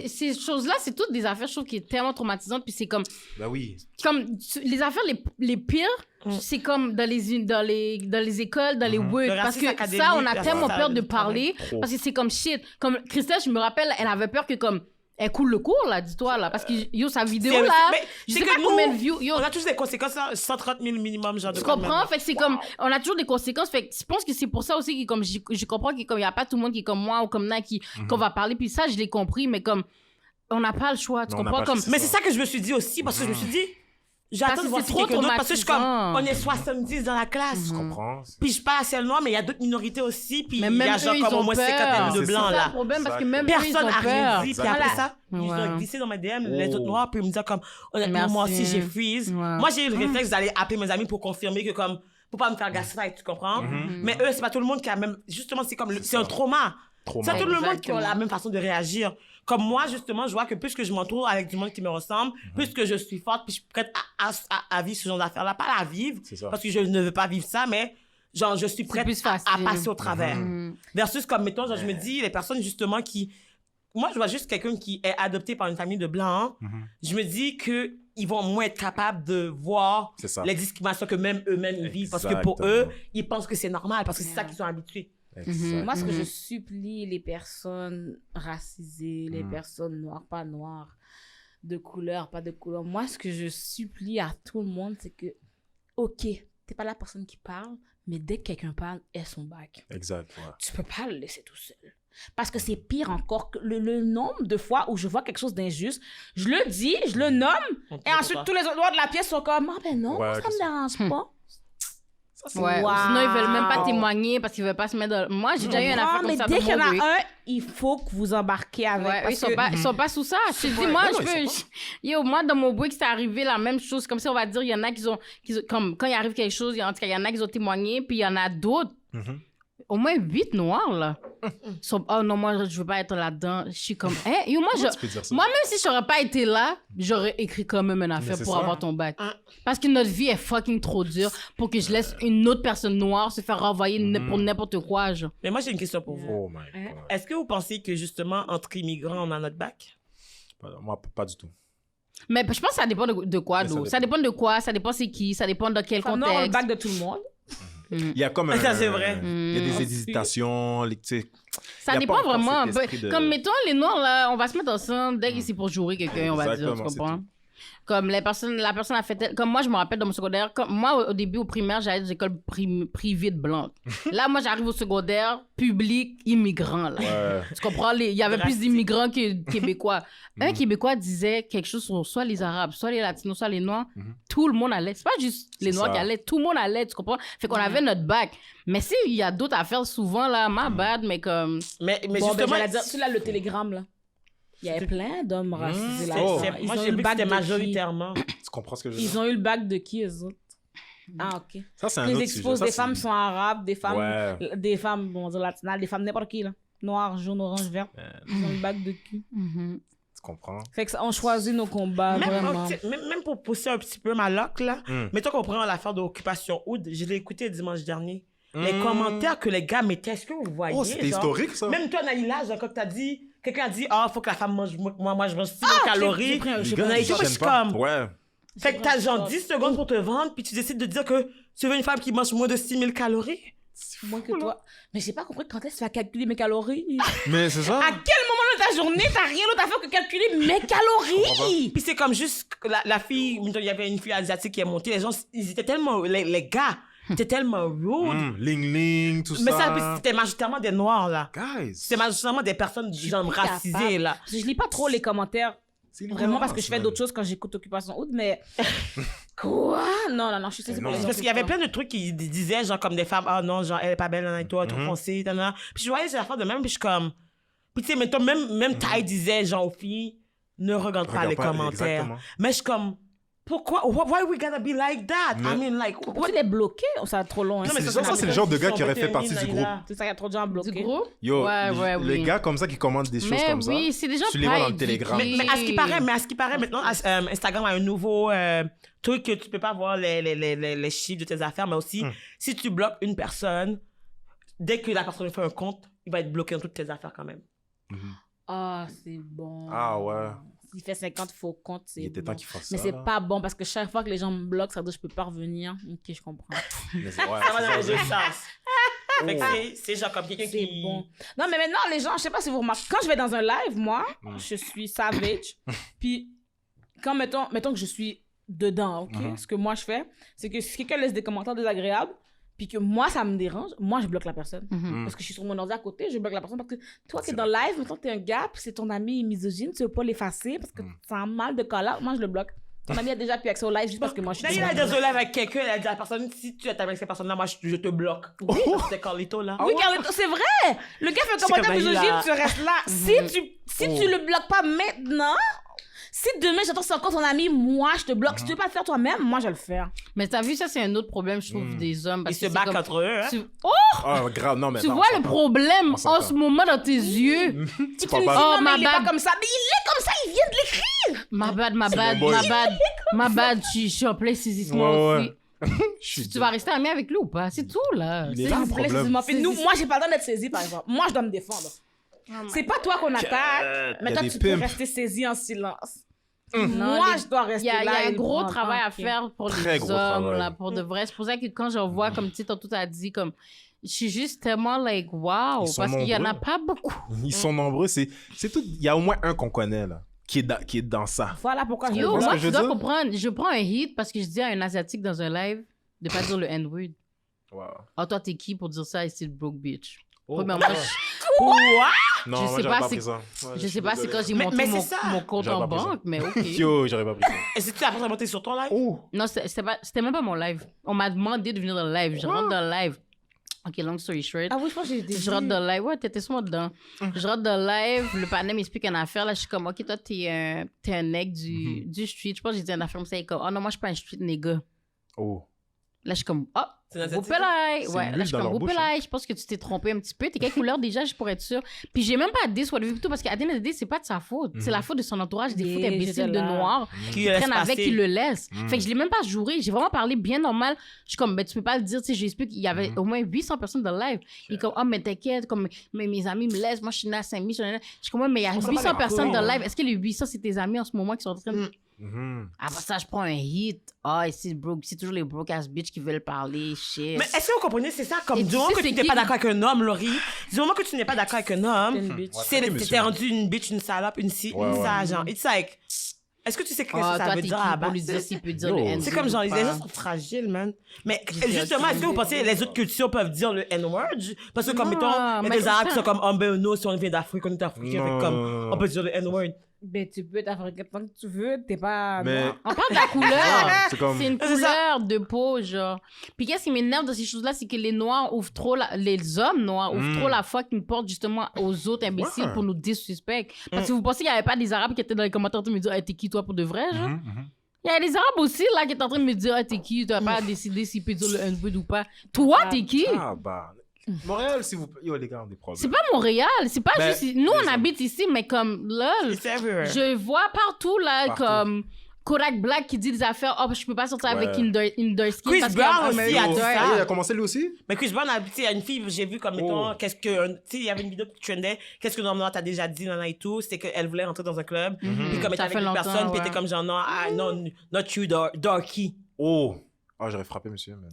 Ces choses-là, c'est toutes des affaires, je trouve, qui est tellement traumatisantes. Puis c'est comme Ben oui. les affaires les pires, c'est comme dans les écoles, dans les work. Le Parce que racisme académique, ça, on a la tellement salle peur de du parler. Trop. Parce que c'est comme shit. Comme Christelle, je me rappelle, elle avait peur que comme elle coule le cours, là, dis-toi, là. Parce que, yo, sa vidéo, C'est- là, mais je c'est sais que pas nous, combien de views. Yo, On a tous des conséquences, là, 130 000 minimum, genre de tu quand même. comprends? Fait que c'est comme, on a toujours des conséquences. Fait que je pense que c'est pour ça aussi que comme je comprends qu'il y a pas tout le monde qui est comme moi ou comme Nat qu'on va parler. Puis ça, je l'ai compris, mais comme, on n'a pas le choix. Tu Non, on n'a comprends? pas le Comme, choix. Mais c'est ça que je me suis dit aussi, parce que je me suis dit, j'attends Parce de que voir c'est si trop quelqu'un d'autre, parce que je suis comme, traumatisant. on est 70 dans la classe. Je comprends. Puis je parle à celle noire, mais il y a d'autres minorités aussi, puis mais il y même a genre eux, ils comme au ont moins peur. 50 de C'est blancs c'est ça là. le problème, parce que Exact. même eux, ils Personne ont n'a rien peur. dit, puis après Voilà. ça, ils ont Ouais. glissé dans ma DM, les autres noirs, puis ils me disaient comme, honnêtement, Merci. moi aussi j'ai freeze. Ouais. Moi j'ai eu le réflexe d'aller appeler mes amis pour confirmer que comme, pour pas me faire gaslight, tu comprends? Mais eux, c'est pas tout le monde qui a même, justement, c'est comme, c'est un trauma. C'est pas tout le monde qui a la même façon de réagir. Comme moi, justement, je vois que plus que je m'entoure avec du monde qui me ressemble, plus que je suis forte, puis je suis prête à vivre ce genre d'affaires-là. Pas à la vivre, C'est ça. parce que je ne veux pas vivre ça, mais genre, je suis prête plus à facile. passer au travers. Versus comme, mettons, genre, je me dis, les personnes, justement, qui... Moi, je vois juste quelqu'un qui est adopté par une famille de blancs. Je me dis que ils vont moins être capables de voir C'est ça. les discriminations que même eux-mêmes ils vivent. Parce que pour eux, Exactement. ils pensent que c'est normal, parce que c'est ça qu'ils sont habitués. Exact. Moi, ce que je supplie les personnes racisées, les personnes noires, pas noires, de couleur, pas de couleur, moi, ce que je supplie à tout le monde, c'est que, OK, t'es pas la personne qui parle, mais dès que quelqu'un parle, aie son bac. Exact, ouais. Tu peux pas le laisser tout seul. Parce que c'est pire encore que le nombre de fois où je vois quelque chose d'injuste, je le dis, je le nomme, et ensuite tous les autres noirs de la pièce sont comme, ah ben non, Ouais, ça me qu'est-ce dérange pas. Ouais. Wow. Sinon, ils veulent même pas témoigner parce qu'ils veulent pas se mettre dans... Moi, j'ai déjà eu une affaire comme mais ça dès dans qu'il y en mon a break. un, il faut que vous embarquez avec. Ouais, eux, parce ils sont pas sous ça. Je te dis, moi, non, je peux... Yo, moi, dans mon break, c'est arrivé la même chose. Comme si on va dire, il y en a qui ont... Comme quand il arrive quelque chose, en tout cas, il y en a qui ont témoigné, puis il y en a d'autres. Au moins 8 noirs, là. Sont... Oh non, moi, je veux pas être là-dedans. Je suis comme... Hein? Yo, moi, Comment tu peux dire ça? moi, même si j'aurais pas été là, j'aurais écrit quand même une affaire c'est pour ça. avoir ton bac. Parce que notre vie est fucking trop dure pour que je laisse une autre personne noire se faire renvoyer pour n'importe quoi, genre. Mais moi, j'ai une question pour vous. Oh my God. Est-ce que vous pensez que, justement, entre immigrants, on a notre bac? Moi, pas du tout. Mais je pense que ça dépend de quoi, Mais d'où. Ça dépend de quoi, ça dépend c'est qui, ça dépend de quel Enfin, non, on a le contexte. bac de tout le monde. Il y a comme un... Ça, c'est vrai. Il y a des hésitations, tu sais... Ça y a dépend pas encore vraiment. cet esprit de- Comme, mettons, les noirs, là, on va se mettre ensemble dès que c'est pour jouer quelqu'un, on va dire, tu Exactement, c'est comprends? Comme la personne a fait... Comme moi, je me rappelle dans mon secondaire, moi, au début, au primaire, j'allais dans l'école privée de blanc. Là, moi, j'arrive au secondaire, public, immigrant. Là. Ouais. Tu comprends? Il y avait plus d'immigrants que Québécois. Un Québécois disait quelque chose sur soit les Arabes, soit les Latinos, soit les Noirs. Tout le monde allait. C'est pas juste les Noirs qui allaient. Tout le monde allait, tu comprends? Fait qu'on avait notre bac. Mais s'il y a d'autres affaires souvent, là, my bad, mais comme... Mais Bon, justement, j'allais dire, tu là, le télégramme, là. Il y avait plein d'hommes racisés là. Oh. moi, j'ai vu que c'était majoritairement. Tu comprends ce que je veux dire? Ils ont eu le bac de qui, eux autres? Ah, OK. Ça, c'est un Ils autre exposent sujet. des Ça, femmes c'est- sont arabes, des femmes, Ouais. bon, on va dire latinas, des femmes n'importe qui, là. Noir, jaune, orange, vert. Ils ont le bac de cul. Tu comprends? Fait que ça, on choisit nos combats, vraiment. Même pour pousser un petit peu ma loque, là, mettons qu'on prend l'affaire d'Occupation Oud, je l'ai écouté dimanche dernier. Les commentaires que les gars mettaient, est-ce que vous voyez? Oh, c'était genre, historique, ça. Même toi, Naïla, genre, quand t'as dit, quelqu'un a dit, ah, faut que la femme mange, moi, je mange 6 000 calories. j'ai pris un- Les j'ai gars, pris un- ils je suis tiennent pas. comme- Ouais. Fait que t'as genre 10 secondes pour te vendre, puis tu décides de dire que tu veux une femme qui mange moins de 6 000 calories. Moins que toi. Mais j'ai pas compris quand est-ce que tu vas calculer mes calories. Mais c'est ça. À quel moment de ta journée, t'as rien d'autre à faire que calculer mes calories? Puis c'est comme juste que la fille, il y avait une fille asiatique qui est montée, les gens, ils étaient tellement, les gars, étaient tellement rude. Ling ling, tout Mais ça. ça, puis c'était majoritairement des noirs, là. Guys. C'était majoritairement des personnes genre racisées, là. Je lis pas trop les commentaires. C'est Vraiment parce que je fais man. d'autres choses quand j'écoute Occupation Oud, mais... Quoi? Non, je suis saisie non. pour les Parce qu'il y avait insultants. plein de trucs qui disaient, genre, comme des femmes, ah non, genre, elle est pas belle, nan, et toi, trop foncée, nan, nan. Puis je voyais ces affaires de même, puis je suis comme. Puis tu sais, mettons, même Ty disait, genre, aux filles, ne regarde pas Regarde les pas, commentaires. exactement. Mais je suis comme, pourquoi, why we gotta be like that? I mean, like, Pourquoi tu l'es bloqué? Oh, ça va trop long. Hein. Non, mais C'est ça, c'est le genre de gars qui aurait fait partie du groupe. C'est ça, il y a trop de gens bloqués. Du groupe? Yo, Ouais, les oui. gars comme ça qui commandent des choses Mais comme oui, ça. c'est des gens Tu les vois pas dans le Telegram. éduqués. Mais à ce qui paraît, maintenant, Instagram a un nouveau truc que tu peux pas voir les chiffres de tes affaires, mais aussi, si tu bloques une personne, dès que la personne fait un compte, il va être bloqué dans toutes tes affaires quand même. Ah, c'est bon. Ah ouais. S'il fait 50 faux comptes, c'est Il était bon. temps qu'il fasse ça. Mais c'est là. pas bon parce que chaque fois que les gens me bloquent, ça veut dire que je peux pas revenir. Ok, je comprends. Mais c'est- ouais, Ça va c'est dans les ça. deux sens. Fait que c'est genre comme quelqu'un C'est qui... bon. Non, mais maintenant, les gens, je sais pas si vous remarquez, quand je vais dans un live, moi, je suis savage. Puis, quand, mettons que je suis dedans, OK? Ce que moi, je fais, c'est que si quelqu'un laisse des commentaires désagréables, puis que moi, ça me dérange, moi, je bloque la personne. Parce que je suis sur mon ordi à côté, je bloque la personne. Parce que toi qui es dans le live, mettons que t'es un gars, puis c'est ton ami misogyne, tu veux pas l'effacer parce que tu sens mal de call-out, moi, je le bloque. Ton ami a déjà pu accès au live juste parce que moi, je suis D'ailleurs, il a dit avec quelqu'un, elle a dit à la personne, si tu es avec cette personne-là, moi, je te bloque. Oui, c'était Carlito, là. Oui, Carlito, c'est vrai! Le gars fait un commentaire comme misogyne, Naïla. tu restes là. Si tu le bloques pas maintenant, si demain j'entends c'est encore ton ami, moi je te bloque. Si tu veux pas le faire toi-même, moi je vais le faire. Mais t'as vu, ça, c'est un autre problème, je trouve, des hommes. Ils Parce se que c'est battent comme- entre eux, hein. Tu... Oh! Ah, grave, non, mais Tu attends, vois on le s'entend. problème On s'entend. en ce moment dans tes yeux. Tu parles pas. Oh, non, mais ma il est bad. pas comme ça. Mais il est comme ça, il vient de l'écrire. Ma bad, mon boy. ma bad, je suis en plein saisissement Ouais, aussi. Je suis Tu vas rester ami avec lui ou pas? C'est tout, là. Il est C'est- là, le S'il vous plaît, problème. excuse-moi. Puis nous, moi j'ai pas le droit d'être saisi par exemple. Moi je dois me défendre. C'est pas toi qu'on attaque, mais y a toi des tu peux pimps. rester saisi en silence. Non, Moi les- je dois Il rester y a, là. il y a et un le gros prendre. travail à Ok. faire pour Très les gros hommes, travail. là, pour de vrai. C'est pour ça que quand j'en vois, comme tu sais, tantôt t'as dit, comme, je suis juste tellement, like, wow, Ils sont parce qu'il y en a nombreux. pas beaucoup. Ils sont nombreux, c'est tout. Il y a au moins un qu'on connaît, là, qui est dans ça. Voilà pourquoi je Yo, vois ce moi, que je tu veux dois dire? comprendre, je prends un hit parce que je dis à un Asiatique dans un live de pas dire le N-word. Wow. Ah, toi, t'es qui pour dire ça ici, le broke bitch? Oh, Premièrement, Quoi? Non, je moi, sais j'aurais pas, pas c'est- pris ça. Ouais, je suis sais pas, c'est désolé. quand j'ai Mais- monté mais mon, c'est ça. mon compte J'aurais en pas pris ça. banque, mais ok. Yo, j'aurais pas pris ça. Et si tu as pas monté sur ton live? Oh. Non, c'était même pas mon live. On m'a demandé de venir dans le live. Je rentre dans le live. Ok, long story short. Ah oui, je pense que j'ai Je rentre dans le live. Ouais, t'étais sûrement dedans. Je rentre dans le live. Le panel m'explique une affaire. Là, je suis comme, ok, toi, t'es un nègre du street. Je pense que j'ai dit une affaire comme ça. Il est comme, oh non, moi, je suis pas un street nigga. Oh. Là, je suis comme, oh, C'est notre Whoopelai. C'est Ouais, là, l'huile je suis dans comme, leur bouche, Whoopelai. Je pense que tu t'es trompé un petit peu. T'es quelle couleur déjà, je pourrais être sûre. Puis j'ai même pas à dire soit le tout parce qu'à the c'est pas de sa faute. C'est la faute de son entourage, des fous Yeah, imbéciles j'étais de là. noirs Qui qui laisse traînent avec, passer. qui le laissent. Fait que je l'ai même pas juré. J'ai vraiment parlé bien normal. Je suis comme, ben, tu peux pas le dire. Tu sais, j'explique. Il y avait au moins 800 personnes dans le live. Il est comme, oh, mais t'inquiète, comme, mes amis me laissent. Moi, je suis né à Saint-Denis. Je suis comme, ouais, mais il y a s'en bat 800 les personnes dans le couilles, live. Est-ce que les 800, c'est tes amis en ce moment qui sont en train de. Mhm. Après ça, je prends un hit. Ah, ici, broke. C'est toujours les broke ass bitch qui veulent parler. Shit. Mais est-ce que vous comprenez, c'est ça, comme Et du tu moment sais, que c'est tu n'es qui? pas d'accord avec un homme, Laurie, du moment que tu n'es pas d'accord avec un T'es une homme, bitch. c'est ok, monsieur. t'es rendu une bitch, une salope, une ci, Ouais, une ouais. ça, genre. It's like, Est-ce que tu sais ce que Oh, ça toi, veut t'es dire qui à la pour lui base? dire s'il peut dire Yo. le N-word C'est comme genre, ou les pas? gens sont fragiles, man. Mais justement, est-ce que vous pensez que les autres cultures peuvent dire le N-word? Parce que, comme, Non, mettons, il y a mais des Arabes qui ça- sont comme, oh, ben, nous, si on vient d'Afrique, on est africain, fait comme, on peut dire le N-word. Ben, tu peux être africain tant que tu veux, t'es pas Mais- noir. On parle de la couleur. C'est comme... C'est une C'est ça. couleur de peau, genre. Puis qu'est-ce qui m'énerve dans ces choses-là, c'est que les Noirs ouvrent trop les hommes noirs ouvrent trop la fucking porte justement aux autres imbéciles Ouais. pour nous disrespect. Parce que vous pensez qu'il n'y avait pas des Arabes qui étaient dans les commentaires en train de me dire, hey, t'es qui toi pour de vrai, genre? Il y a des Arabes aussi là qui étaient en train de me dire, hey, t'es qui? Tu n'as pas décidé s'il peut dire le N-word ou pas. Toi, t'es qui? Ah, bah... Montréal, s'il vous plaît. Yo, les gars, on a des problèmes. C'est pas Montréal, c'est pas Ben, juste. Nous, on les- habite ici, mais comme là, C'est everywhere. je vois partout là, Partout. comme Kodak Black qui dit des affaires, oh, je peux pas sortir avec Ouais. une dark skin Chris parce Brown qu'il y a aussi American a dit Dirt. ça. Il a commencé lui aussi? Mais Chris Brown, tu sais, il y a une fille, j'ai vu comme, mettons, qu'est-ce que, tu sais, il y avait une vidéo qui trendait, qu'est-ce que normalement t'as déjà dit, nana et tout, c'est qu'elle voulait rentrer dans un club, puis comme elle était Ça avec fait une longtemps, personne, puis elle ouais. était comme genre, non, ah, non, not you, darky. Oh! Ah, j'aurais frappé, monsieur, man.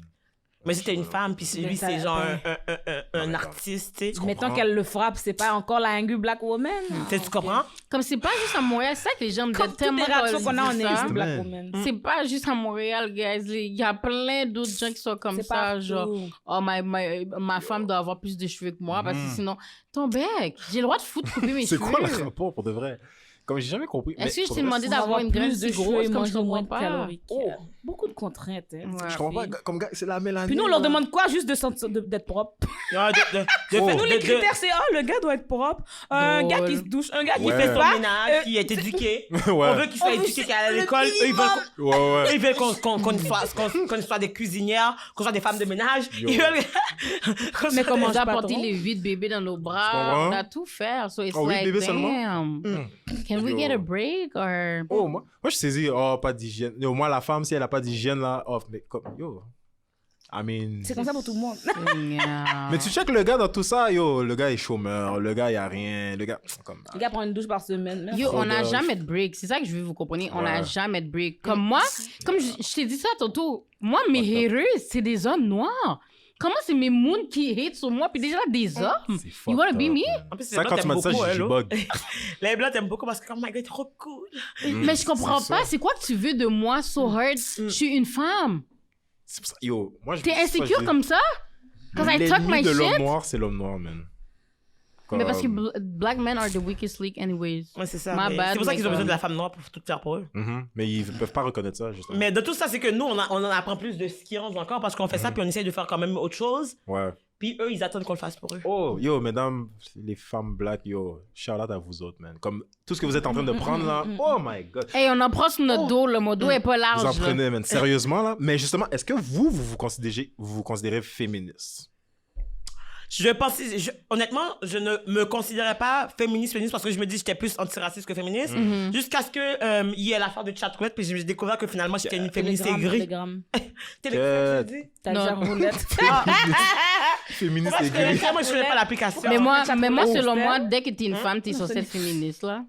Mais c'était une femme, puis lui, Mais c'est ça- genre ben- un artiste, tu sais. Mettons qu'elle le frappe, c'est pas encore la angry black woman. Tu comprends? Comme c'est pas juste à Montréal, c'est ça que les gens me Comme disent toutes les tellement réactions qu'on a en ça. angry black Man. woman. C'est pas juste à Montréal, guys. Il y a plein d'autres gens qui sont comme C'est ça, partout. genre, oh, ma femme doit avoir plus de cheveux que moi, parce que sinon, ton bec, j'ai le droit de foutre couper mes C'est cheveux. quoi le rapport, pour de vrai? Comme j'ai jamais compris. Est-ce Mais que je pour t'ai de vrai, demandé d'avoir une graine plus de si cheveux grosse et comme je manger moins comprends de pas? caloriques. Beaucoup de contraintes. Hein. Ouais. Je comprends pas. Comme gars, c'est la mélanine. Puis nous, on leur demande quoi? Juste d'être propre. Non, Nous, les critères, c'est le gars doit être propre, un Drôle. gars qui se douche, un gars qui Ouais. fait son pas. ménage, qui est éduqué. On veut Ouais. qu'il soit On veut éduqué, qu'il aille à le l'école. Eux, minimum. Ouais. ils veulent qu'on soit des cuisinières, qu'on soit des femmes de ménage. Yo. Ils veulent qu'on soit Mais comment On je a pas porté trop. les 8 bébés dans nos Tu bras, comprends? on a tout fait. So it's Oh, 8 like, bébés seulement? damn, can we Yo. get a break or... Oh, moi, je saisis, oh, pas d'hygiène. Yo, moi, la femme, si elle a pas d'hygiène, là, off. Mais comme, yo. I mean. C'est comme ça pour tout le monde. Yeah. Mais tu check le gars dans tout ça, yo, le gars est chômeur, le gars, il a rien. Le gars, comme. Le gars prend une douche par semaine. Yo, on n'a Fraudage. jamais de break. C'est ça que je veux que vous compreniez. On n'a Ouais. jamais de break. Comme moi, comme je t'ai dit ça tantôt, moi, mes haters, c'est des hommes noirs. Comment c'est mes moons qui hate sur moi, puis déjà des hommes? C'est You fucked wanna be up, me? man. En plus, Ça, quand tu m'as dit ça, j'ai bug. Les blancs t'aiment beaucoup parce que, oh my god, trop cool. Mais je comprends c'est pas, ça. c'est quoi que tu veux de moi, so hard? Je suis une femme. C'est pour ça, yo, moi, je. T'es c'est pour ça que insécure je comme ça? Cause I dis, talk my l'ennemi de l'homme shit? noir, c'est l'homme noir, man. Mais parce que Comme- black men are the weakest league anyways. Ouais, c'est ça. My mais bad, c'est pour ça mais qu'ils ont besoin comme- de la femme noire pour tout faire pour eux. Mais ils peuvent pas reconnaître ça, justement. Mais de tout ça, c'est que nous, on en apprend plus de science encore parce qu'on fait ça, puis on essaye de faire quand même autre chose. Ouais. Puis eux, ils attendent qu'on le fasse pour eux. Oh, yo, mesdames, les femmes black, yo, shout out à vous autres, man. Comme tout ce que vous êtes en train de prendre là, oh my god. Hey, on en prend sur notre dos, le mon dos est pas large. Vous en là. prenez, man. Sérieusement, là. Mais justement, est-ce que vous considérez féministe? Honnêtement, je ne me considérais pas féministe parce que je me dis que j'étais plus antiraciste que féministe. Jusqu'à ce que il y ait l'affaire de Chatroulette, puis j'ai découvert que finalement j'étais une féministe aigrie. Télégramme. Télégramme, tu dis? T'as Non. déjà roulette. Féministe Parce que aigri. moi, je connais pas l'application. Mais moi, Chatroulette, selon c'est- moi, dès que t'es une femme, t'es censée être féministe, là.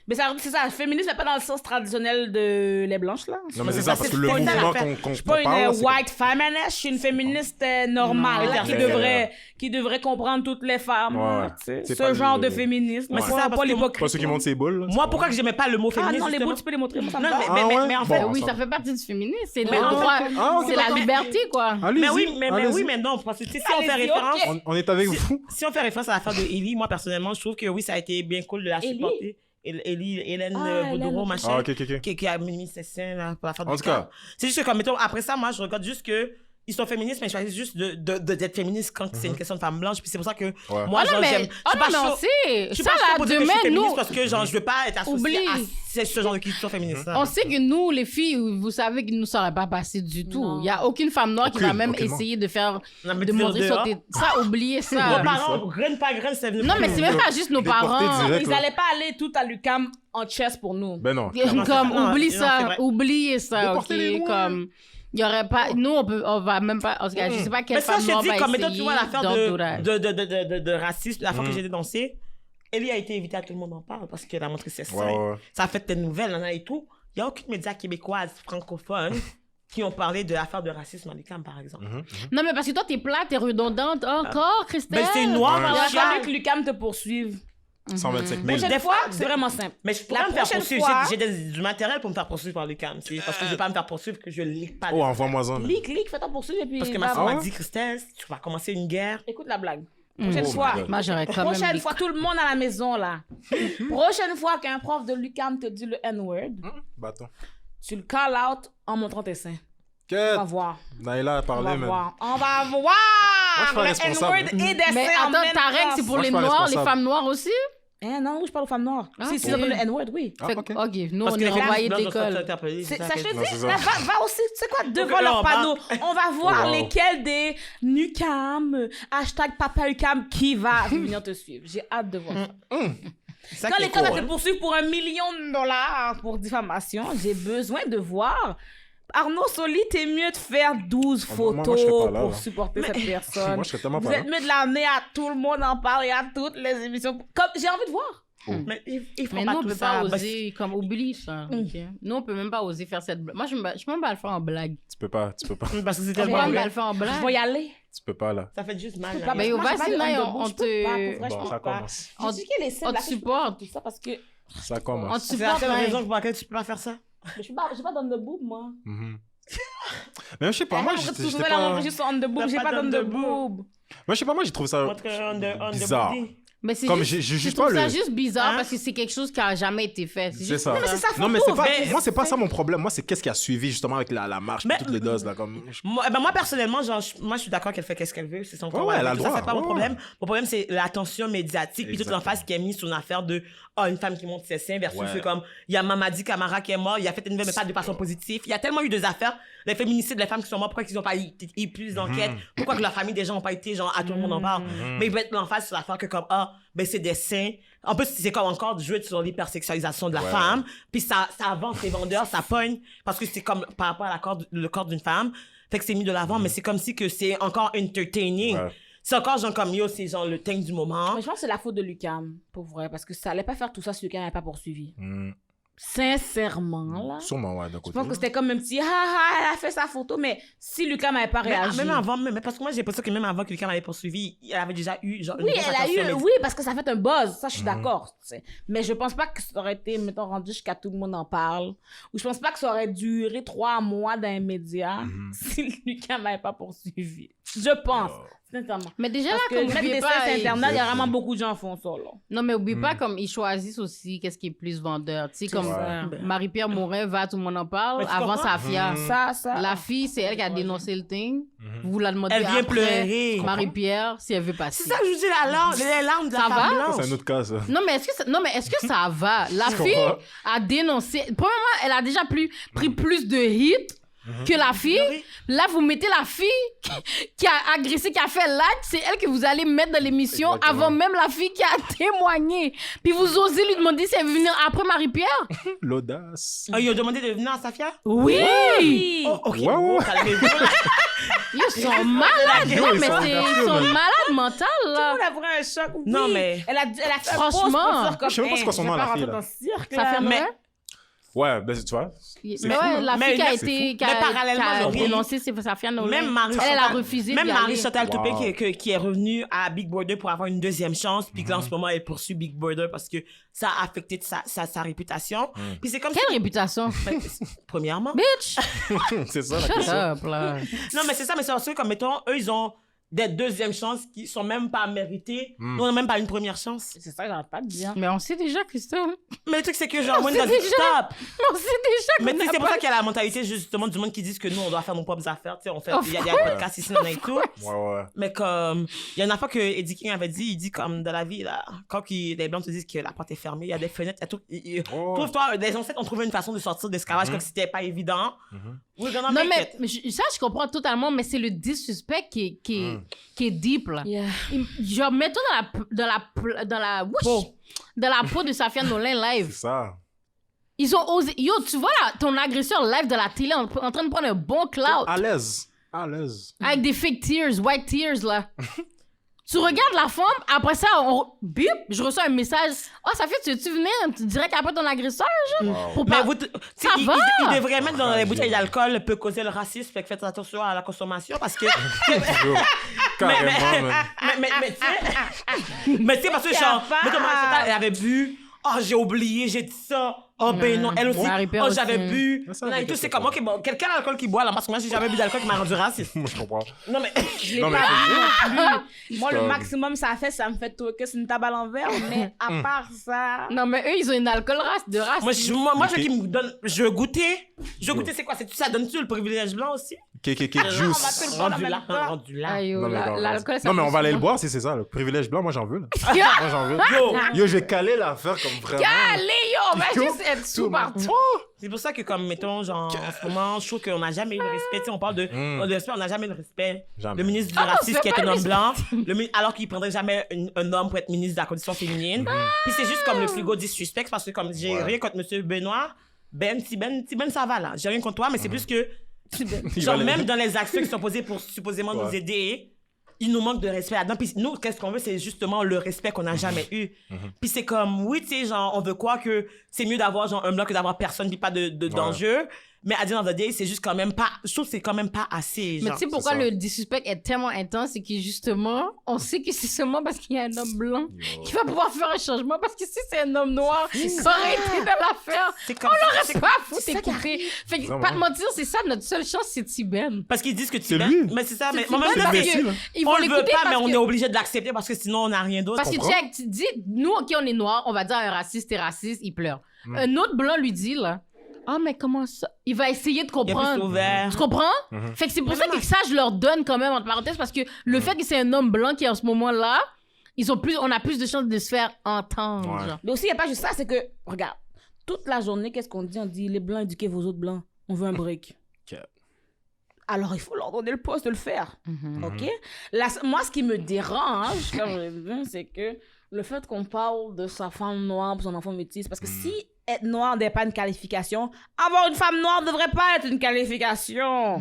Mais ça, c'est ça, féministe, mais pas dans le sens traditionnel de les blanches, là. Non, mais c'est ça, parce que le pas une mouvement affaire. qu'on Je suis pas une parle, c'est white feminist, je suis une féministe normale, Non, là, mais- qui devrait comprendre toutes les femmes. Ouais. là, tu sais. C'est Ce pas genre le- de féminisme. Mais Pas- c'est ça, parce pas que- l'hypocrisie. pas ceux qui montent ses boules. là, Moi, pourquoi que j'aimais pas le mot Ah féministe? non, les justement? bouts, tu peux les montrer. Moi, ça me Non, va. Ah ouais? mais en fait, Bon, Oui, ça ça va. fait partie du féminisme. C'est le Mais en droit, fait- Ah, ok, c'est la d'accord. liberté, quoi. Allez-y, mais allez-y. oui, mais non, parce que tu sais, si on fait Allez-y, référence, ok. On est avec vous. si on fait référence à l'affaire de Ellie, moi personnellement, je trouve que oui, ça a été bien cool de la Ellie? supporter. Hélène Ah, Baudouin, Hélène. machin. Ah, ok. Qui a mis ses seins là, pour la fin En du tout cas. camp. C'est juste que, comme, mettons, après ça, moi, je regarde juste que ils sont féministes, mais je choisis juste d'être féministe quand c'est une question de femme blanche. Puis c'est pour ça que moi, Ah non, genre, mais, j'aime. ah non, mais on Je sait. suis Ça, pas chaud là, pour dire que je demain, suis féministe nous, parce que, genre, je veux pas être Oublie. associée à ce genre de culture féministe. on sait que nous, les filles, vous savez que nous, ça n'aurait pas passé du tout. Non. Il n'y a aucune femme noire qui va Aucune, même aucunement. essayer de faire, Non, mais de dire montrer dehors. sur tes... Ça, oubliez Nos ça. parents, graine pas graine, c'est venu. Non, mais c'est même pas juste nos Déportés parents. direct. Ils allaient pas aller tout à l'UQAM en chess pour nous. Ben non. Comme, Non, oublie non, c'est ça, vrai. oubliez ça, ok? Déportez-les loin. Comme, il y aurait pas... Nous, on va même pas... En tout cas, je sais pas quelle Mais ça, femme je te noire dis, va comme, mettons, essayer. tu vois, l'affaire don't do that. de racisme, l'affaire que j'ai dénoncée, Ellie a été évitée à tout le monde en parle parce qu'elle a montré ses seins. Ouais. Ça a fait des nouvelles, là, et tout. Il n'y a aucune média québécoise francophone qui ont parlé de l'affaire de racisme à l'UQAM, par exemple. Non, mais parce que toi, t'es plate, t'es redondante. Encore, Christelle? Ben, c'est noir, Ouais. Il aurait Martial. fallu que l'UQAM te poursuive. 125 000. Mais Prochaine des fois, fois, c'est vraiment simple. Mais je pourrais La me faire prochaine poursuivre. fois- J'ai du matériel pour me faire poursuivre par Lucam. C'est parce que je vais pas me faire poursuivre que je leak pas. Oh, envoie-moi ça. Clique, fais-toi poursuivre et puis... Parce que ma va soeur voir. m'a dit, Christelle, tu vas commencer une guerre. Écoute la blague. Prochaine Oh fois... my God. Moi, j'aurais quand même... Prochaine des- fois, tout le monde à la maison, là. Prochaine fois qu'un prof de l'UQAM te dit le N-word, Bâton. tu le call out en montrant tes seins. On Quête. va voir. Naila a On parlé, va man. voir. On va je suis voir pas le responsable. N-word et des Mais seins en attends, même Tarek, temps. c'est pour Moi, je les suis pas noirs, les responsable. femmes noires aussi? Non, je parle aux femmes noires. Ah, Si, ok. le N-word, oui. Ah, Fait que, ok. OK, nous, Parce on que est les femmes renvoyés de blanches doivent l'école. s'interpeller, Ça, c'est je ça te que- Non, c'est dis, ça. là, va aussi, tu sais quoi, devant là, leur on panneau, on va voir Wow. lesquels des NUCAM, hashtag Papa UCAM, qui va venir te suivre. J'ai hâte de voir ça. Ça Quand qui est l'école va cool, te hein. poursuivre pour $1 million pour diffamation, j'ai besoin de voir. Arnaud Soli, t'es mieux de faire 12 moi, je photos serais pas là, pour là. supporter cette personne. Moi, je serais tellement Vous pas êtes là. mieux de l'amener à tout le monde en parle et à toutes les émissions. Comme j'ai envie de voir. Mais ils font Mais pas nous, on tout peut ça. pas Bah, oser, comme, oublie ça. ok? Nous, on peut même pas oser faire cette blague. Moi, je peux même pas le faire en blague. Tu peux pas. Parce que c'est Je peux tellement même pas vrai. le faire en Je blague. vais y aller. Tu peux pas, là. Ça fait juste mal. Pas- là. Ben, moi, j'ai vas-y, pas de Naï, underbook, on je peux pas, te- pour vrai, je Bon, peux ça pas. commence. J'ai dit qu'il essaie on de te supporte. tout ça parce que Ça On commence. te C'est la supporte, seule mais- raison pour laquelle tu peux pas faire ça. je suis pas dans le boob, moi. Mhm. Mais je sais pas, moi, Je j'étais suis pas... enregistré on the boob, j'ai T'as pas pas dans de the boob. boob. Moi, je sais pas, moi, j'ai trouvé ça Entre on the bizarre. body. Mais c'est Comme juste, j'ai je juste trouve pas ça le... juste bizarre Hein? parce que c'est quelque chose qui a jamais été fait. C'est juste ça. mais c'est sa Non, mais photo, c'est pas... mais- Moi, c'est pas ça mon problème. Moi, c'est qu'est-ce qui a suivi, justement, avec la marche, Mais- toutes les doses, là, comme... Moi, personnellement, genre, moi, je suis d'accord qu'elle fait qu'est-ce qu'elle veut. C'est son corps. ouais, elle a le Ça, droit. c'est pas mon Ouais, problème. Mon problème, c'est l'attention médiatique puis toute Exactement. l'emphase qui est mise sur une affaire de une femme qui monte ses seins versus Ouais. c'est comme il y a Mamadi Camara qui est mort, il a fait une nouvelle mais pas de façon positive. Il y a tellement eu des affaires, les féminicides, les femmes qui sont mortes, pourquoi ils n'ont pas eu plus d'enquête, pourquoi que la famille des gens n'ont pas été genre à tout le monde en parle. Mais ils mettent l'emphase sur l'affaire que comme ben c'est des seins. En plus, c'est comme encore de jouer sur l'hypersexualisation de la Ouais. femme, puis ça avance les vendeurs, ça pogne parce que c'est comme par rapport à le corps d'une femme. Fait que c'est mis de l'avant, mais c'est comme si que c'est encore entertaining. Ouais. C'est encore genre comme yo, c'est genre le thing du moment. Mais je pense que c'est la faute de Lucam, pour vrai, parce que ça allait pas faire tout ça si Lucam n'avait pas poursuivi. Hmm. Sincèrement, là. Sûrement, ouais, d'un Je côté. pense que c'était comme un petit elle a fait sa photo, mais si Lucam n'avait pas Mais réagi. même avant, mais parce que moi j'ai l'impression que même avant que quelqu'un m'avait poursuivi, elle avait déjà eu genre Oui, une grosse elle a attention eu, médiatique. oui, parce que ça fait un buzz, ça je suis d'accord. tu sais. Mais je pense pas que ça aurait été, mettons, rendu jusqu'à tout le monde en parle. Ou je pense pas que ça aurait duré 3 mois dans les médias si Lucam m'avait pas poursuivi. Je pense, sincèrement. Mais déjà, Parce là, que comme mettre oubliez des pas... sites sur ils- Internet, il y a vraiment beaucoup de gens qui font ça, là. Non, mais oublie pas, comme ils choisissent aussi qu'est-ce qui est plus vendeur. Tu sais, comme ça. Marie-Pierre Morin va, tout le monde en parle, Mais tu avant comprends? Safia. Ça. La fille, c'est elle qui a dénoncé le thing. Vous la demandez Elle vient après, pleurer. Marie-Pierre, si elle veut passer. C'est ça que je vous dis, les larmes de la Ça femme va? blanche. C'est un autre cas, ça. Non, mais est-ce que ça va? La Je fille comprends. a dénoncé. Premièrement, elle a déjà pris plus de hits que la fille. Là, vous mettez la fille qui a agressé, qui a fait l'acte. C'est elle que vous allez mettre dans l'émission Exactement. avant même la fille qui a témoigné. Puis vous osez lui demander si elle veut venir après Marie-Pierre? L'audace. Ils ont demandé de venir à Safia? Oui! Oh, ok. Ouais, ouais. Oh, calmez-vous, là. Ils sont malades! Yo, Non, ils mais sont ils sont malades mentales, là. On a vraiment un choc. Oui. Non, mais- Elle a fait Franchement, un post pour dire comme, je sais même pas ce qu'on je son vais nom, pas la rentrer fille, là. dans ce cirque, Ça là. fait Mais- mal. Ouais, ben, tu vois. Mais fou. ouais, la Mais fille qui a c'est été fou. qui a, Mais parallèlement, qui a Laurie- dénoncé Safia Nolin. Même Marie Elle a Chantal- refusé Même d'y Marie aller. Chantal Toupé Wow. qui est revenue à Big Brother pour avoir une deuxième chance, puis que là, en ce moment, elle poursuit Big Brother parce que ça a affecté sa réputation. Puis c'est comme Quelle si... réputation? Premièrement. Bitch! C'est ça, la Shut question. up, là. Non, mais c'est ça, mais c'est parce que, comme mettons, eux, ils ont des deuxièmes chances qui sont même pas méritées. Nous, on n'a même pas une première chance. C'est ça que j'arrête pas de dire. Mais on sait déjà, Christophe. Mais le truc, c'est que genre, moi, c'est dans le déjà- stop. On sait déjà qu'on Mais tu sais, n'a c'est pour pas- ça qu'il y a la mentalité, justement, du monde qui disent que nous, on doit faire nos propres affaires. Tu sais, on fait, Of il y a des podcasts ici, on a et tout. Ouais, ouais. Mais comme, il y a une fois que Eddie King avait dit, il dit comme dans la vie, là, quand les Blancs te disent que la porte est fermée, il y a des fenêtres, il y a tout. Oh. Trouve-toi, les ancêtres ont trouvé une façon de sortir d'esclavage comme si c'était pas évident. We're gonna Non, make mais it. ça, je comprends totalement, mais c'est le disrespect qui est deep, là. Yeah. Genre, mets-toi dans la peau de Safia Nolin live. C'est ça. Ils ont osé. Yo, tu vois là, ton agresseur live de la télé en train de prendre un bon clout. À l'aise. À l'aise. Avec des fake tears, white tears, là. Tu regardes la femme, après ça, bip, je reçois un message. Oh, ça fait, tu veux-tu venir direct après ton agresseur, genre? Pour Mais pas... vous, Ça il va! devrait mettre dans les bouteilles d'alcool peut causer le racisme, fait que faites attention à la consommation parce que. Carrément, man. Mais tu sais, parce que genre, mais comme elle avait bu. Oh, j'ai oublié, j'ai dit ça. Oh, ben non, elle aussi. Marie-Pierre Oh, j'avais aussi. bu. Ça, Non, et tout, qu'est-ce c'est que comme, ça ok, bon, quelqu'un d'alcool qui boit, là, parce que moi, j'ai jamais bu d'alcool qui m'a rendu raciste. Moi, je comprends. Non, mais. Je l'ai Non, mais pas c'est vu non plus. Moi, le Comme- maximum, ça me fait toquer sur une table à l'envers, mais à part ça... Non, mais eux, ils ont une alcool de race. Moi, ce qui me donne. Je veux goûter. Je veux goûter, c'est quoi? Ça donne-tu le privilège blanc aussi? Juice. Rendu là. Rendu là. Aïe, Non, mais l'alcool, ça non, mais fait on va aller le souvent. boire si c'est ça. Le privilège blanc, moi, j'en veux. Là. Moi, j'en veux. Yo, je vais caler l'affaire comme vraiment. Allez, yo, on va Yo, juste être sous tout- partout. C'est pour ça que, comme, mettons, genre, en ce moment, je trouve qu'on n'a jamais eu le respect. Tu sais, on parle de respect, on n'a jamais eu le respect. Jamais. Le ministre du Ah non, racisme c'est qui est pas un le homme blanc, alors qu'il prendrait jamais un homme pour être ministre de la condition féminine. Puis c'est juste comme le frigo disrespect, parce que, comme, j'ai rien contre M. Benoît. Ben, ça va, là. J'ai rien contre toi, mais c'est plus que, genre, même dans les actions qui sont posées pour supposément nous aider, il nous manque de respect là-dedans. Puis nous, qu'est-ce qu'on veut, c'est justement le respect qu'on n'a jamais eu. Puis c'est comme, oui, tu sais, genre, on veut croire que c'est mieux d'avoir, genre, un blanc que d'avoir personne, puis pas d'enjeu. Mais à dire dans the day, c'est juste quand même pas, je trouve que c'est quand même pas assez, Mais genre. tu sais pourquoi ça. le disrespect est tellement intense, c'est que justement, on sait que c'est seulement parce qu'il y a un homme blanc qui va pouvoir faire un changement. Parce que si c'est un homme noir, ça aurait été dans l'affaire. C'est comme On c'est- l'aurait pas foutu écouter. Fait que, Vraiment. pas te mentir, c'est ça, notre seule chance, c'est Tiben. Parce qu'ils disent que tu C'est lui. Mais c'est ça, mais C'est en même Tiben temps, parce c'est- que ils on vont le veut l'écouter pas, mais parce on que... est obligé de l'accepter parce que sinon on n'a rien d'autre. Parce que comprends? check, tu dis, nous, ok, on est noirs, on va dire à un raciste, t'es raciste, il pleure. Un autre blanc lui dit, là, ah, mais comment ça? Il va essayer de Il est plus comprendre. ouvert. Tu comprends? Fait que c'est pour ça que ça, je leur donne quand même, entre parenthèses, parce que le fait que c'est un homme blanc qui est en ce moment-là, on a plus de chances de se faire entendre. Ouais. genre. Mais aussi, il n'y a pas juste ça, c'est que, regarde, toute la journée, qu'est-ce qu'on dit? On dit, les blancs, éduquez vos autres blancs. On veut un break. Cap. Alors, il faut leur donner le poste de le faire. OK? Moi, ce qui me dérange, comme je l'ai dit, c'est que le fait qu'on parle de sa femme noire pour son enfant métis, parce que si être noir n'est pas une qualification, avoir une femme noire ne devrait pas être une qualification.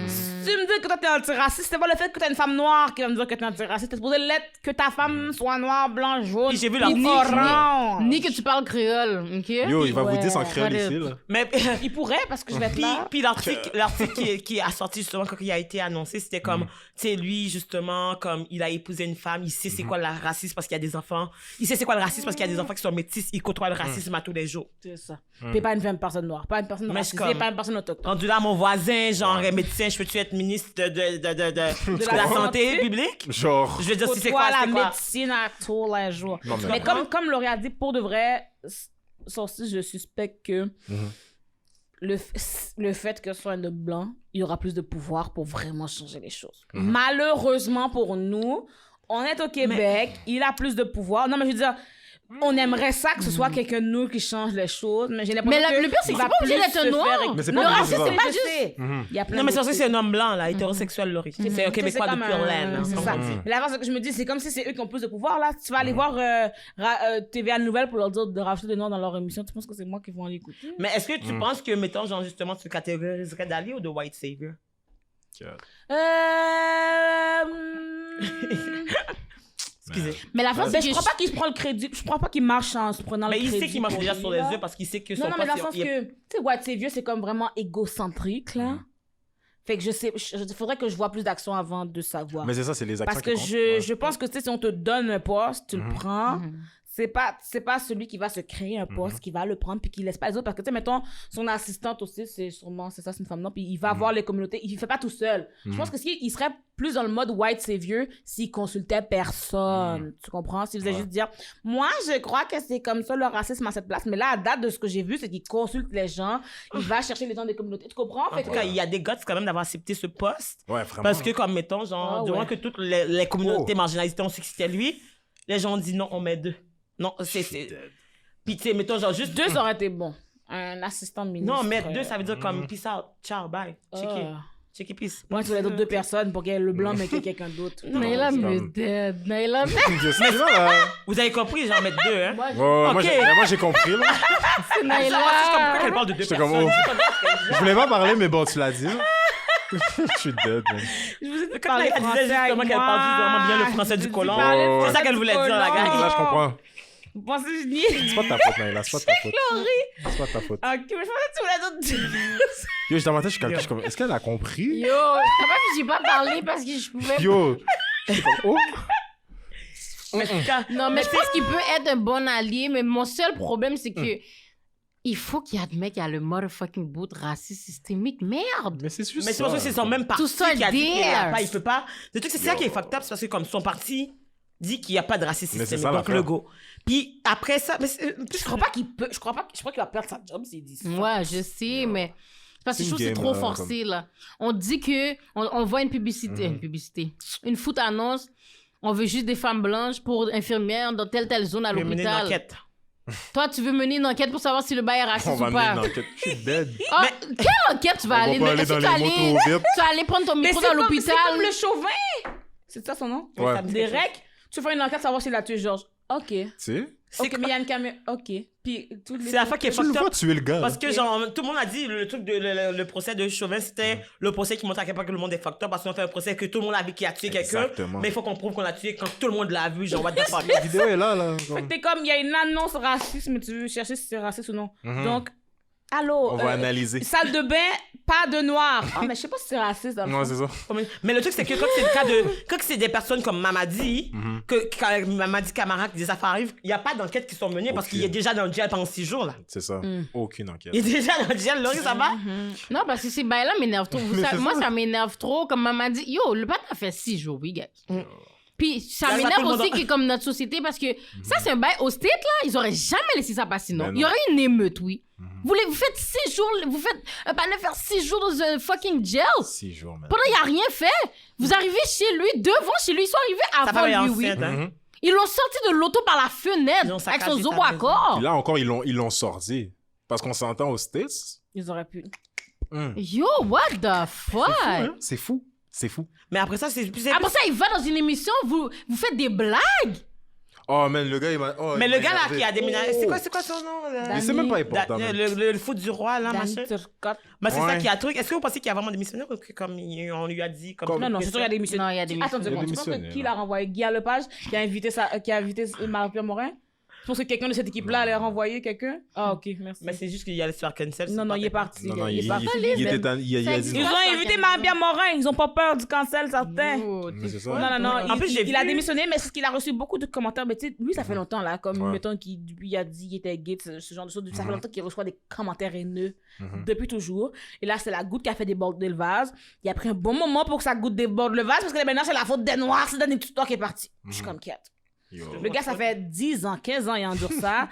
Si tu me dis que toi t'es antiraciste, c'est pas le fait que t'es une femme noire qui va me dire que t'es antiraciste. T'es supposé l'être que ta femme soit noire, blanche, jaune, Puis j'ai vu puis orange. Ni que tu parles créole, ok? Yo, il va vous dire sans créole arrête. ici, là. Mais Il pourrait, parce que je vais être là. puis l'article qui a sorti justement quand il a été annoncé, c'était comme, tu sais, lui justement, comme il a épousé une femme, il sait c'est quoi le racisme parce qu'il y a des enfants, il sait c'est quoi le racisme parce qu'il y a des enfants qui sont métis, il côtoie le racisme à tous les jours. C'est ça. Puis pas une femme personne noire, pas une personne Mais racisée, comme- pas une personne autochtone. Rendu là, mon voisin, genre médecin, je peux-tu être ministre de la santé publique? Genre. Je veux dire, si c'est Côtoie quoi, la c'est quoi? médecine à tous les jours. Non, Mais comprends? comme Laurie a dit, pour de vrai, ça aussi, je suspecte que le fait que ce soit un homme blanc, il y aura plus de pouvoir pour vraiment changer les choses. Malheureusement pour nous, on est au Québec, il a plus de pouvoir. Non, mais je veux dire, on aimerait ça que ce soit quelqu'un de nous qui change les choses, mais j'ai l'impression Mais que le pire, c'est que c'est pas obligé d'être un noir. Mais c'est Le pas obligé, racisme, c'est c'est ça. pas juste... Il y a plein Non, mais c'est d'autres parce que c'est un homme blanc, là, hétérosexuel, Laurie. C'est un Québécois de comme pure laine. hein, c'est comme ça. on dit. Mais l'avance que je me dis, c'est comme si c'est eux qui ont plus de pouvoir, là. Tu vas aller voir TVA Nouvelle pour leur dire de rajouter des noirs dans leur émission. Tu penses que c'est moi qui vont aller écouter? Mais est-ce que tu penses que, mettons, genre, justement, tu catégoriserais d'Ali ou de White Savior? Excusez. Mais la fin, c'est Je que... crois pas qu'il se prend le crédit. Je crois pas qu'il marche en se prenant Mais le il crédit. sait qu'il marche pour déjà lui, sur les là. yeux parce qu'il sait que son Non, mais dans le poste, sens que, tu sais, White Savior, c'est comme vraiment égocentrique, là. Fait que je sais, il faudrait que je vois plus d'actions avant de savoir. Mais c'est ça, c'est les actions Parce que qui comptent. je pense que, tu sais, si on te donne un poste, tu le prends. C'est pas celui qui va se créer un poste qui va le prendre puis qui laisse pas les autres. Parce que, tu sais, mettons, son assistante aussi, c'est une femme, non? Puis il va voir les communautés. Il fait pas tout seul. Je pense que il serait plus dans le mode white savior s'il consultait personne. Tu comprends? S'il faisait juste dire, moi, je crois que c'est comme ça le racisme à cette place. Mais là, à date de ce que j'ai vu, c'est qu'il consulte les gens. Il va chercher les gens des communautés. Tu comprends? En Fait tout que- cas, il y a des gars quand même d'avoir accepté ce poste. Ouais, vraiment. Parce que, comme mettons, genre, Ah, durant ouais. que toutes les communautés marginalisées ont su que c'était lui, les gens ont dit non, on met deux. Non, c'est. Puis, tu sais, mettons, genre, juste deux aurait été bon. Un assistant de ministre. Non, mettre deux, ça veut dire comme peace out, ciao, bye. Checker. Ah. Checker, peace. Moi, tu les autres deux personnes pour qu'il y ait le blanc, mais qu'il y ait quelqu'un d'autre. Naila c'est me comme- dead. Naila me... C'est ça, là. Vous avez compris, j'en mets deux, hein? Moi, Ouais, ouais, Ok. moi, j'ai compris, là. c'est Ah, c'est comme pourquoi Naila. qu'elle parle de deux J'étais personnes. comme, oh. Je voulais pas parler, mais bon, tu l'as dit. là. Je suis dead, man. Je vous ai Quand parlé elle disait français justement avec qu'elle parle moi. vraiment bien le français du colon. parlais C'est français ça qu'elle voulait dire, la du gars. colon. Là, je comprends. Vous pensez que je niais? C'est pas de ta faute, Naïla. C'est pas de ta faute. C'est pas de ta faute. Ok, mais je pensais que tu voulais d'autres. Yo, dans ma tête, je suis comme, est-ce qu'elle a compris? Yo, ça va que j'ai pas parlé parce que je pouvais. Yo! Je suis comme, oh! Non, mais je pense qu'il peut être un bon allié, mais mon seul problème, c'est que il faut qu'il admette qu'il y a le motherfucking bout raciste systémique. Merde! Mais c'est juste Mais c'est parce que c'est son même parti Tout ça qui a dit qu'il y a there. pas, il peut pas. Le truc, c'est ça qui est fucked up, c'est parce que comme son parti dit qu'il n'y a pas de racisme Mais c'est systémique, ça, donc l'affaire. le go. Puis après ça, mais Je crois pas qu'il peut. Je crois qu'il va perdre sa job s'il dit ça. Ouais, je sais, mais. Parce que C'est je trouve que une c'est game, trop là, forcé, là. On dit que. On voit une publicité. Une foot annonce. On veut juste des femmes blanches pour infirmières dans telle zone à il veut mener une l'hôpital. enquête. Toi, tu veux mener une enquête pour savoir si le bail est raciste On va ou mener pas. une enquête. Je suis dead. Ah, quelle enquête tu vas aller? On va pas aller Est-ce que dans tu les vas mots trop vite. tu vas aller prendre ton Mais micro c'est dans comme, l'hôpital? c'est comme le Chauvin. C'est ça son nom? Ouais. Derek, tu fais une enquête savoir s'il a tué Georges. Ok. Tu sais? Ok, mais il y a une caméra. Ok. Puis toutes les. C'est la fois qui est Tu le fucked vois up. tuer le gars. Parce que genre, tout le monde a dit le truc de le procès de Chauvin, c'était le procès qui montre à quel point que le monde est fucked up parce qu'on fait un procès que tout le monde a vu qui a tué quelqu'un. Exactement. Mais il faut qu'on prouve qu'on a tué quand tout le monde l'a vu. Genre, what the fuck. La vidéo est là, là. Fait que t'es comme, il y a une annonce raciste, mais tu veux chercher si c'est raciste ou non. Donc, allô. On va analyser. Salle de bain, pas de noir. Ah, mais je sais pas si c'est raciste dans le Ouais, fond. c'est ça. Mais le truc, c'est que quand c'est le cas de. Quand c'est des personnes comme Mamadi, quand Mamadi Camara, que des affaires arrivent, il n'y a pas d'enquête qui sont menées parce qu'il est déjà dans le jail pendant 6 jours, là. C'est ça. Aucune enquête. Il est déjà dans le jail, là, ça va? Non, parce que ces bails-là m'énervent trop. Mais c'est Moi, ça. ça m'énerve trop. Comme maman dit, yo, le patin a fait 6 jours, oui, guys. Puis ça Là, m'énerve tout le monde aussi a- que comme notre société, parce que ça, c'est un bail au State, là, ils auraient jamais laissé ça passer, non. Ben Il y non. aurait une émeute, oui. Vous faites 6 jours, vous faites un panneau faire 6 jours dans un fucking jail. 6 jours, man. Pendant, il a rien fait. Vous arrivez chez lui, devant chez lui, ils sont arrivés Ta femme est avant lui, oui. enceinte, hein? Ils l'ont sorti de l'auto par la Ils fenêtre ont avec son saccagé zobo sa à maison. corps. Puis là encore, ils l'ont sorti. Parce qu'on s'entend aux States. Ils auraient pu. Yo, what the fuck? Hein? C'est fou. C'est fou. Mais après ça, c'est plus. Après ça, il va dans une émission, vous faites des blagues. Oh, man, le gars, il m'a. Oh, Mais il le m'a gars là énervé. qui a déménagé, Oh. c'est quoi son nom? Là? Mais c'est même pas important. man. Le foot du roi, là, Dan machin. Turcotte. Mais c'est ça Ouais. qui a truc. Est-ce que vous pensez qu'il y a vraiment démissionnaire ou que comme on lui a dit comme Non, non, c'est sûr qu'il y a des missions. Non, il y a des Attends, missions. tu penses que démissionné, qui là. l'a renvoyé? Guy Lepage qui a invité Marie-Pierre Morin? Tu penses que quelqu'un de cette équipe-là allait renvoyer quelqu'un? Ah, ok, merci. Mais c'est juste qu'il y a le faire cancel. Non, non, il est parti. Non, non, il est parti. il était il a dit. Ils ont invité Marie-Pierre Morin, ils ont pas peur du cancel, certains. Yo, Mais c'est ça. Non, non, non. En plus, j'ai il a vu- démissionné, mais c'est ce qu'il a reçu beaucoup de commentaires. Mais tu sais, lui, ça fait longtemps, là. Comme, Ouais. mettons, depuis il a dit qu'il était gay, ce genre de choses. Ça fait longtemps qu'il reçoit des commentaires haineux. Mhm. Depuis toujours. Et là, c'est la goutte qui a fait déborder le vase. Il a pris un bon moment pour que sa goutte déborde le vase parce que là, maintenant, c'est la faute des Noirs. C'est Danny Tutor qui est parti. Je suis comme quiette. Yo. Le gars, ça fait 10 ans, 15 ans, il endure ça.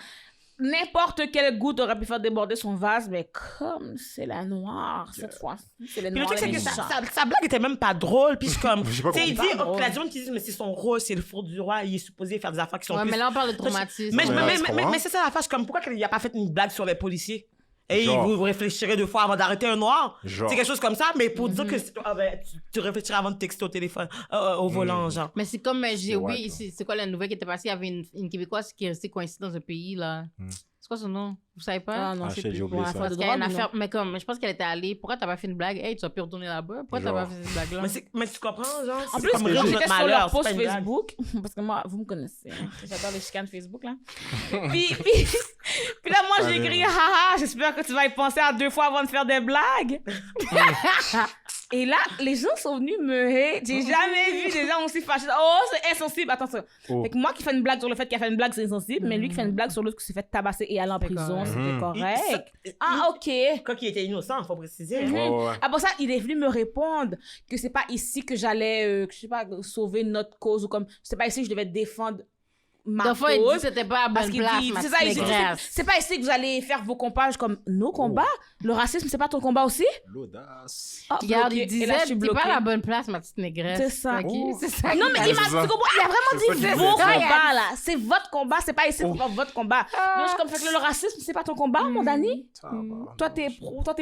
N'importe quelle goutte aurait pu faire déborder son vase, mais comme c'est la noire, cette fois-ci, c'est les Puis le noirs. truc, c'est les que méchants. sa blague était même pas drôle. Puis je suis comme. J'ai pas Tu sais, il compris. dit, Pas drôle. la gens qui disent, mais c'est son rôle, c'est le four du roi, il est supposé faire des affaires qui sont Ouais, plus. mais là, on parle de traumatisme. Mais, Ouais, mais, tu mais, comprends? mais c'est ça la face, comme pourquoi il n'a pas fait une blague sur les policiers? Et Genre. vous réfléchirez 2 fois avant d'arrêter un noir. Genre. C'est quelque chose comme ça, mais pour dire que tu réfléchirais avant de texter au téléphone, au volant, genre. Mais c'est comme, j'ai wack, oublié, là. c'est quoi la nouvelle qui était passée? Il y avait une Québécoise qui est restée coincée dans un pays, là. C'est quoi son nom? Vous savez pas? Ah non, Ah, je sais shit, plus. j'ai oublié Pour ça. affaire Parce de qu'il y a une drogue, affaire, mais comme, je pense qu'elle était allée. Pourquoi t'as pas fait une blague? Hey, tu vas plus retourner là-bas? Pourquoi t'as Genre. pas fait cette blague-là? Mais tu comprends, genre? En c'est plus, comme rire de j'étais notre sur malheur, leur c'est post pas une blague. Facebook, parce que moi, vous me connaissez, hein. J'adore les chicanes Facebook, là. puis là, moi, j'ai écrit, haha, j'espère que tu vas y penser à 2 fois avant de faire des blagues. Et là, les gens sont venus me hate. J'ai jamais vu des gens aussi fâchés. Oh, c'est insensible. Attention. Oh. Fait que moi qui fais une blague sur le fait qu'il a fait une blague, c'est insensible. Mais lui qui fait une blague sur l'autre qui s'est fait tabasser et aller en prison, c'était correct. Ah, ok. Quand il était innocent, faut préciser. Ouais, ouais, ouais. Après ça, il est venu me répondre que c'est pas ici que j'allais, que je sais pas, sauver notre cause ou comme, c'est pas ici que je devais défendre ma Des fois, il dit cause. que c'était pas à Parce bonne qu'il place, dit, ma c'est ça, il dit, petite négresse. c'est pas ici que vous allez faire vos combats. Je suis comme, nos combats? Le racisme, c'est pas ton combat aussi? L'audace. Ah, Regarde, bloqué. il Et là, je disait, suis t'es pas bloquée. à la bonne place, ma petite négresse. C'est ça. Ok, Oh. c'est ça. Non, mais il m'a C'est ça. dit, il a vraiment C'est ça dit qu'il vos disait. combats, là. C'est votre combat, c'est pas ici pour faire votre combat. Donc, je suis comme, fait que le racisme, c'est pas ton combat, mon Dani? Toi, t'es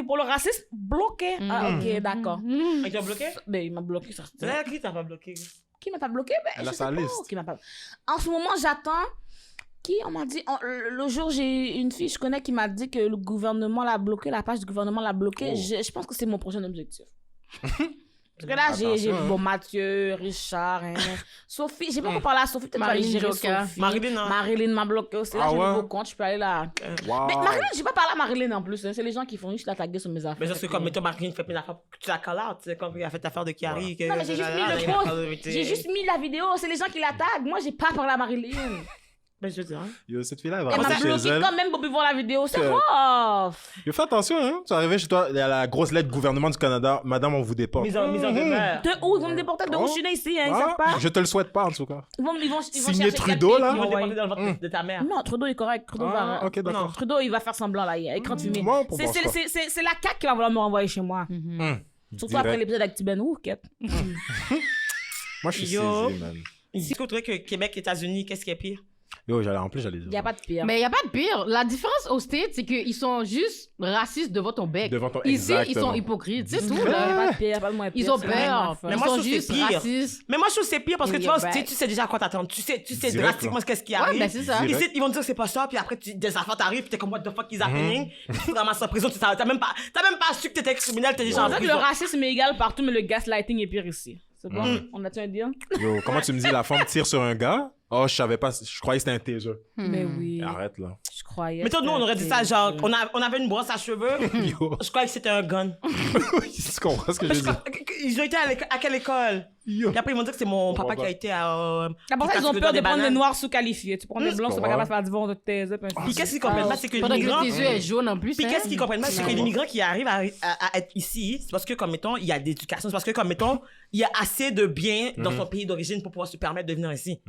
pour le racisme? Bloqué. Ah, ok, d'accord. Il t'a bloqué? Ben, il m'a bloqué, ça. C'est là qui t'a pas bloqué? Qui m'a pas bloqué? Ben, Elle je a sais sa pas. liste. Qui m'a pas... En ce moment, j'attends. Qui, on m'a dit, le jour, j'ai une fille, je connais, qui m'a dit que le gouvernement l'a bloqué, la page du gouvernement l'a bloqué. Oh. Je pense que c'est mon prochain objectif. Parce que là, j'ai Attention, bon, Mathieu, Richard, Sophie. J'ai pas encore parlé à Sophie. Peut-être Marilyn gérer Joka. Sophie. Marilyn, non. Marilyn m'a bloqué aussi. Là, Ah j'ai ouais? un nouveau compte. Je peux aller là. Wow. Mais Marilyn, j'ai pas parlé à Marilyn en plus. Hein. C'est les gens qui font juste la taguer sur mes affaires. Mais parce que comme mettons Marilyn fait plein d'affaires, tu la call out, tu sais, comme il a fait l'affaire de Kiari. Non, mais j'ai juste mis le post. J'ai juste mis la vidéo. C'est les gens qui la taguent. Moi, j'ai pas parlé à Marilyn. Ben, je veux dire. Yo, cette fille-là, elle va Elle m'a rentrer chez bloqué elle. quand même pour voir la vidéo. C'est Que- rough. Yo, fais attention, hein. Tu es arrivé chez toi, il y a la grosse lettre du gouvernement du Canada. Madame, on vous déporte. Mise en demeure. De où ils vont me déporter? De où je suis né ici? Hein, ils savent pas. Je te le souhaite pas, en tout cas. Ils vont Signé chercher Trudeau, quel là? pays Ils vont qu'ils déporter m'ont dans le ventre de ta mère. Non, Trudeau est correct. Trudeau Ah, va... ok, d'accord. Trudeau, il va faire semblant là. Il est écran de fumée. Moi, pour C'est voir ça. c'est la CAQ qui va vouloir me renvoyer chez moi. Surtout après Direct. l'épisode avec Tiben Quête. Moi, je suis Yo. saisi, man. Est-ce que tu dirais que Québec, États-Unis, qu'est-ce qui est pire? Yo, en plus, j'allais Il dire. n'y a pas de pire. Mais il n'y a pas de pire. La différence aux States, c'est qu'ils sont juste racistes devant ton bec. Devant ton- Ici, ils exactement. sont hypocrites. C'est tout, Il n'y a là. pas de pire, il n'y a pas de moins pire. Ils ont c'est la même peur. affaire. Mais Ils moi, je sont trouve que juste c'est pire. racistes. Mais moi, je trouve que c'est pire parce que Oui, tu vois, you're back. tu sais déjà à quoi t'attendre. Tu sais Direct, drastiquement là. qu'est-ce qui Ouais, arrive. ben c'est ça. Direct. Ici, ils vont te dire que c'est pas ça, puis après, des affaires t'arrivent, puis t'es comme, what the fuck is happening? Tu te ramasses en prison, t'as même pas su que t'étais criminel, t'es déjà On en dirait que le prison. racisme est égal partout, mais le gaslighting est pire ici. C'est bon? On a-tu un deal? Yo, comment tu me dis, la femme tire sur un gars? Oh, je savais pas, je croyais que c'était un taser. Mais oui, Arrête, là. je croyais. Mais toi, nous, on aurait dit ça, genre, on avait une brosse à cheveux, Yo. je croyais que c'était un gun. Tu comprends ce que je veux dire? Ils ont été à quelle école? Yo. Puis après, ils vont dire que c'est mon papa comprends qui a été à. D'abord, qui ils ont casse peur le de prendre des bananes. noirs sous-qualifiés. Tu prends des blancs, c'est pas Ouais. capable de faire du vent de tes Puis qu'est-ce qu'ils comprennent pas, c'est que Pendant que l'immigrant. tes yeux est jaune en plus. Puis hein. qu'est-ce qu'ils comprennent pas, c'est que Ouais. l'immigrant qui arrive à être ici, c'est parce que, comme mettons, il y a d'éducation, c'est parce que, comme mettons, il y a assez de biens dans son pays d'origine pour pouvoir se permettre de venir ici.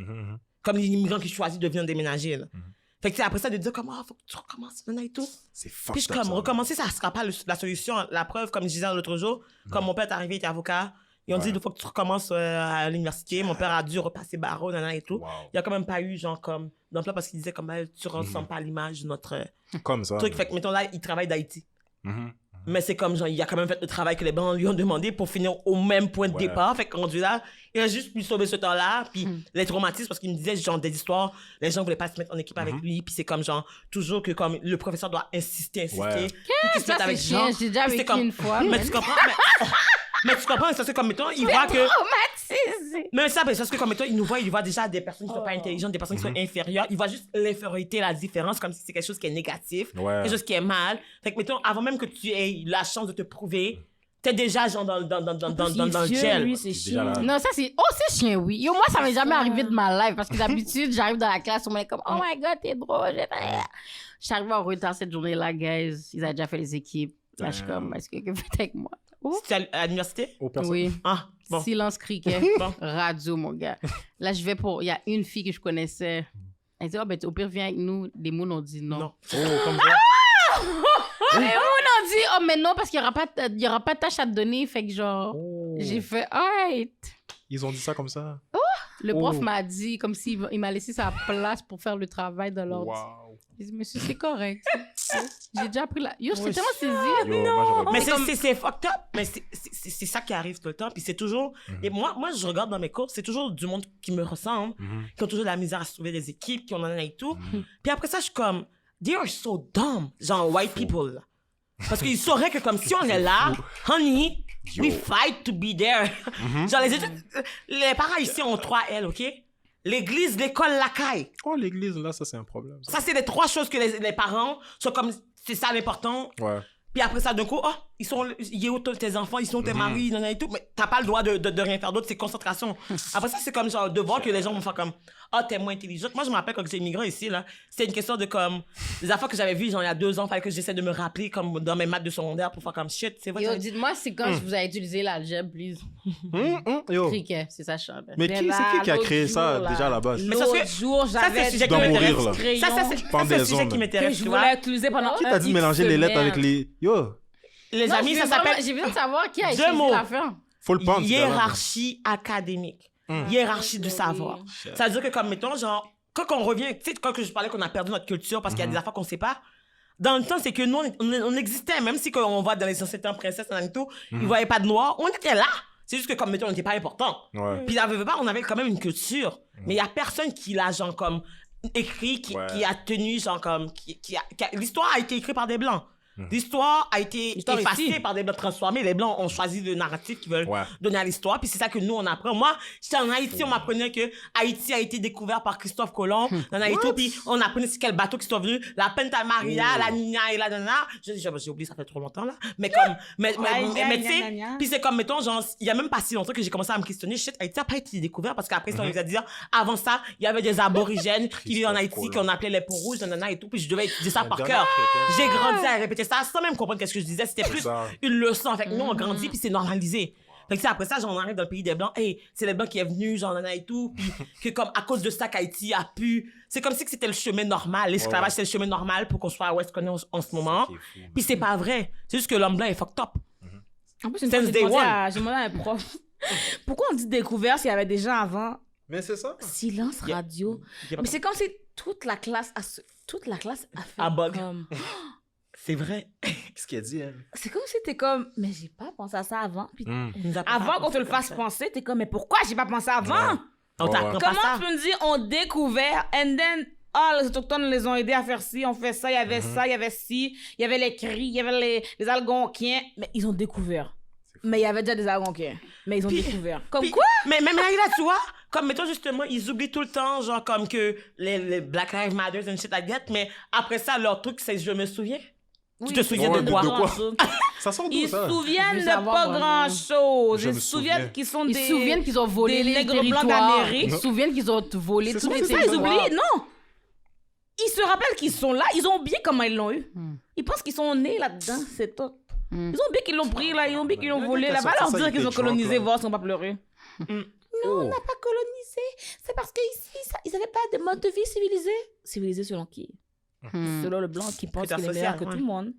Comme les immigrants qui choisissent de venir déménager, là. Fait que, tu sais, après ça, de dire comme, oh, faut que tu recommences, et tout. C'est fucked Puis je up, comme, ça. recommencer, ça sera pas la solution. La preuve, comme je disais l'autre jour, comme mon père est arrivé, il était avocat, ils ont dit, il faut que tu recommences à l'université. Mon père a dû repasser barreau, nanana et tout. Wow. Il y a quand même pas eu, genre, comme, d'emploi parce qu'il disait, comme, tu ressembles pas à l'image de notre Comme ça. truc. Fait que, mettons, là, il travaille d'Haïti. Mhm. Mais c'est comme, genre, il a quand même fait le travail que les Blancs lui ont demandé pour finir au même point de Ouais. départ. Fait que, rendu là, il a juste pu sauver ce temps-là. Puis, les traumatismes, parce qu'il me disait, genre, des histoires, les gens voulaient pas se mettre en équipe avec lui. Puis, c'est comme, genre, toujours que, comme, le professeur doit insister. Ouais. Puis qu'il se Ça, mette c'est avec chiant. gens. J'ai déjà Puis c'est vécu comme- une fois. Mais man. tu comprends? Mais tu comprends, ça, c'est comme, mettons, il voit que. Traumatisé. Mais ça, parce que comme mettons, il voit déjà des personnes qui sont pas intelligentes, des personnes qui sont inférieures. Il voit juste l'infériorité, la différence, comme si c'est quelque chose qui est négatif, Ouais. quelque chose qui est mal. Fait que mettons, avant même que tu aies la chance de te prouver, t'es déjà genre dans le gel. Lui, c'est Déjà là. chiant. Non, ça c'est. Oh, c'est chien, oui. Yo, moi, ça m'est jamais arrivé de ma life parce que d'habitude, j'arrive dans la classe, on m'est comme, oh my god, t'es drôle. Je suis arrivée en retard cette journée-là, guys. Ils avaient déjà fait les équipes. Là, je suis comme, est-ce que vous faites avec moi? Oh. C'était à l'université? Au perso- Oui. Ah, bon. Silence criquet. Bon. Radio, mon gars. Là, je vais pour. Il y a une fille que je connaissais. Elle dit, oh, ben, au pire, viens avec nous. Les mots ont dit non. Non. Oh, comme ça. Les mots ont dit, oh, mais non, parce qu'il n'y aura pas de tâche à te donner. Fait que, genre, Oh. j'ai fait, alright. Ils ont dit ça comme ça. Le prof Oh. m'a dit, comme s'il il m'a laissé sa place pour faire le travail de l'ordre. Wow. J'ai dit, monsieur, c'est correct. J'ai déjà pris la. Yo, j'étais tellement saisie. Yo, moi, j'aurais Mais pas- c'est fucked up. Mais c'est ça qui arrive tout le temps. Puis c'est toujours. Et moi, je regarde dans mes cours, c'est toujours du monde qui me ressemble, qui ont toujours de la misère à se trouver des équipes, qui en ont et tout. Puis après ça, je suis comme, they are so dumb. Genre, white people. là. Parce qu'ils sauraient que comme si on est là, honey, we fight to be there. Genre, les parents ici ont 3 L, OK? L'église, l'école, la caille. Oh, l'église, là, ça, c'est un problème. Ça. Ça, c'est les 3 choses que les parents sont comme, c'est ça l'important. Ouais. Puis après ça, d'un coup, oh, il est où tes enfants, ils sont tes maris, et tout. Mais t'as pas le droit de rien faire d'autre, c'est concentration. Après ça, c'est comme genre de voir que les gens vont faire comme, oh, t'es moins intelligente. Moi, je me rappelle quand j'ai immigré ici, là, c'était une question de comme, les affaires que j'avais vues, genre, il y a 2 ans, fallait que j'essaie de me rappeler comme dans mes maths de secondaire pour faire comme shit, c'est vrai. Yo, ça- dites-moi, c'est quand vous avez utilisé l'algèbre, please. Yo. Criquet, c'est ça, chante. Mais Mais c'est là, qui a l'autre créé ça jour, là. déjà à la base? Mais ça, c'est- L'autre jour, ça, c'est j'avais le sujet qui dois mourir, m'intéresse. là. crayon Ça, c'est le Pendaison, sujet qui là. m'intéresse, que je tu vois. voulais utiliser pendant Qui t'a dit de mélanger les lettres avec les. Yo, Les Non, amis, je ça veux vraiment- s'appelle J'ai besoin de savoir qui a Deux utilisé mots. l'affaire. faut le pendre. hiérarchie académique. Hiérarchie du savoir. Ça veut dire que, comme, mettons, genre, quand on revient, tu sais, quand je parlais qu'on a perdu notre culture parce qu'il y a des affaires qu'on sait pas, dans le temps, c'est que nous, on existait, même si quand on va dans les anciens temps princesses et tout, ils voyaient pas de noirs, on était là. C'est juste que, comme, mettons, on n'était pas important. Ouais. Puis, on avait quand même une culture. Mais il y a personne qui l'a, genre, comme, écrit, qui Ouais. a tenu, genre, comme, l'histoire a été écrite par des Blancs. L'histoire a été L'histoire est effacée ici. par des Blancs transformés. Les Blancs ont choisi le narratif qu'ils veulent Ouais. donner à l'histoire. Puis c'est ça que nous, on apprend. Moi, j'étais en Haïti, on m'apprenait que Haïti a été découvert par Christophe Colomb. Dans Haïti, puis on apprenait c'est quel bateau qui sont venus. La Penta Maria, la Nina et la Nana. J'ai oublié, ça fait trop longtemps, là. Mais comme, mais tu sais, puis c'est comme, mettons, genre, il y a même pas si longtemps que j'ai commencé à me questionner. Shit, Haïti a pas été découvert parce qu'après, on nous a dit, avant ça, il y avait des aborigènes qui vivaient en Haïti, qu'on appelait les peaux rouges, nanana et tout. Puis je devais étudier ça par cœur. J'ai grandi à répéter ça sans même comprendre qu'est-ce que je disais. C'était plus une leçon. Fait que nous, on grandit, puis c'est normalisé. Fait que après ça, j'en arrive dans le pays des Blancs. Hey, c'est les Blancs qui est venu, genre, nanana et tout. Puis que comme, à cause de ça qu'Haïti a pu... C'est comme si c'était le chemin normal. L'esclavage, c'est le chemin normal pour qu'on soit où est-ce qu'on est en ce moment. Puis c'est pas vrai. C'est juste que l'homme blanc est fucked up. En plus, une fois, j'ai demandé à un prof, pourquoi on dit découvert s'il y avait des gens avant? Mais c'est ça. Silence radio. Mais c'est comme si toute la classe a fait bug. comme... C'est vrai. Qu'est-ce qu'elle dit, elle? C'est comme si t'es comme, mais j'ai pas pensé à ça avant. Puis On nous apprend avant pas qu'on te le comme fasse ça. penser, t'es comme, mais pourquoi j'ai pas pensé avant? On t'apprend pas Comment ça. tu peux me dire, on découvert, and then, les Autochtones les ont aidés à faire ci, on fait ça, il y avait ça, il y avait ci, il y avait les cris, il y avait les Algonquiens, mais ils ont découvert. Mais il y avait déjà des Algonquiens, mais ils ont découvert. Comme Puis- quoi? Mais même là, tu vois, comme, mettons, justement, ils oublient tout le temps, genre, comme que les Black Lives Matter and shit like that, mais après ça, leur truc, c'est je me souviens. Tu te souviens Ouais, de quoi? de quoi? Ça sort d'où, Ils ça? se souviennent Je veux de savoir, pas moi, grand-chose. Je Ils me se souviennent souviens. qu'ils sont Ils des... se souviennent qu'ils ont volé des les nègres blancs territoires. d'Amérique. Ils se souviennent qu'ils ont volé tous les C'est ça, ils territoires. oublient. Non! Ils se rappellent qu'ils sont là. Ils ont oublié comment ils l'ont eu. Ils pensent qu'ils sont nés là-dedans. C'est tout. Ils ont oublié qu'ils l'ont pris, là. Ils ont oublié qu'ils l'ont volé. Là, va leur dire qu'ils ont colonisé, voir s'ils n'ont pas pleuré. Non, on n'a Pas colonisé. C'est parce qu'ici, ils n'avaient pas de mode de vie civilisé. Civilisé selon qui? Selon le blanc qui pense qu'il est meilleur que tout le monde.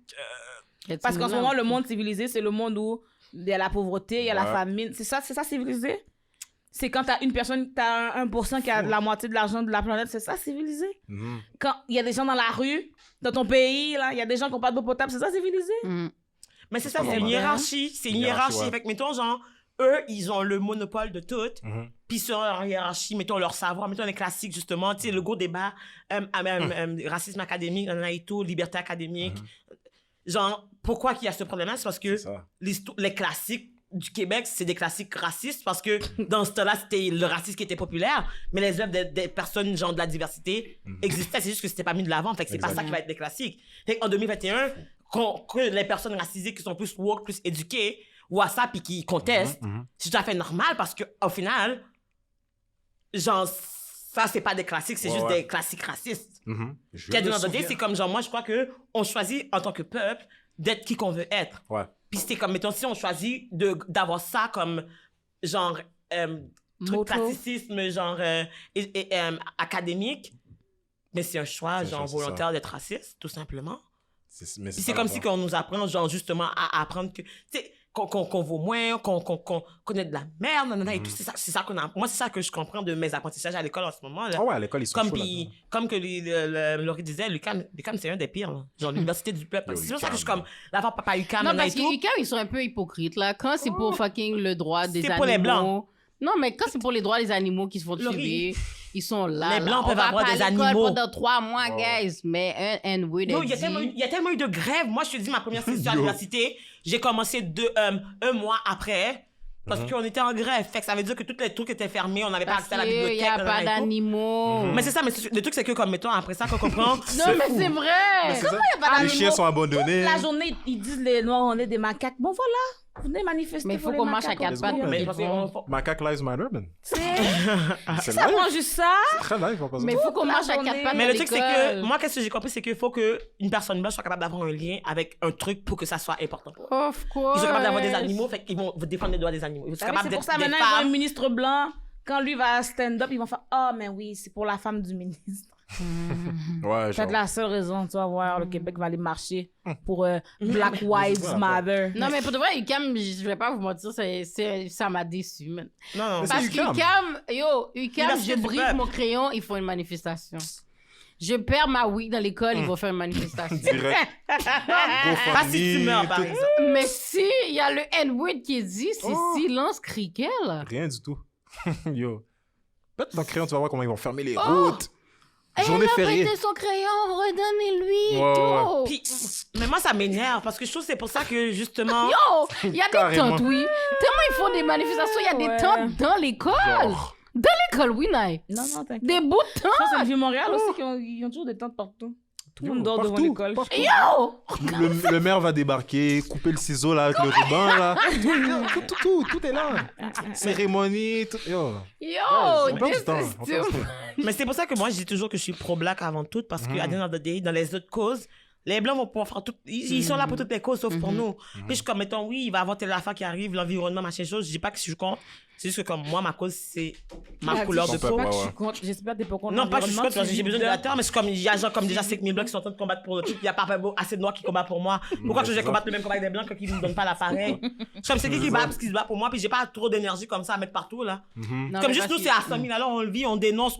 Parce qu'en ce moment, le monde civilisé, c'est le monde où il y a la pauvreté, il y a la famine. C'est ça civilisé? C'est quand t'as une personne, t'as 1% qui a la moitié de l'argent de la planète, c'est ça civilisé? Quand il y a des gens dans la rue, dans ton pays, là, il y a des gens qui n'ont pas d'eau potable, c'est ça civilisé? Mais c'est ça, c'est une normal. hiérarchie. C'est une Une hiérarchie, hiérarchie. ouais. Fait que, mettons, genre, eux, ils ont le monopole de tout. Puis sur leur hiérarchie, mettons leur savoir, mettons les classiques, justement, tu sais, le gros débat, racisme académique, et tout, liberté académique. Genre, pourquoi qu'il y a ce problème-là? C'est parce que C'est ça. les classiques du Québec, c'est des classiques racistes parce que dans ce temps-là, c'était le racisme qui était populaire, mais les œuvres des personnes, genre de la diversité, existaient. C'est juste que c'était pas mis de l'avant. Fait que c'est pas ça qui va être des classiques. Fait qu'en 2021, que les personnes racisées qui sont plus woke, plus éduquées, voient ça puis qui contestent, c'est tout à fait normal parce qu'au final, genre, ça, c'est pas des classiques, c'est juste des classiques racistes. Qu'à dire c'est comme genre, moi, je crois que on choisit en tant que peuple d'être qui qu'on veut être. Ouais. Puis c'est comme, mettons, si on choisit d'avoir ça comme, genre, truc Motto. classicisme, genre, académique, mais c'est un choix, C'est un genre, choix, c'est volontaire d'être raciste, tout simplement. Mais Puis c'est comme si qu'on nous apprend, genre, justement, à apprendre que, tu sais, qu'on vaut moins, qu'on est de la merde, nanana, et tout. C'est ça qu'on a. Moi, c'est ça que je comprends de mes apprentissages à l'école en ce moment, là. Ah ouais, à l'école, ils sont chauds Comme, là-dedans. comme que Laurie disait, l'UQAM, c'est un des pires, là. Genre l'université du peuple. Yo, C'est pour ça que je suis UQAM. comme, l'affaire papa UQAM, Non, nanana, et parce tout. que UQAM, ils sont un peu hypocrites, là. Quand c'est pour fucking le droit des C'est animaux... pour les Blancs. Non, mais quand c'est pour les droits des animaux qui se font Laurie. tuer, ils sont là. Les là. Blancs On peuvent va avoir pas des à l'école animaux. pendant 3 mois, guys. Mais un N-word Non, a il y a dit... tellement eu de grèves. Moi, je te dis, ma première session à Yo. l'université, j'ai commencé un mois après. Parce qu'on était en grève. Fait que ça veut dire que tous les trucs étaient fermés. On n'avait pas Parce accès à la qu'il bibliothèque. n'y a nanana, pas et tout. d'animaux. Mais c'est ça, mais le truc, c'est que, comme, mettons, après ça, qu'on comprend. Non, mais c'est vrai. C'est ça. pas Les d'animaux. chiens sont abandonnés. La journée, ils disent les Noirs, on est des macaques. Bon, voilà. Venez manifester Mais il pour faut les qu'on marche à macaques. 4 pattes. Mais puis parce bon. qu'on- Macaque Lives Matter, man. C'est C'est ça live. prend juste ça. C'est très live, en passant. Mais il faut qu'on marche à journée. 4 pattes Mais à le truc, c'est que, l'école. moi, qu'est-ce que j'ai compris, c'est qu'il faut qu'une personne blanche soit capable d'avoir un lien avec un truc pour que ça soit important pour eux. Of course. Ils sont capables d'avoir des animaux, fait qu'ils vont défendre les droits des animaux. Ils sont Ah oui, capables c'est pour d'être ça, des maintenant, ils voient un femmes. ministre blanc. Quand lui va stand-up, ils vont faire « Ah, mais oui, c'est pour la femme du ministre. Ouais, » C'est genre. la seule raison, tu vas voir, le Québec va aller marcher pour Black Lives Matter. Non, mais pour de vrai, UQAM, je vais pas vous mentir, ça m'a déçu, man. Non, non. Mais Parce c'est UQAM. qu'UQAM, Université je du brise peuple. mon crayon, ils font une manifestation. Je perds ma weed dans l'école, ils vont faire une manifestation. Direct. Pas si tu meurs, par tout- exemple. Mais si il y a le N-word qui est dit, c'est silence criquel. Rien du tout. Yo. Pète ton crayon, tu vas voir comment ils vont fermer les Oh. routes. Journée Elle a fériée. prêté son crayon, redonnez-lui. yo! Puis, mais moi, ça m'énerve parce que je trouve que c'est pour ça que justement. Yo! Il y a des Carrément. tentes, oui. Tellement ils font des manifestations, il y a des Ouais. tentes dans l'école. Genre. Dans l'école, oui, Naï. Non, non, t'inquiète. Des bouts de Je pense que c'est tentes. le Vieux-Montréal aussi, ils ont toujours des tentes partout. Tout le monde dort devant Partout, l'école. partout. Yo! Le maire va débarquer, couper le ciseau là avec le ruban là. Tout est là. Cérémonie, tout. Yo. Yo! On passe this du temps, is on passe too- du temps. Mais c'est pour ça que moi, je dis toujours que je suis pro-black avant tout parce que, à the end of the day, dans les autres causes, les Blancs vont pouvoir faire tout. Ils sont là pour toutes les causes sauf pour nous. Puis je suis comme, mettons, oui, il va y avoir telle affaire qui arrive, l'environnement, machin chose. Je dis pas que je suis contre. C'est juste que, comme moi, ma cause, c'est ma couleur de peau. Ouais, ouais. Je suis contre. J'espère que t'es pas contre. Non, pas que je suis contre, parce que j'ai besoin de la la terre, mais c'est comme, il y a genre comme déjà 5000 Blancs qui sont en train de combattre pour le truc. Il y a pas assez de Noirs qui combattent pour moi. Pourquoi que je vais combattre le même combat avec des Blancs quand ils ne me donnent pas l'appareil? C'est comme, c'est qui bat parce qu'ils se battent pour moi, puis j'ai pas trop d'énergie comme ça à mettre partout, là. Non, Comme mais juste parce nous, que- c'est à 100 000, alors on le vit, on dénonce,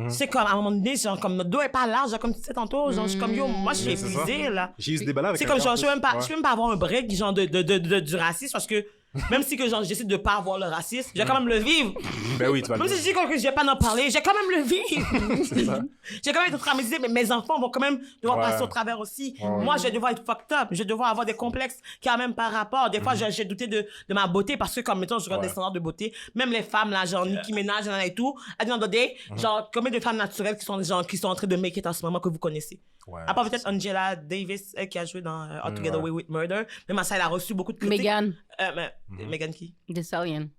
c'est comme, à un moment donné, genre, comme notre dos est pas large, genre, comme tu disais tantôt, genre, je suis comme, yo, moi, je suis Mais c'est ça. épuisée, là. J'ai eu ce débat-là avec C'est comme, genre, quelqu'un, en je peux même pas avoir un break, genre, du racisme, parce que, même si que, genre, j'essaie de pas avoir le racisme, je vais quand même le vivre. plus. Ben oui, tu vas le Même si dire. je dis que je vais pas en parler, j'ai quand même le vivre. C'est ça. J'ai quand même été traumatisée, mais mes enfants vont quand même devoir Ouais. passer au travers aussi. Ouais, ouais. Moi, je vais devoir être fucked up. Je vais devoir avoir des complexes qui ont même pas rapport. Des fois, j'ai douté de ma beauté parce que, comme, mettons, je regarde Ouais. des standards de beauté. Même les femmes, là, genre, Nicki Minaj, et tout. À the end of the day, genre, combien de femmes naturelles qui sont en train de make it en ce moment que vous connaissez? Ouais. À part peut-être Angela Davis, qui a joué dans All Together ouais. with Murder. Même ça, elle a reçu beaucoup de critiques. Megan Megan qui? Thee Stallion.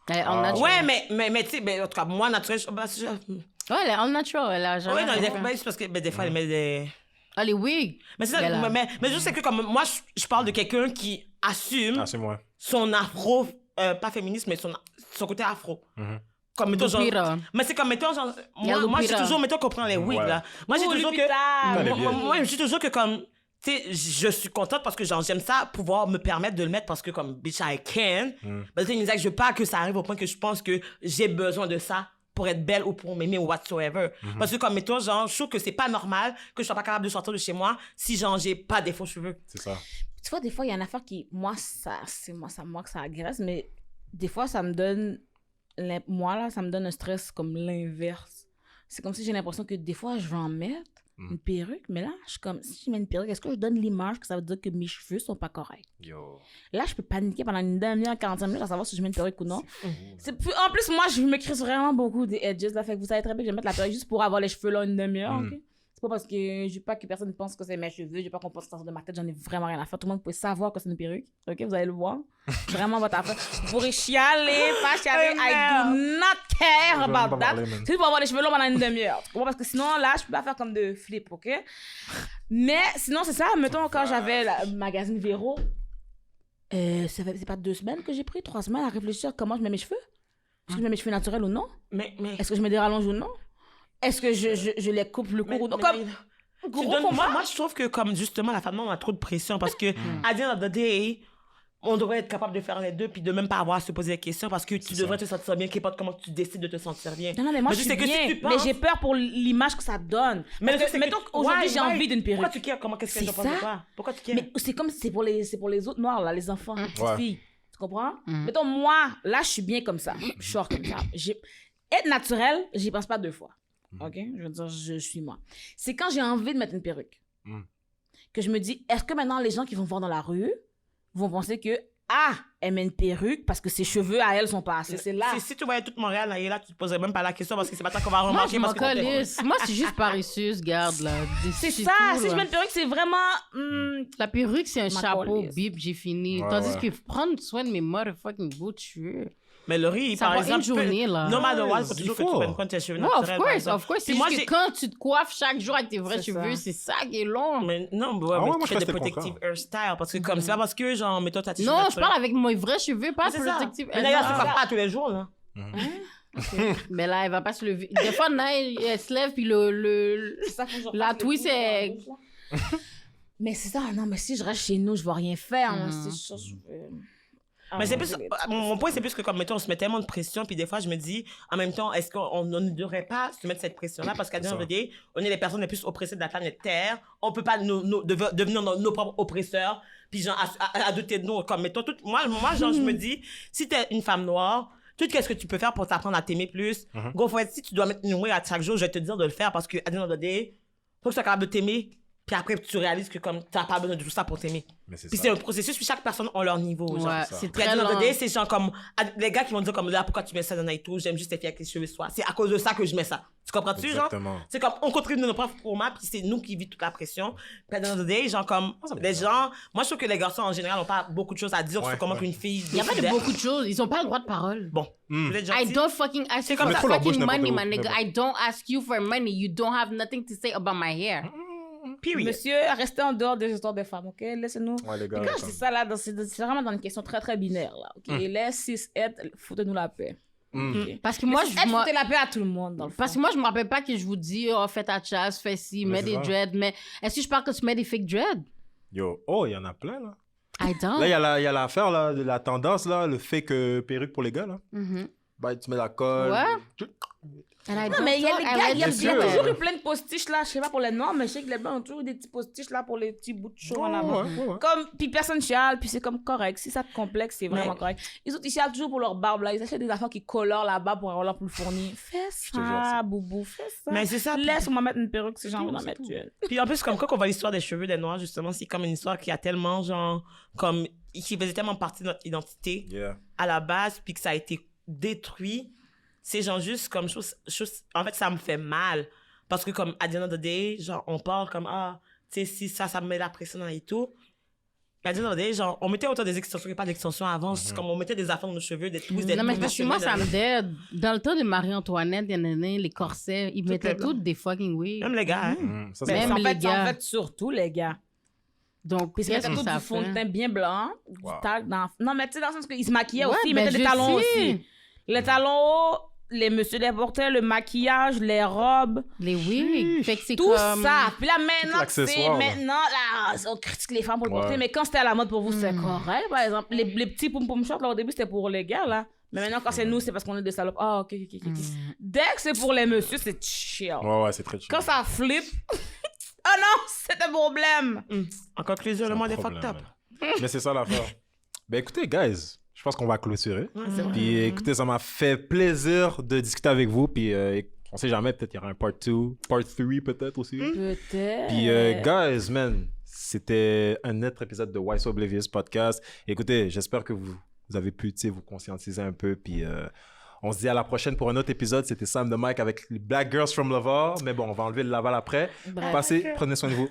Elle est Ah. all natural. Ouais, mais tu sais, mais en tout cas, moi, naturel, Ouais, elle est all natural. Elle a jamais. oui, non, rien des fait. fois, c'est parce que des fois, elle met des. Ah, les wigs. Mais c'est ça, Elle a- mais je sais que comme moi, je parle de quelqu'un qui assume Ah, c'est moi. son afro, pas féministe, mais son côté afro. Comme, mettons, genre, Lupita. mais c'est comme, mettons, genre, Il y a moi, j'ai Lupita. toujours, mettons, qu'on prend les wigs, Ouais. là. Moi, j'ai Oh, toujours Lupita. Elle est que, bien. moi, je dis toujours que comme, tu sais, je suis contente parce que genre, j'aime ça, pouvoir me permettre de le mettre parce que comme, bitch, I can. Mais tu sais, je veux pas que ça arrive au point que je pense que j'ai besoin de ça pour être belle ou pour m'aimer ou whatsoever. Parce que comme, mettons, genre, je trouve que c'est pas normal que je sois pas capable de sortir de chez moi si, genre, j'ai pas des faux cheveux. C'est ça. Tu vois, des fois, il y a une affaire qui, moi, moi que ça agresse, mais des fois, ça me donne, moi, là, ça me donne un stress comme l'inverse. C'est comme si j'ai l'impression que des fois, je vais en mettre une perruque, mais là, je suis comme, si je mets une perruque, est-ce que je donne l'image que ça veut dire que mes cheveux sont pas corrects? Yo. Là, je peux paniquer pendant une demi-heure, 45 minutes à savoir si je mets une perruque ou non. En plus, moi, je me crisse vraiment beaucoup des edges, là, fait que vous savez très bien que je vais mettre la perruque juste pour avoir les cheveux là une demi-heure, ok? C'est pas parce que je veux pas que personne pense que c'est mes cheveux, je veux pas qu'on pense que ça sort de ma tête, j'en ai vraiment rien à faire. Tout le monde peut savoir que c'est une perruque, ok? Vous allez le voir. Vraiment votre affaire. Vous pourrez chialer, pas chialer, I do not care Je vais pas about that. parler, man. C'est juste pour avoir les cheveux longs pendant une demi-heure. Tu comprends? Parce que sinon, là, je peux pas faire comme de flip, ok? Mais sinon, c'est ça. Mettons, quand j'avais le magazine Véro, c'est pas 2 semaines que j'ai pris, 3 semaines à réfléchir à comment je mets mes cheveux. Est-ce que je mets mes cheveux naturels ou non? Mais, Est-ce que je mets des rallonges ou non? Est-ce que je les coupe le court ou non? Comme, tu gros donnes- combat. moi, je trouve que comme justement la femme on a trop de pression parce que à the end of the day on devrait être capable de faire les deux puis de même pas avoir à se poser des questions parce que tu devrais te sentir bien qu'importe comment tu décides de te sentir bien. Non, mais moi, je sais suis que si bien. tu Mais penses- j'ai peur pour l'image que ça donne. Mais Parce que, mettons qu'aujourd'hui, j'ai envie d'une perruque. Pourquoi tu cares comment qu'est-ce que C'est je pense de ça. toi? Pourquoi tu cares? Mais c'est comme c'est pour les autres noirs, là, les enfants, les petites Ouais. filles. Tu comprends? Mettons, moi, là, je suis bien comme ça. Je sors comme ça. Être naturel, j'y pense pas 2 fois. OK? Je veux dire, je suis moi. C'est quand j'ai envie de mettre une perruque que je me dis, est-ce que maintenant, les gens qui vont voir dans la rue vont penser que, ah, elle met une perruque parce que ses cheveux à elle sont pas assez. C'est là. Si tu voyais toute Montréal là, et là tu te poserais même pas la question parce que c'est pas toi qu'on va Moi, remarquer je m'en parce que t'es- calisse. Moi, c'est juste paresseuse, garde, là. C'est C'est ça. tout, Si je là. mets une perruque, c'est vraiment... La perruque, c'est un Ma chapeau, calisse. bip, j'ai fini. Ouais, Tandis ouais. que prendre soin de mes motherfucking bouts de cheveux. Mais Laurie, Ça par va exemple, une journée, là. No matter what, Ouais, faut il toujours que faut. tu prennes compte de tes cheveux Ouais, of naturels. par course, exemple. of course. C'est Puis moi, juste j'ai- que quand tu te coiffes chaque jour avec tes vrais C'est cheveux, ça. c'est ça qui est long. Mais non, ouais, Ah mais ouais, moi, tu je fais des pensais le protective contraire. hairstyle parce que comme c'est pas parce que genre mettons ta t-shirt Non, je naturelle. parle avec mes vrais cheveux, pas Mais c'est ça. protective. Mais d'ailleurs, Non, tu non. coiffes pas tous les jours là. Mais là, elle va pas se lever. Des fois, Naï, elle se lève, puis C'est ça, faut que je la refasse le twist, tour, c'est... Mais c'est ça, non, mais si je reste chez nous, je vais rien faire. Moi, c'est ça, je veux... Mais c'est plus mon point c'est plus que comme mettons on se met tellement de pression puis des fois je me dis en même temps est-ce qu'on ne devrait pas se mettre cette pression là parce qu'à the end of the day on est les personnes les plus oppressées de la planète Terre on peut pas devenir nos propres oppresseurs puis genre à douter de nous comme mettons tout moi genre je me dis si t'es une femme noire tout qu'est-ce que tu peux faire pour t'apprendre à t'aimer plus go for it si tu dois mettre une wig à chaque jour je vais te dire de le faire parce que à the end of the day faut que tu sois capable de t'aimer puis après, tu réalises que comme t'as pas besoin de tout ça pour t'aimer. Mais c'est Puis ça. c'est un processus, puis chaque personne a leur niveau. Genre. Ouais, ça. c'est Puis à très the end of the long. day, c'est genre comme les gars qui vont dire comme là, pourquoi tu mets ça dans et tout, j'aime juste les filles avec les cheveux soirs. C'est à cause de ça que je mets ça. Tu comprends-tu, genre? Exactement. C'est comme, on contribue de nos propres formats, puis c'est nous qui vivons toute la pression. Puis à the end of the day, genre comme, les gens, moi je trouve que les garçons en général n'ont pas beaucoup de choses à dire Ouais, sur comment ouais. qu'une fille. Il y a pas de décide beaucoup de choses. Ils ont pas le droit de parole. Bon, vous êtes I gentil. don't fucking ask you comme for ça. Trop leur bouche fucking n'importe money, où, my mais nigga. bon. I don't ask you for money. You don't have nothing to say about my hair. Period. Monsieur, restez en dehors des histoires de femmes, ok? Laissez-nous. Ouais, les gars. Puis quand je comme- dis ça, là, c'est vraiment dans une question très, très binaire, là, ok? Les 6 aides, foutez-nous la paix. Ok? Parce que moi, Les 6 aides, moi, foutez la paix à tout le monde, dans le fond. parce que moi, je me rappelle pas que je vous dis, oh, fais ta chasse, fais ci, Mais mets c'est des ça. dreads. Mais est-ce que je parle que tu mets des fake dreads? Yo, oh, il y en a plein, là. I don't. Là, il y a l'affaire, là, de la tendance, là, le fake perruque pour les gars, là. Mhm. Bah, tu mets la colle. Ouais. And I Non, don't mais il y a talk, les I gars, let il y a them sûr. do it. toujours eu plein de postiches, là. Je sais pas pour les noirs, mais je sais que les blancs ont toujours eu des petits postiches, là, pour les petits bouts de cheveux en avant. Ouais. Comme, puis personne chiale, puis c'est comme correct. Si ça te complexe, c'est vraiment Mais- correct. Les autres, ils chialent toujours pour leur barbe, là. Ils achètent des affaires qui colorent la barbe pour avoir l'air plus fourni. Fais te jure, ça. ça, boubou, fais ça. Mais c'est ça. puis- Laisse-moi mettre une perruque si j'ai envie d'en c'est mettre tout. une. Puis en plus, comme quand on voit l'histoire des cheveux des noirs, justement, c'est comme une histoire qui a tellement, genre, comme, qui faisait tellement partie de notre identité Yeah. à la base, puis que ça a été détruit. C'est genre juste comme en fait, ça me fait mal. Parce que comme, à the end of the day, genre, on parle comme, ah, tu sais, si ça me met la pression et tout. À the end of the day, genre, on mettait autant des extensions que pas d'extensions avant. C'est comme, on mettait des affaires dans nos cheveux, des twists, des Non, mais boucles de parce que moi, cheveux, ça des- me dead. Dans le temps de Marie-Antoinette, il y en a les corsets, ils mettaient les toutes des fucking wigs. Même les gars, hein. Ça, c'est Même en les fait, gars. en fait, surtout les gars. Donc, Puis ils qu'est-ce mettaient que tout ça du fond de fait? teint bien blanc, du Wow. talc dans... Non, mais tu sais, dans le sens qu'ils se maquillaient Ouais, aussi, ils ben, mettaient des je talons sais. aussi. Les talons hauts, les messieurs les portaient, le maquillage, les robes, Les wigs. Fait que c'est tout comme... ça. Puis là, maintenant, c'est l'accessoire, là. maintenant, là, on critique les femmes pour le Ouais. porter, mais quand c'était à la mode pour vous, c'est Hmm. correct, par exemple. Les petits poum-poum shorts, là, au début, c'était pour les gars, là. Mais maintenant, quand c'est nous, c'est parce qu'on est des salopes. Ah, ok. Hmm. Dès que c'est pour les messieurs, c'est chill. Ouais, c'est très chill. Quand ça flippe, oh non, c'est un problème. En conclusion, C'est le un monde est problème, fucked up. man. Mais c'est ça l'affaire. Ben écoutez, guys, je pense qu'on va clôturer. Ouais, c'est vrai. Puis écoutez, ça m'a fait plaisir de discuter avec vous. Puis on sait jamais, peut-être il y aura un part 2, part 3 peut-être aussi. Peut-être. Puis guys, man, c'était un autre épisode de Why So Oblivious Podcast. Écoutez, j'espère que vous avez pu, tu sais, vous conscientiser un peu. Puis on se dit à la prochaine pour un autre épisode. C'était Sam de Mike avec les Black Girls from Laval. Mais bon, on va enlever le Laval après. Bref. Passez, prenez soin de vous.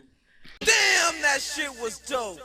Damn, that shit was dope.